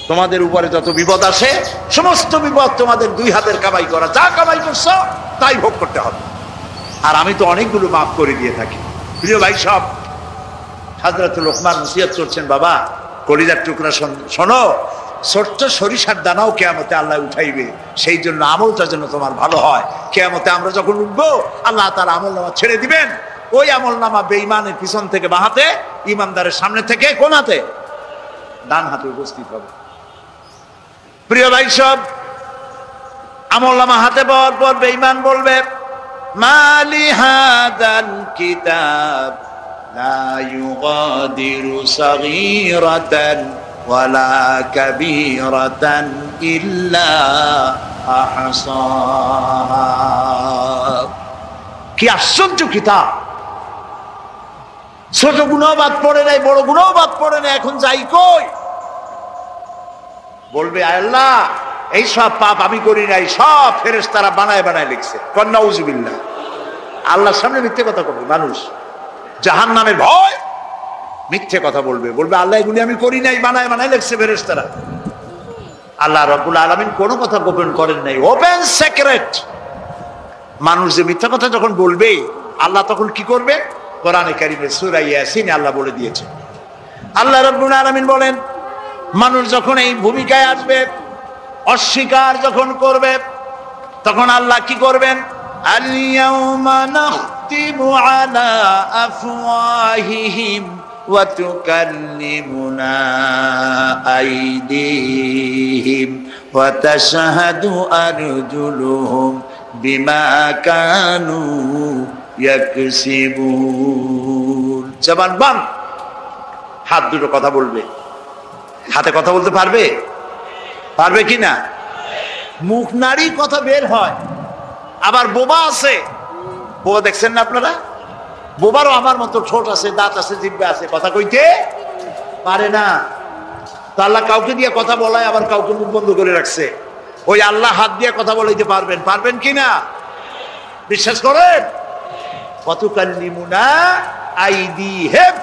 তোমাদের উপরে যত বিপদ আসে, সমস্ত বিপদ তোমাদের দুই হাতের কামাই করা, যা কামাই করছো তাই ভোগ করতে হবে। আর আমি তো অনেকগুলো মাফ করে দিয়ে থাকি। প্রিয় ভাই সব, হযরত লোকমান নসিহত করছেন, বাবা কলিজার টুকরা শোনো, ছোট্ট সরিষার দানাও কিয়ামতে আল্লাহ উঠাইবে, সেই জন্য আমলটা যেন তোমার ভালো হয়। কিয়ামতে আমরা যখন উঠবো, আল্লাহ তাআলা আমলনামা ছেড়ে দিবেন। ওই আমলনামা বেঈমানের পিছন থেকে বাঁ হাতে, ইমানদারের সামনে থেকে কোন হাতে? ডান হাতে উপস্থিত হবে। প্রিয় ভাই সব, আমলনামা হাতে পাওয়ার পর বেঈমান বলবে, মা লিহাদাল কিতাব লা ইউগাদিরু সাগীরাতান ওয়ালা কাবীরাতান ইল্লা আহসাহা। কি আশ্চর্য কিতাব! ছোট গুনাহ বাদ পড়ে নাই, বড় গুনাহ বাদ পড়ে নাই, এখন যাই কই? বলবে আল্লাহ এই সব পাপ আমি করি নাই, সব ফেরেশতারা বানায় বানায় লিখছে। নাউজুবিল্লাহ। আল্লাহর সামনে মিথ্যে কথা বলবে মানুষ, জাহান্নামের ভয় মিথ্যে কথা বলবে, বলবে আল্লাহ এগুলি আমি করি নাই, বানায় বানায় লিখছে ফেরেশতারা। আল্লাহ রাব্বুল আলামিন কোনো কথা গোপন করেন নাই, ওপেন সিক্রেট। মানুষ যে মিথ্যা কথা যখন বলবে, আল্লাহ তখন কি করবে? কোরআনে কারীমে সূরা ইয়াসিনে আল্লাহ বলে দিয়েছে। আল্লাহ রাব্বুল আলামিন বলেন, মানুষ যখন এই ভূমিকায় আসবে, অস্বীকার যখন করবে, তখন আল্লাহ কি করবেন? আল-ইয়াওমা নাখতিমু আলা আফওয়াহিহিম ওয়া তুকাল্লিমুনা আইদিহিম ওয়া তাশহাদু আরজুলুহুম বিমা কানু ইয়াকসিবুন। জবান বন্ধ, হাত দুটো কথা বলবে। হাতে কথা বলতে পারবে? পারবে কি না? মুখ নাড়ি কথা বের হয়। আবার বোবা আছে, বোবা দেখছেন না আপনারা? বোবারও আমার মতো ঠোঁট আছে, দাঁত আছে, জিহ্বা আছে, কথা কইতে পারে না। তো আল্লাহ কাউকে দিয়ে কথা বলায়, আবার কাউকে মুখ বন্ধ করে রাখছে। ওই আল্লাহ হাত দিয়ে কথা বলাইতে পারবেন? পারবেন কি না? বিশ্বাস করেন? ওয়াতুকাল্লিমুনা আইদিহিম,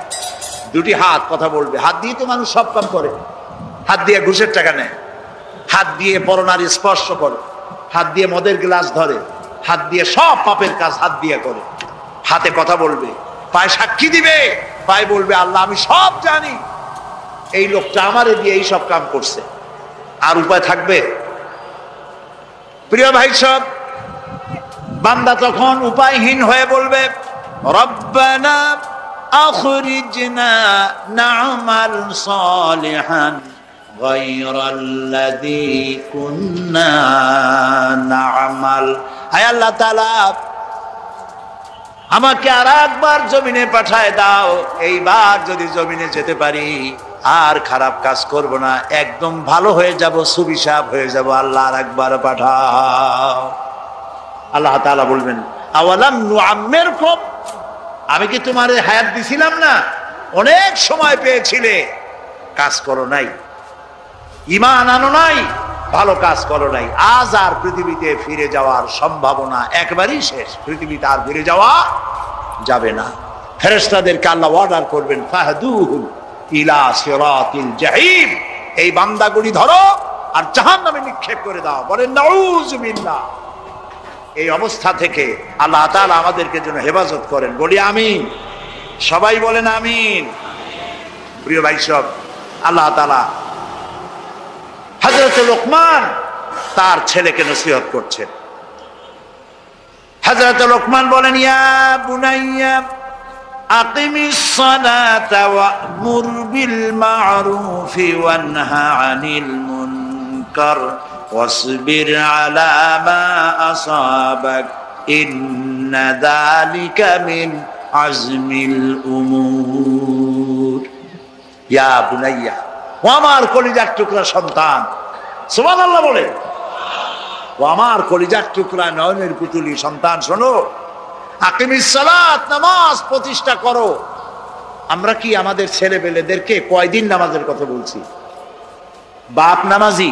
দুটি হাত কথা বলবে। হাত দিয়ে তো মানুষ সব কাম করে। হাত দিয়ে ঘুষের টাকা নেয়, হাত দিয়ে পরনারী স্পর্শ করে, হাত দিয়ে মদের গ্লাস ধরে, হাত দিয়ে সব পাপের কাজ হাত দিয়ে করে। হাতে কথা বলবে, পায়ে সাক্ষী দিবে, পায়ে বলবে আল্লাহ আমি সব জানি, এই লোকটা আমারে দিয়ে এই সব কাম করছে। আর উপায় থাকবে? প্রিয় ভাই সব, বান্দা তখন উপায়হীন হয়ে বলবে রব্বানা আখরিজনা না'মাল সালিহান গায়রাল্লাযী কুন্না না'মাল। হায় আল্লাহ তাআলা, আমাকে আর একবার জমিনে পাঠায় দাও। এইবার যদি জমিনে যেতে পারি আর খারাপ কাজ করব না, একদম ভালো হয়ে যাব, সুবিশাব হয়ে যাব। আল্লাহ আর একবার পাঠাও। আল্লাহ তাআলা বলবেন আওয়ালাম নুআম্মিরকুম, আমি কি তোমার হায়াত দিছিলাম না? অনেক সময় পেয়েছিলে, কাজ করো নাই, ঈমান আনো নাই, ভালো কাজ করো নাই। আজ আর পৃথিবীতে ফিরে যাওয়ার সম্ভাবনা একেবারেই শেষ। পৃথিবীতে আর ফিরে যাওয়া যাবে না। ফেরেশতাদেরকে আল্লাহ অর্ডার করবেন ফাহদুহুম ইলা সিরাতিল জাহিম, এই বান্দাগুলি ধরো আর জাহান্নামে নিক্ষেপ করে দাও। বলেন নাউযুবিল্লাহ। এই অবস্থা থেকে আল্লাহ তাআলা আমাদেরকে যেন হেফাজত করেন। বলি আমিন। সবাই বলেন আমিন। প্রিয় ভাই সব, আল্লাহ তাআলা হযরত লোকমান তার ছেলেকে নসিহত করছেন। হযরত লোকমান বলেন ইয়া বুনাইয়া আকিমিস সালাতা ওয়া'মুর বিল মা'রুফি ওয়ানহা আনিল মুনকার ওয়াসবির আলা মা আসাবাক ইন্না যালিকা মিন আজমিল উমুর। ইয়া বুনাইয়া, ও আমার কলিজার টুকরা সন্তান, সুবহানাল্লাহ বলে, ও আমার কলিজার টুকরা নয়নের পুতুলি সন্তান, শোনো, আকিমিস সালাত, নামাজ প্রতিষ্ঠা করো। আমরা কি আমাদের ছেলেপেলেদেরকে কয়দিন নামাজের কথা বলছি? বাপ নামাজি,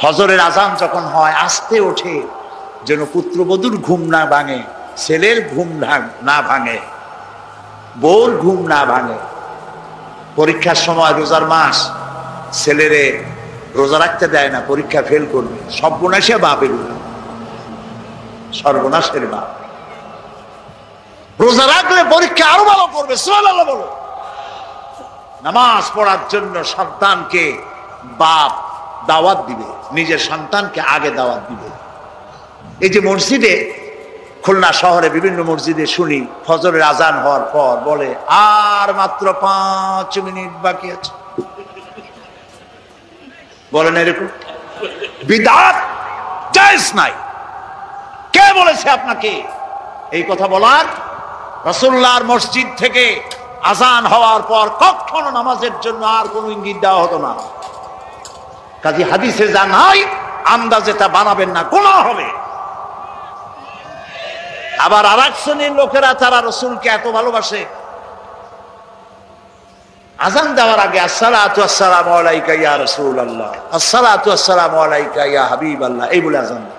ফজরের আজান যখন হয় আস্তে ওঠে, যেন পুত্রবধূর ঘুম না ভাঙে, ছেলের ঘুম না ভাঙে, বউর ঘুম না ভাঙে। পরীক্ষার সময় রোজার মাস, ছেলেরে রোজা রাখতে দেয় না, পরীক্ষা ফেল করবে, সর্বনাশে বাপের, সর্বনাশের বাপ। রোজা রাখলে পরীক্ষা আরো ভালো করবে, সুবহানাল্লাহ বলো। নামাজ পড়ার জন্য সন্তানকে বাপ দাওয়াত দিবে, নিজের সন্তানকে আগে দাওয়াত দিবে। এই যে মসজিদে, খুলনা শহরে বিভিন্ন মসজিদে শুনি ফজরের আজান হওয়ার পর বলে আর মাত্র 5 মিনিট বাকি আছে। বলেন এরকম বিদআত জায়েজ নাই। কে বলেছে আপনাকে এই কথা বলার, রাসূলুল্লাহর মসজিদ থেকে আজান হওয়ার পর কখনো নামাজের জন্য আর কোনো ইঙ্গিত দেওয়া হতো না। কাজী হাদিসে যা নাই আন্দাজে তা বানাবেন না, গুনাহ হবে। আবার আর এক শ্রেণীর লোকেরা তারা রাসূলকে এত ভালোবাসে, আজান দেওয়ার আগে আসসালাতু আসসালামু আলাইকা ইয়া রাসূলুল্লাহ, আসসালাতু আসসালামু আলাইকা ইয়া হাবিবাল্লাহ, এই বলে আজান দেয়।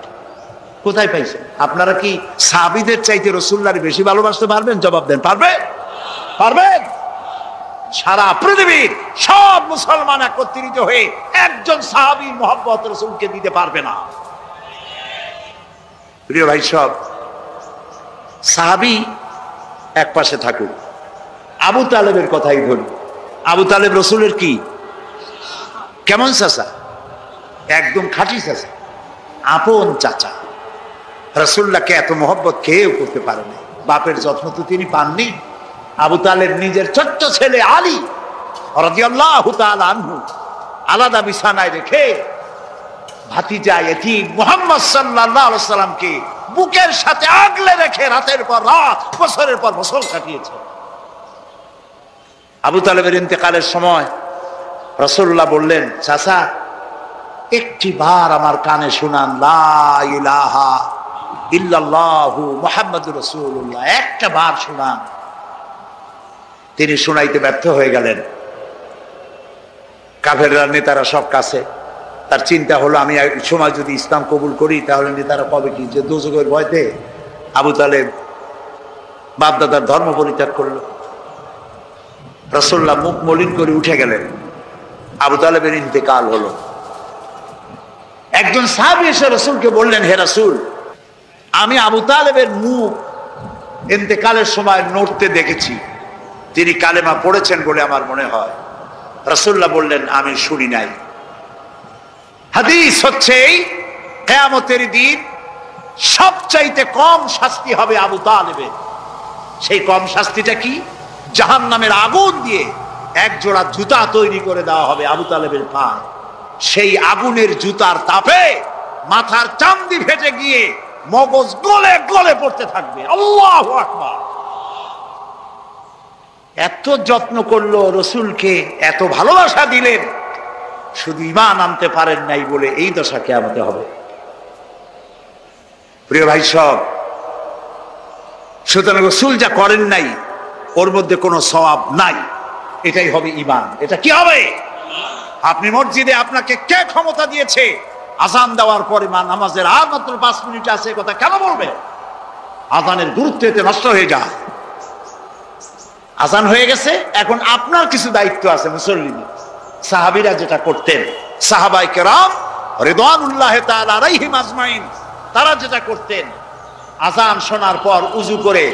কোথায় পাইছেন? আপনারা কি সাহাবীদের চাইতে রাসূলুল্লাহকে বেশি ভালোবাসতে পারবেন? জবাব দেন, পারবেন? পারবেন? সারা পৃথিবীর সব মুসলমান একত্রিত হয়ে একজন সাহাবীর মহব্বত রাসূলকে দিতে পারবে না। প্রিয় ভাই সব, সাহাবী এক পাশে থাকুক, আবু তালেবের কথাই ধরি। আবু তালেব রাসূলের কি কেমন চাচা? একদম খাঁটি চাচা, আপন চাচা। রাসূলুল্লাহকে এত মহব্বত কেউ করতে পারে না। বাপের যত্ন তো তিনি পাননি। আবু তালেব নিজের ছোট্ট ছেলে আলী রাদিয়াল্লাহু তাআলা আনহু আলাদা বিছানায় রেখে ভাতিজা এতিম মুহাম্মদ সাল্লাল্লাহু আলাইহি সাল্লামকে বুকের সাথে আগলে রেখে রাতের পর রাত, বছরের পর বছর কাটিয়েছে। আবু তালেবের ইন্তেকালের সময় রাসূলুল্লাহ বললেন, চাচা একটি বার আমার কানে শুনান লা ইলাহা ইল্লাল্লাহু মুহাম্মাদুর রাসূলুল্লাহ, একটা বার শুনান। তিনি শুনাইতে ব্যর্থ হয়ে গেলেন। কাফেররা নেতারা সব কাছে, তার চিন্তা হলো আমি এক সময় যদি ইসলাম কবুল করি তাহলে নেতারা কবে কি যে দোজখের ভয়তে আবু তালেব বাপদাদার ধর্ম পরিত্যাগ করলো। রাসূলুল্লাহ মুখ মলিন করে উঠে গেলেন। আবু তালেবের ইন্তেকাল হলো। একজন সাহাবী এসে রাসূলকে বললেন, হে রাসূল, আমি আবু তালেবের মুখ ইন্তেকালের সময় নড়তে দেখেছি, তিনি কালেমা পড়েছেন বলে আমার মনে হয়। রাসূলুল্লাহ বললেন, আমি শুনি নাই। হাদিস হচ্ছে কিয়ামতের দিন সবচাইতে কম শাস্তি হবে আবু তালেবের। সেই কম শাস্তিটা কি? জাহান্নামের আগুন দিয়ে এক জোড়া জুতা তৈরি করে দেওয়া হবে আবু তালেবের পায়ে। সেই আগুনের জুতার তাপে মাথার চামড়ি ফেটে গিয়ে মগজ গলে গলে পড়তে থাকবে। আল্লাহু আকবার। এত যত্ন করলো রাসূলকে, এত ভালোবাসা দিলেন, শুধু ঈমান আনতে পারেন নাই বলে এই দশা কিয়ামতে হবে। প্রিয় ভাই সব, সুতরাং রাসূল যা করেন নাই ওর মধ্যে কোনো সওয়াব নাই, এটাই হবে ঈমান। এটা কি হবে? আপনি মসজিদে আপনাকে কে ক্ষমতা দিয়েছে আযান দেওয়ার পরে নামাজের আর মাত্র 5 মিনিট আছে কথা কেন বলবে? আযানের গুরুত্ব এতে নষ্ট হয়ে যায়। আযান হয়ে গেছে, এখন আপনার কিছু দায়িত্ব আছে মুসল্লিদের। সাহাবীরা যেটা করতেন, সাহাবায়ে কেরাম রিদওয়ানুল্লাহি তাআলা আলাইহিম আজমাইন, তারা যেটা করতেন, আযান শোনার পর উযু করে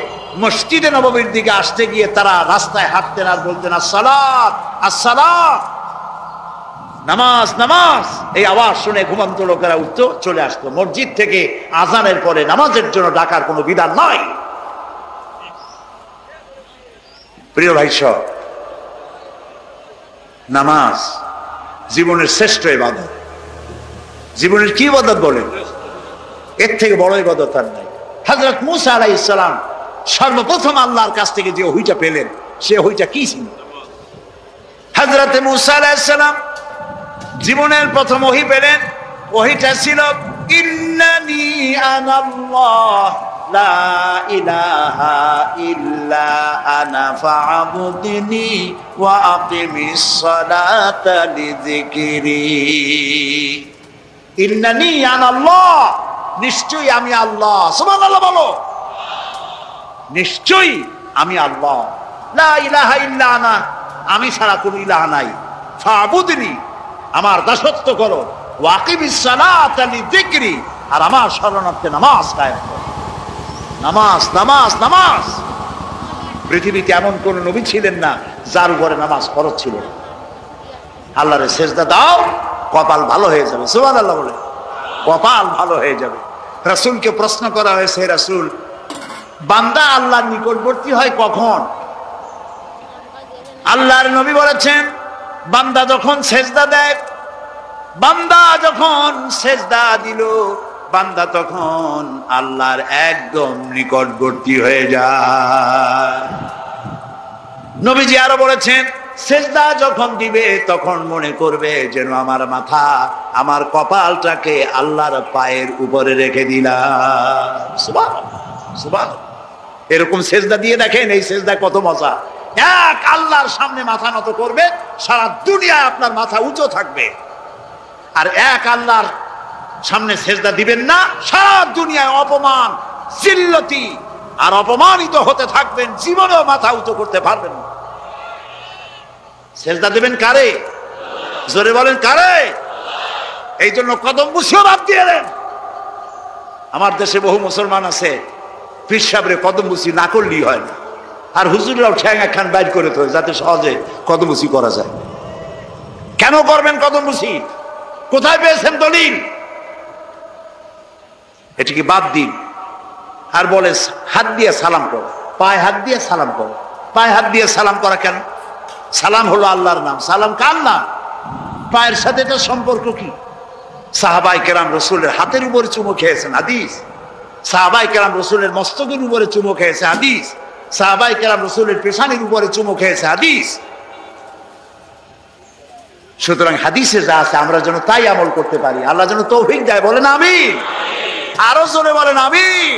মসজিদে নববীর দিকে আসতে গিয়ে তারা রাস্তায় হাঁটতেন আর বলতেন আসসালাত আসসালাত, নামাজ নামাজ। এই আওয়াজ শুনে ঘুমন্ত লোকেরা উঠতো, চলে আসতো। মসজিদ থেকে আযানের পরে নামাজের জন্য ডাকার কোনো বিধান নাই। প্রিয় ভাই সব, নামাজ জীবনের শ্রেষ্ঠ ইবাদত। জীবনের কি ইবাদত বলেন? এর থেকে বড় ইবাদত আর নাই। হযরত মুসা আলাইহিস সালাম সর্বপ্রথম আল্লাহর কাছ থেকে যে ওহীটা পেলেন, সে ওহীটা কি ছিল? হযরত মুসা আলাইহিস সালাম জীবনের প্রথম ওহী পেলেন, ওহীটা ছিল ইন্নানি আনাল্লাহ লা ইলাহা ইল্লা আনা ফা'বুদনি ওয়া আকিমিস সালাতা লিযিকরি। ইন্নানি আনাল্লাহ, নিশ্চয়ই আমি আল্লাহ। সুবহানাল্লাহ বলো। নিশ্চয়ই আমি আল্লাহ। লা ইলাহা ইল্লা আনা, আমি ছাড়া কোনো ইলাহ নাই। ফা'বুদনি, আমার দাসত্ব করো। ওয়া আকিমিস সালাতা লিযিকরি, আর আমার শরণার্থে নামাজ কায়েম করো। নামাজ নামাজ নামাজ। পৃথিবীতে এমন কোন নবী ছিলেন না যার উপরে নামাজ ফরজ ছিল না। আল্লাহরে সেজদা দাও, কপাল ভালো হয়ে যাবে। সুবহানাল্লাহ বলে, কপাল ভালো হয়ে যাবে। রাসূলকে প্রশ্ন করা হয়েছে, হে রাসূল, বান্দা আল্লাহর নিকটবর্তী হয় কখন? আল্লাহর নবী বলেছেন, বান্দা যখন সেজদা দেয়। বান্দা যখন সেজদা দিল, বান্দা তখন আল্লাহর একদম নিকটবর্তী হয়ে যায়। নবীজি আরো বলেছেন, সেজদা যখন দিবে তখন মনে করবে যেন আমার মাথা, আমার কপালটাকে আল্লাহর পায়ের উপরে রেখে দিলাম। সুবহানাল্লাহ, সুবহানাল্লাহ। এরকম সেজদা দিয়ে দেখেন, এই সেজদা কত মজা। এক আল্লাহর সামনে মাথা নত করবে, সারা দুনিয়ায় আপনার মাথা উঁচু থাকবে। আর এক আল্লাহর সামনে সেজদা দিবেন না, সারা দুনিয়ায় অপমান, জিল্লতি আর অপমানিত হতে থাকবেন, জীবনেও মাথা উঁচু করতে পারবেন না। সেজদা দেবেন কারে? জোরে বলেন কারে? এই জন্য কদম বুঝিও বাদ দিয়ে দেন। আমার দেশে বহু মুসলমান আছে, পীর সাহেবের কদম বুঝি না করলেই হয় না, আর হুজুররাও ঠ্যাং একখান বাইর করে তো যাতে সহজে কদম বুঝি করা যায়। কেন করবেন কদম বুঝি? কোথায় পেয়েছেন দলিল? এটিকে বাদ দিন। আর বলে হাত দিয়ে সালাম করো, পায়ে হাত দিয়ে সালাম করো। পায়ে হাত দিয়ে সালাম করা কেন? সালাম হলো আল্লাহর নাম। সালাম কার নাম? পায়ের সাথে এটা সম্পর্ক কি? সাহাবায়ে কেরাম রাসূলের হাতের উপরে চুমু খেয়েছেন, হাদিস। সাহাবায়ে কেরাম রাসূলের মস্তকের উপরে চুমু খেয়েছে, হাদিস। সাহাবায়ে কেরাম রাসূলের পেশানির উপরে চুমু খেয়েছে, হাদিস। সুতরাং হাদিসে যা আছে আমরা যেন তাই আমল করতে পারি। আল্লাহ যেন তৌফিক দেয়। বলেন আমিন। আরো জোরে বলেন আমিন।